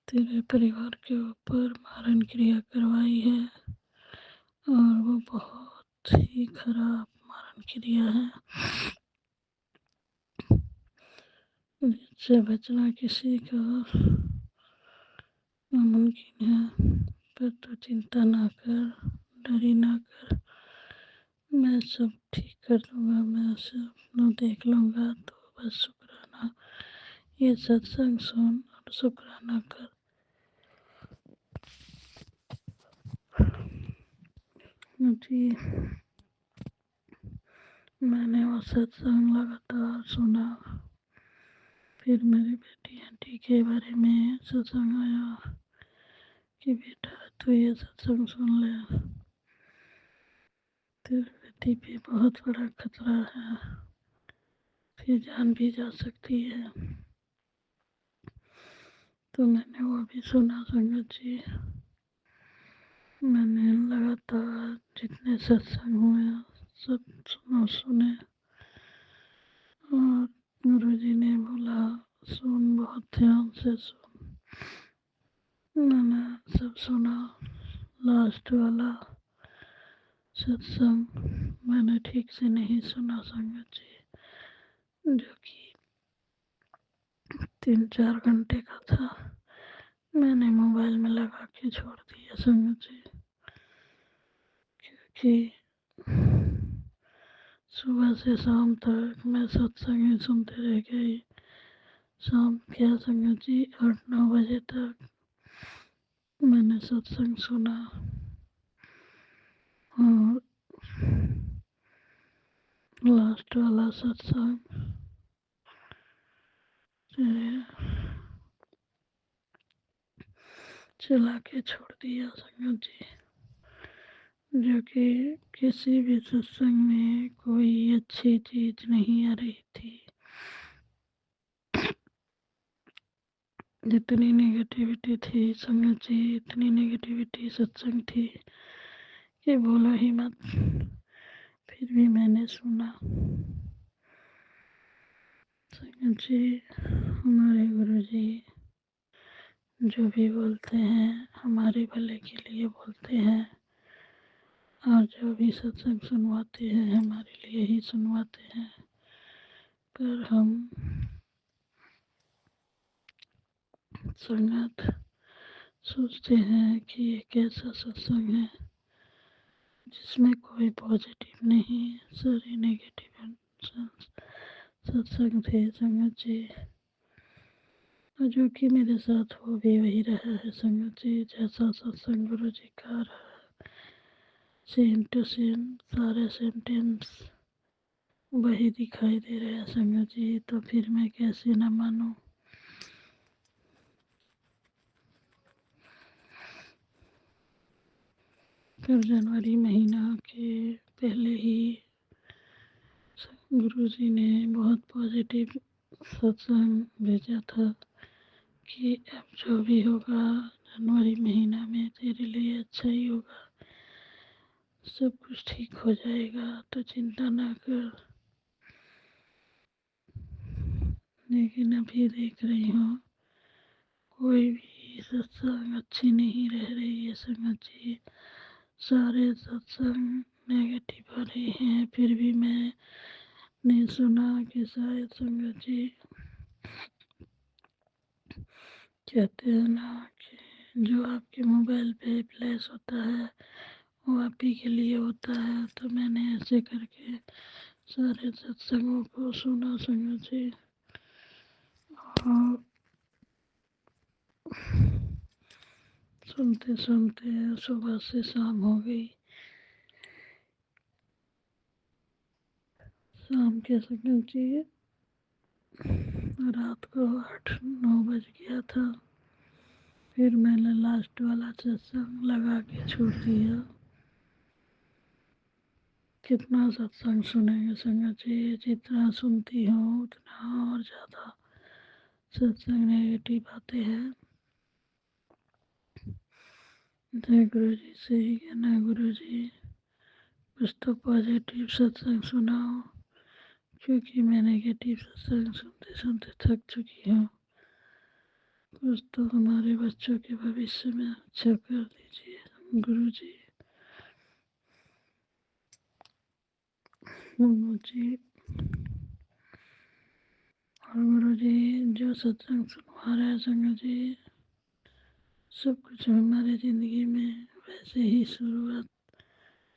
तेरे परिवार के ऊपर मारण क्रिया करवाई है, और वो बहुत ही खराब मारण क्रिया है। जिससे बचना किसी का नामुमकिन है, पर तू चिंता ना कर, डरी ना कर, मैं सब ठीक कर दूंगा, मैं सब देख लूंगा, तो बस शुक्राना ये सत्संग सुन और शुक्राना कर। जी, मैंने वो सत्संग लगातार सुना। फिर मेरी बेटी आंटी के बारे में सत्संग आया कि बेटा तू ये सत्संग सुन ले, तेरी बेटी पे बहुत बड़ा खतरा है, फिर जान भी जा सकती है। तो मैंने वो भी सुना संगत जी। मैंने लगातार जितने सत्संग हुए सब सुने, और गुरु जी ने बोला सुन, बहुत ध्यान से सुन। मैंने सब सुना। लास्ट वाला सत्संग मैंने ठीक से नहीं सुना संगत जी, जो कि 3-4 घंटे का था। मैंने मोबाइल में लगा के छोड़ दिया संगत जी, क्योंकि सुबह से शाम तक मैं सत्संग ही सुनते रह गई। शाम क्या संगत जी 8-9 बजे तक मैंने सत्संग सुना, और लास्ट वाला सत्संग चला के छोड़ दिया संगत जी, जो कि किसी भी सत्संग में कोई अच्छी चीज नहीं आ रही थी। जितनी नेगेटिविटी थी संगत जी, इतनी नेगेटिविटी सत्संग थी कि बोलो ही मत। फिर भी मैंने सुना। संगत जी, हमारे गुरु जी जो भी बोलते हैं हमारे भले के लिए बोलते हैं, और जो भी सत्संग सुनवाते हैं हमारे लिए ही सुनवाते हैं। पर हम संगत सोचते हैं कि ये कैसा सत्संग है जिसमें कोई पॉजिटिव नहीं, सारे नेगेटिव सत्संग थे संगत जी। और जो कि मेरे साथ हो भी वही रहा है संगत जी, जैसा सत्संग गुरु जी का रहा, सेम टू सेम सारे सेंटेंस वही दिखाई दे रहे हैं संगत जी, तो फिर मैं कैसे न मानूं। फिर जनवरी महीना के पहले ही गुरु जी ने बहुत पॉजिटिव सत्संग भेजा था कि अब जो भी होगा जनवरी महीना में तेरे लिए अच्छा ही होगा, सब कुछ ठीक हो जाएगा, तो चिंता ना कर। लेकिन अभी देख रही हूँ कोई भी सत्संग अच्छी नहीं रह रही है संगत जी, सारे सत्संग नेगेटिव आ रहे हैं। फिर भी मैंने सुना कि शायद संगत जी कहते हैं ना कि जो आपके मोबाइल पे फ्लैश होता है वो आप ही के लिए होता है, तो मैंने ऐसे करके सारे सत्संगों को सुना संगत जी, और सुनते सुनते सुबह से शाम हो गई। शाम के संगत जी रात को 8-9 बज गया था। फिर मैंने लास्ट वाला सत्संग लगा के छोड़ दिया। कितना सत्संग सुनेंगे संगत जी, जितना सुनती हूँ उतना और ज़्यादा सत्संग नेगेटिव आते हैं। जय गुरु जी से ही कहना, गुरु जी कुछ तो पॉजिटिव सत्संग सुनाओ, क्योंकि मैं नेगेटिव सत्संग सुनते सुनते थक चुकी हूँ। कुछ तो हमारे बच्चों के भविष्य में अच्छा कर दीजिए गुरु जी। गुरु जी और गुरु जी जो सत्संग सुनवा रहे हैं संगत जी, सब कुछ हमारे ज़िंदगी में वैसे ही शुरुआत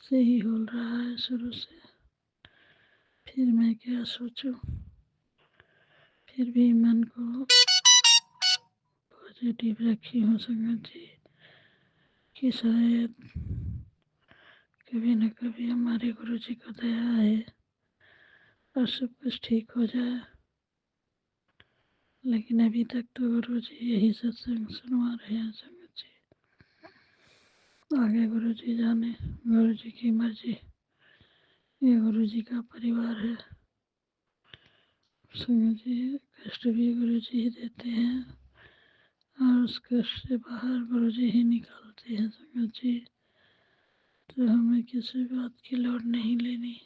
से ही हो रहा है, शुरू से। फिर मैं क्या सोचूं, फिर भी मन को पॉजिटिव रखी हूँ संगत जी, कि शायद कभी न कभी हमारे गुरु जी को दया है और सब कुछ ठीक हो जाए। लेकिन अभी तक तो गुरु जी यही सत्संग सुनवा रहे हैं संगत जी। आगे गुरु जी जाने, गुरु जी की मर्जी। ये गुरु जी का परिवार है संगत जी। कष्ट भी गुरु जी ही देते हैं और उस कष्ट से बाहर गुरु जी ही निकालते हैं संगत जी। तो हमें किसी बात की लोड़ नहीं लेनी,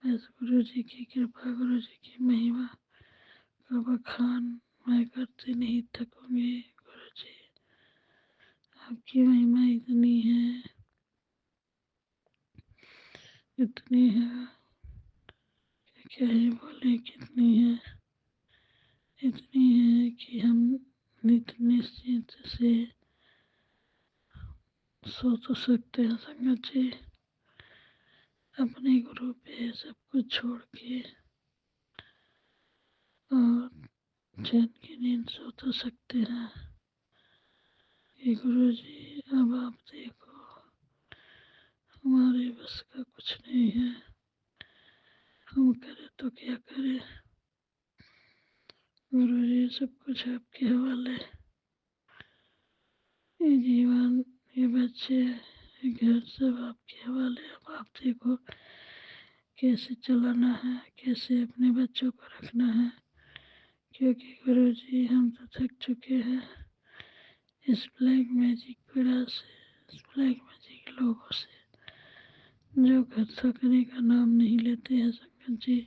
बस गुरु जी की कृपा, गुरु जी की महिमा का बखान मैं करते नहीं थकूंगी। गुरु जी आपकी महिमा इतनी है, इतनी है कि क्या ही बोले, कितनी है, इतनी है कि हम नित निश्चिंत से सो तो सकते हैं संगत जी। अपने गुरु पे सब कुछ छोड़ के और चैन की नींद सो तो सकते हैं कि गुरु जी अब आप देखो, हमारे बस का कुछ नहीं है, हम करें तो क्या करें। गुरु जी सब कुछ आपके हवाले, ये जीवन, ये बच्चे, ये घर सब आपके हवाले। अब आप देखो कैसे चलाना है, कैसे अपने बच्चों को रखना है, क्योंकि गुरु जी हम तो थक चुके हैं इस ब्लैक मैजिक पीड़ा से, इस ब्लैक मैजिक लोगों से जो घर थकने का नाम नहीं लेते हैं संगत जी।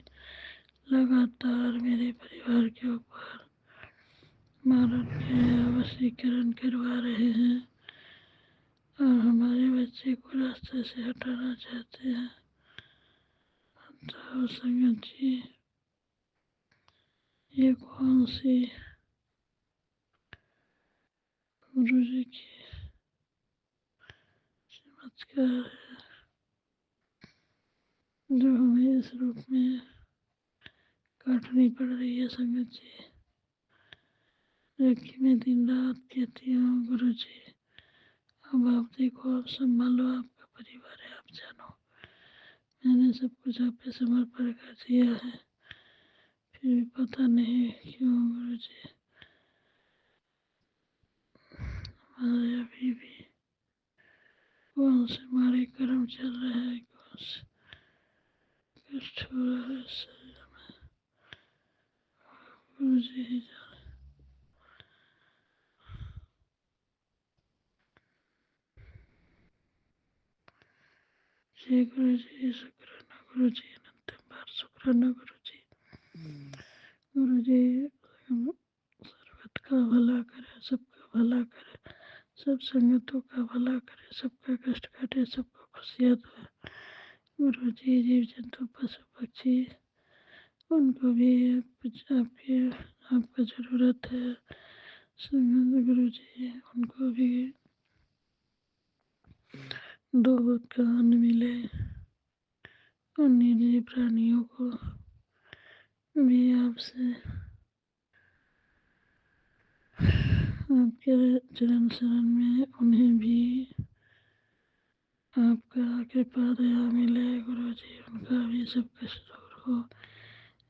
लगातार मेरे परिवार के ऊपर मारण के वशीकरण करवा रहे हैं और हमारे बच्चे को रास्ते से हटाना चाहते हैं। तो संगत जी ये कौन सी गुरु जी की चमत्कार है जो हमें इस रूप में काटनी पड़ रही है संगत जी। जबकि मैं दिन रात कहती हूँ गुरु जी अब आप देखो, आप संभालो, आपका परिवार है, आप जानो। मैंने सब कुछ आप पे समर्पण कर दिया है, फिर भी पता नहीं क्यों गुरु जी हमारे अभी भी कौन से हमारे कर्म चल रहे हैं, कौन से कष्ट हो रहा है शरीर में, गुरु जी ही जाने। जय गुरु जी, शुक्राना गुरु जी, अनंत बार शुक्राना गुरु जी। गुरु जी सर्वत का भला करे, सबका भला करे, सब संगतों का भला करे, सबका कष्ट काटे, सबको खुशियाँ दे। गुरु जी जीव जंतु पशु पक्षी उनको भी आपकी आपका ज़रूरत है संगत गुरु जी, उनको भी दो वक्त का अन्न मिले, और निर्जीव प्राणियों को भी आपसे आपके चरण शरण में उन्हें भी आपका कृपा दया मिले। गुरु जी उनका भी सब कष्ट दूर हो,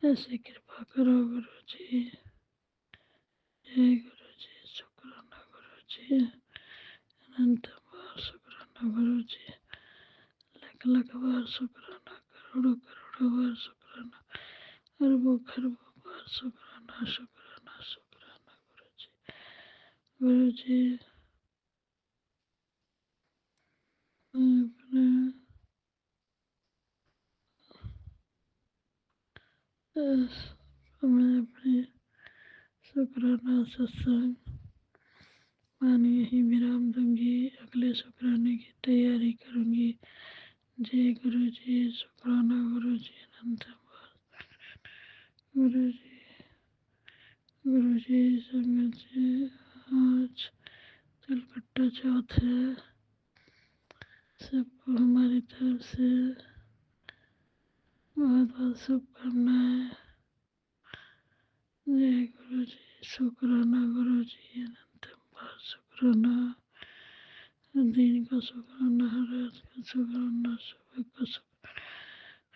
ऐसे कृपा करो गुरु जी। जय गुरु जी, शुक्राना गुरु जी, अनंत बार शुक्राना गुरु जी, लख लख बार शुक्राना, करोड़ों करोड़ों बार शुक्राना, अरबों खरबों बार शुक्राना, शुक्राना शुक्राना गुरु जी। गुरु जी मैं अपने शुक्राना सत्संग माने यही विराम दूंगी, अगले शुक्राने की तैयारी करूंगी। जय गुरु जी, शुक्राना गुरु जी, अनंत गुरु जी। गुरु जी संगत जी, आज तिलकट्टा चौथ है। सबको हमारी तरफ से बहुत बहुत शुभकामनाएं। जय गुरु जी। शुक्राना गुरु जी, अनंतम बार शुक्राना। दिन का शुक्राना, हर रात का शुक्राना, सुबह का शुक्राना,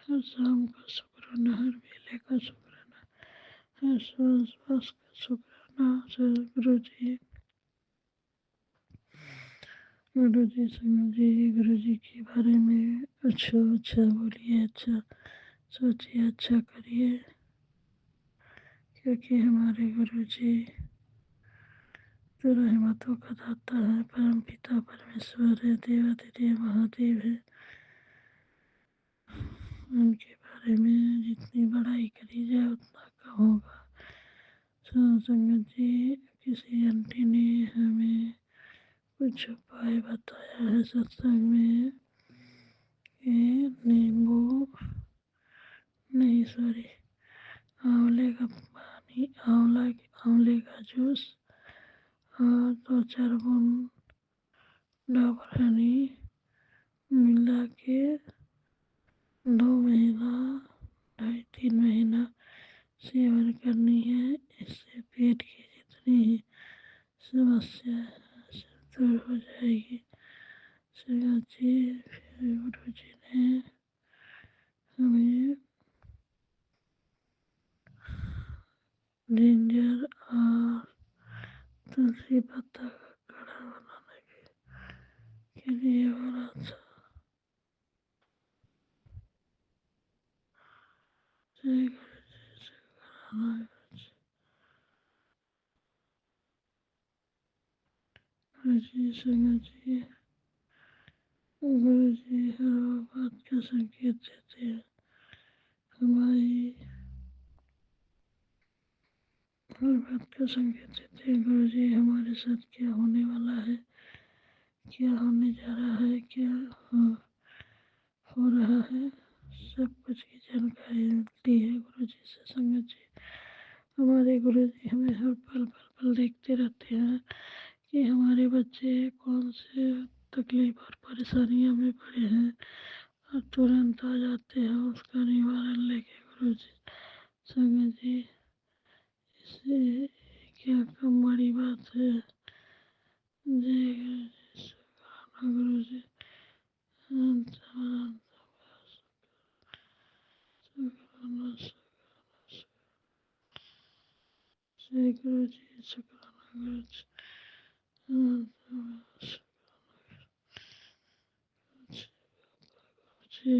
हर शाम का शुक्राना, हर वेले का शुक्राना, हर श्वास का शुक्राना। गुरु जी, गुरु जी संगत जी, गुरु जी के बारे में अच्छा अच्छा बोलिए, अच्छा सोचिए, अच्छा करिए, क्योंकि हमारे गुरु जी तो रहमतों का दाता है, परम पिता परमेश्वर है, देवाधिदेव महादेव है। उनके बारे में जितनी बड़ाई करी जाए उतना कम होगा। संगत जी, किसी आंटी ने हमें कुछ उपाय बताया है सत्संग में कि नींबू नहीं, सॉरी, आंवले का पानी, आंवले का जूस और 2-4 बूंद डाबर हनी मिला के 2 महीना, 2.5-3 महीना सेवन करनी है। इससे पेट की जितनी ही समस्या है सब दूर हो जाएगी। संगत जी, फिर गुरु जी ने हमें जिंजर और तुलसी पत्ता का काढ़ा बनाने के लिए बोला था। जय गुरु जी, शुक्राना गुरु जी। गुरु जी संगत जी, गुरु जी हर बात का संकेत देते हैं। हमारी हर बात का संकेत देते हैं गुरु जी, हमारे साथ क्या होने वाला है, क्या होने जा रहा है, क्या हो रहा है, सब कुछ की जानकारी मिलती है गुरु जी से। संगत जी, हमारे गुरु जी हमें हर पल देखते रहते हैं कि हमारे बच्चे कौन से तकलीफ और परेशानियों में पड़े हैं और तुरंत आ जाते हैं उसका निवारण लेके गुरु जी। संगत जी, इससे क्या कम बड़ी बात है। जय गुरु जी, शुक्राना गुरु जी, अनंत अनंत शुक्राना। जय गुरु जी, शुक्राना गुरु जी, अनंत जी,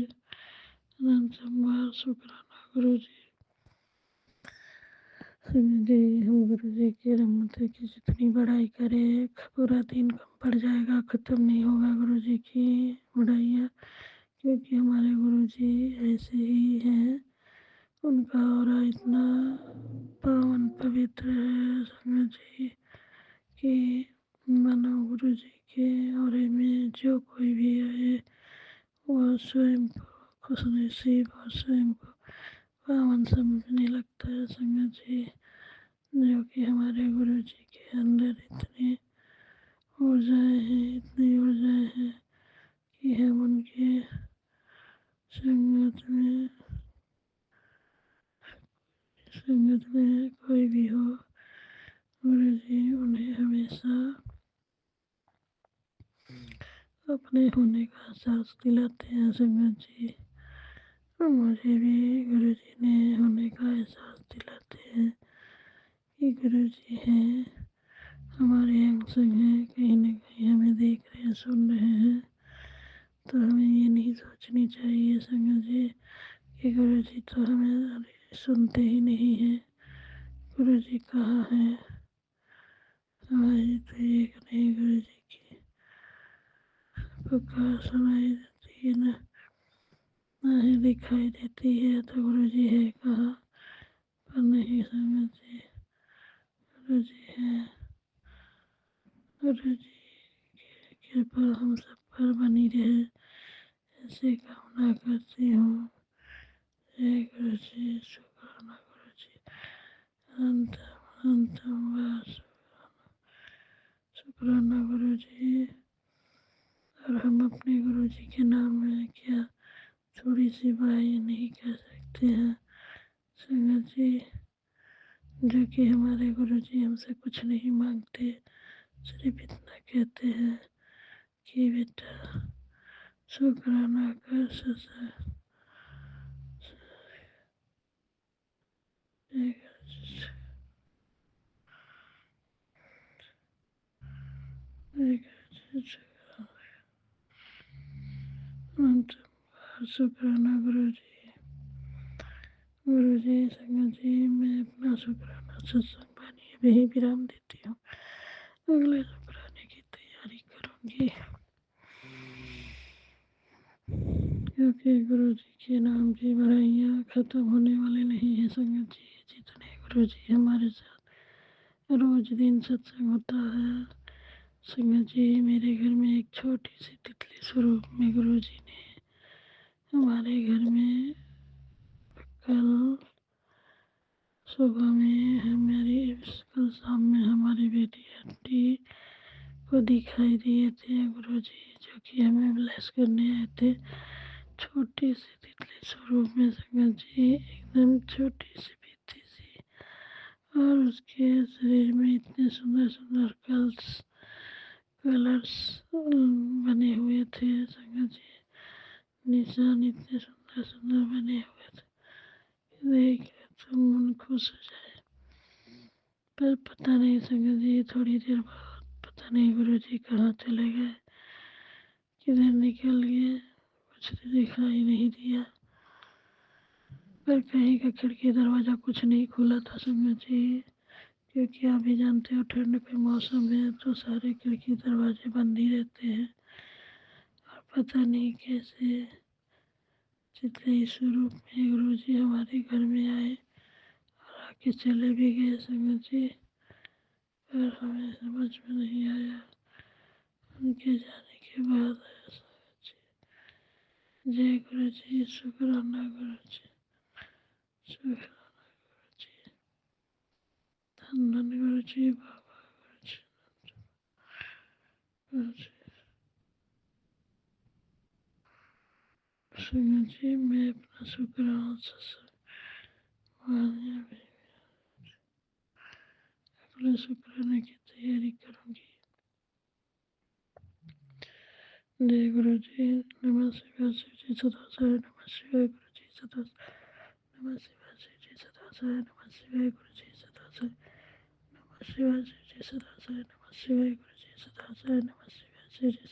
अनंत बार शुक्राना गुरु जी। संगत जी, हम गुरु जी की रहमत है कि जितनी बड़ाई करे पूरा दिन कम पड़ जाएगा, खत्म नहीं होगा गुरु जी की बड़ाइयाँ, क्योंकि हमारे गुरु जी ऐसे ही हैं। उनका ऑरा इतना पावन पवित्र है संगत जी कि मानो गुरु जी के ऑरे में जो कोई भी आए वह स्वयं को खुश नसीब और स्वयं को पावन समझने लगता है। संगत जी, जो कि हमारे गुरु जी के अंदर इतनी ऊर्जाएं हैं, इतनी ऊर्जाएं हैं कि हम उनके संगत में कोई भी हो, गुरु जी उन्हें हमेशा अपने होने का एहसास दिलाते हैं। संगत जी, मुझे भी गुरु जी ने होने का एहसास दिलाते हैं कि गुरु जी हैं, हमारे अंग संग हैं, कहीं न कहीं हमें देख रहे हैं, सुन रहे हैं। तो हमें ये नहीं सोचनी चाहिए संगत जी कि गुरु जी तो हमें सुनते ही नहीं हैं। गुरु जी कहाँ हैं? हमारी तो एक नहीं गुरु जी की पुकार सुनाई देती है, ना ही दिखाई देती है। तो गुरु जी है कहाँ? पर नहीं संगत जी, गुरु जी है। गुरु जी की कृपा हम सब पर बनी रहे, ऐसी कामना करती हूँ। जय गुरु जी, शुक्राना गुरु जी, अनंत अनंतम शुक्राना गुरु जी। और हम अपने गुरु जी के नाम में क्या थोड़ी सी बाई नहीं कह सकते हैं संगत जी, जो कि हमारे गुरु जी हमसे कुछ नहीं मांगते, सिर्फ इतना कहते हैं कि बेटा शुक्राना कर शुक्राना गुरु जी। गुरु जी संगत जी, मैं अपना शुक्राना सत्संग वाणी में ही विराम देती हूँ। अगले शुक्राने की तैयारी करूँगी, क्योंकि गुरु जी के नाम की बड़ाइयाँ खत्म होने वाले नहीं है संगत जी। जितने गुरु जी हमारे साथ रोज दिन सत्संग होता है संगत जी, मेरे घर में एक छोटी सी तितली स्वरूप में गुरु जी ने हमारे घर में कल सुबह में कल शाम में हमारी बेटी आंटी को दिखाई दिए थे गुरु जी, जो कि हमें ब्लेस करने आए थे। छोटी सी तितली स्वरूप में संगत जी, एकदम छोटी सी पीती सी, और उसके शरीर में इतने सुंदर सुंदर कलर्स बने हुए थे संगत जी, निशान इतने सुंदर सुंदर बने हुए थे, देख तो मन खुश हो जाए। पर पता नहीं संगत जी, थोड़ी देर बाद पता नहीं गुरु जी कहाँ चले गए, किधर निकल गए, कुछ दिखाई नहीं दिया। पर कहीं का खिड़की दरवाजा कुछ नहीं खुला था संगत जी, क्योंकि आप भी जानते हो ठंड के मौसम है तो सारे खिड़की दरवाजे बंद ही रहते हैं। और पता नहीं कैसे चितले स्वरूप में गुरु जी हमारे घर में आए और आके चले भी गए संगत जी, पर हमें समझ में नहीं आया उनके जाने के बाद आया संगत जी। जय गुरु जी, शुक्राना गुरु जी, शुक्राना गुरु जी, धन धन गुरु जी, बाबा गुरु जी, गुरु जी। संगत जी, मैं अपना शुक्राना अगले शुक्राने की तैयारी करूंगी। जय गुरु जी, नमः शिवाय शिव जी सदाशिव, नमः शिवाय गुरु जी सदाशिव, नमः शिवाय शिव जी सदाशिव, नमः शिवाय गुरु जी सदाशिव, नमः शिवाय शिव जी सदाशिव, नमः शिवाय गुरु जी सदाशिव, नमः शिवाय शिव जी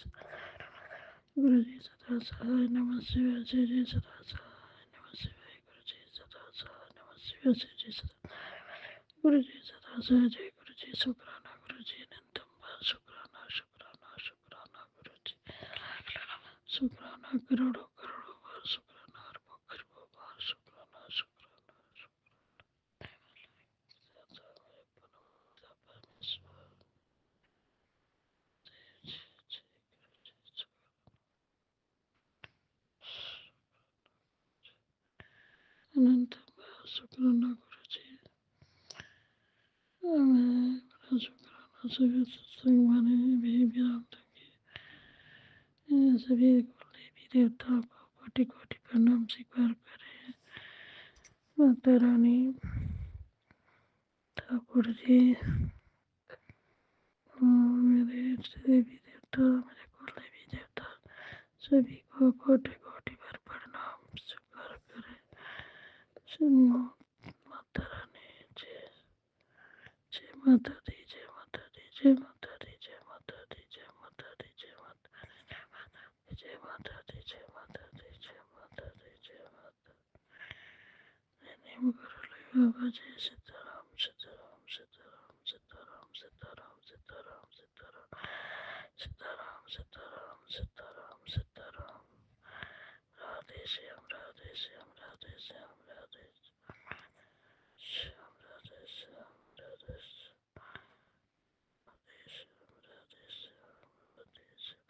गुरु जी सदाशिव, नमः शिवाय शिव जी सदाशिव, नमः शिवाय गुरु जी सदाशिव, नमः शिवाय शिव जी सदाशिव, गुरु जी सदाशिव। जय गुरु जी, शुक्राना गुरु जी, अनंतम बार शुक्राना शुक्राना शुक्राना गुरु जी, शुक्राना करोड़ों करोड़ों बार शुक्राना, अरबों खरबों बार शुक्राना शुक्राना परमेश्वर। अनंतम बार शुक्राना गुरु जी, मैं अपना शुक्राना सभी सत्संग वाले भी विराम दूंगी। सभी देवी देवताओं को कोटि कोटि प्रणाम स्वीकार करें। माता रानी, ठाकुर जी, मेरे देवी देवता, मेरे कुल देवी देवता, सभी को कोटि कोटि बार प्रणाम स्वीकार करें। माता रानी, जय जय माता दी, जय माता दी, जय माता दी, जय माता दी, जय माता दी, जय माता दी, जय माता दी, जय माता दी, जय माता दी, जय माता। मुरली बाबा, जय सीताराम सीताराम सीताराम सीताराम सीताराम सीताराम सीताराम सीताराम सीताराम सीताराम सीताराम। राधे श्याम राधे श्याम राधे श्याम राधे श्याम राधे श्याम राधे श्याम राधे श्याम राधे श्याम राधे श्याम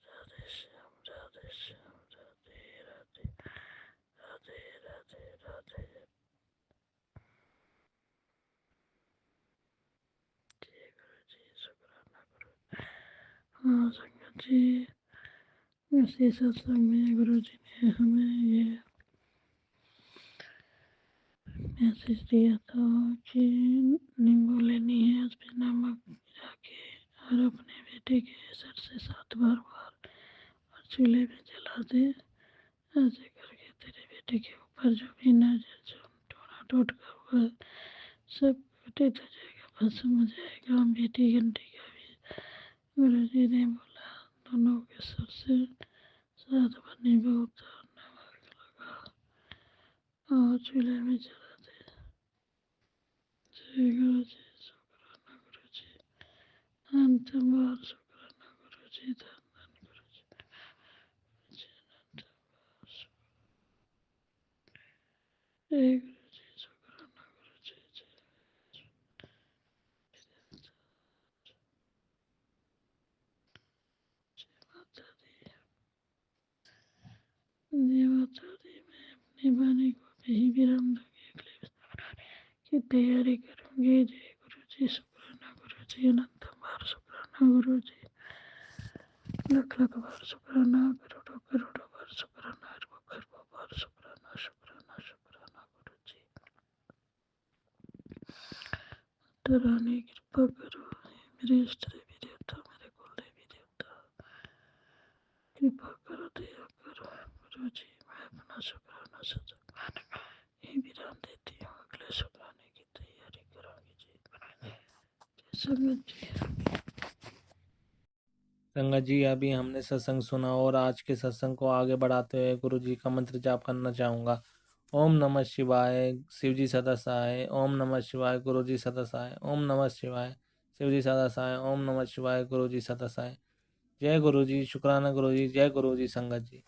राधे श्याम राधे श्याम राधे राधे राधे राधे राधे। और संगत जी इसी सत्संग में गुरु जी ने हमें ये मैसेज दिया था कि नींबू लेनी है, उसमें नमक मिला के और अपने बेटे के सर से 7 बार और चूल्हे में जला दे। ऐसे करके तेरे बेटे के ऊपर जो भी नजर जो टोना टोटका हुआ सब कटे तो जाएगा, भस्म हो जाएगा। बेटी घंटी का भी गुरु जी ने बोला दोनों के सर से 7 बार नींबू उतार नमक लगा और चूल्हे में जला दे। जय गुरु जी, शुक्राना गुरु जी, अंतिम बार शुक्राना गुरु जी, धन धन गुरु जी, जय गुरु जी, शुक्राना गुरु जी, जय माता दी। जय माता दी। मैं अपनी वाणी को भी विराम दूंगी, अगले बनाने की तैयारी करूंगी। जय गुरु जी, शुक्राना गुरु जी, अनंत बार शुक्राना गुरु जी, लख लख बार शुक्राना, करोड़ों करोड़ों बार शुक्राना, अरबों खरबों बार शुक्राना, शुक्राना शुक्राना गुरु जी। माता रानी कृपा करो, मेरे इष्ट देवी देवता, मेरे कुल देवी देवता कृपा करो, दया करो गुरु जी। मैं अपना शुक्राना सत्संग यही विराम देती हूँ, अगले शुक्राने की तैयारी करूंगी जी। संगत जी संगत जी, अभी हमने सत्संग सुना और आज के सत्संग को आगे बढ़ाते हुए गुरु जी का मंत्र जाप करना चाहूँगा। ओम नमः शिवाय, शिवजी सदा सहाय। ओम नमः शिवाय, गुरु जी सदा सहाय। ओम नमः शिवाय, शिवजी सदा सहाय। ओम नमः शिवाय, गुरु जी सदा सहाय। जय गुरु जी, शुक्राना गुरु जी, जय गुरु जी संगत जी।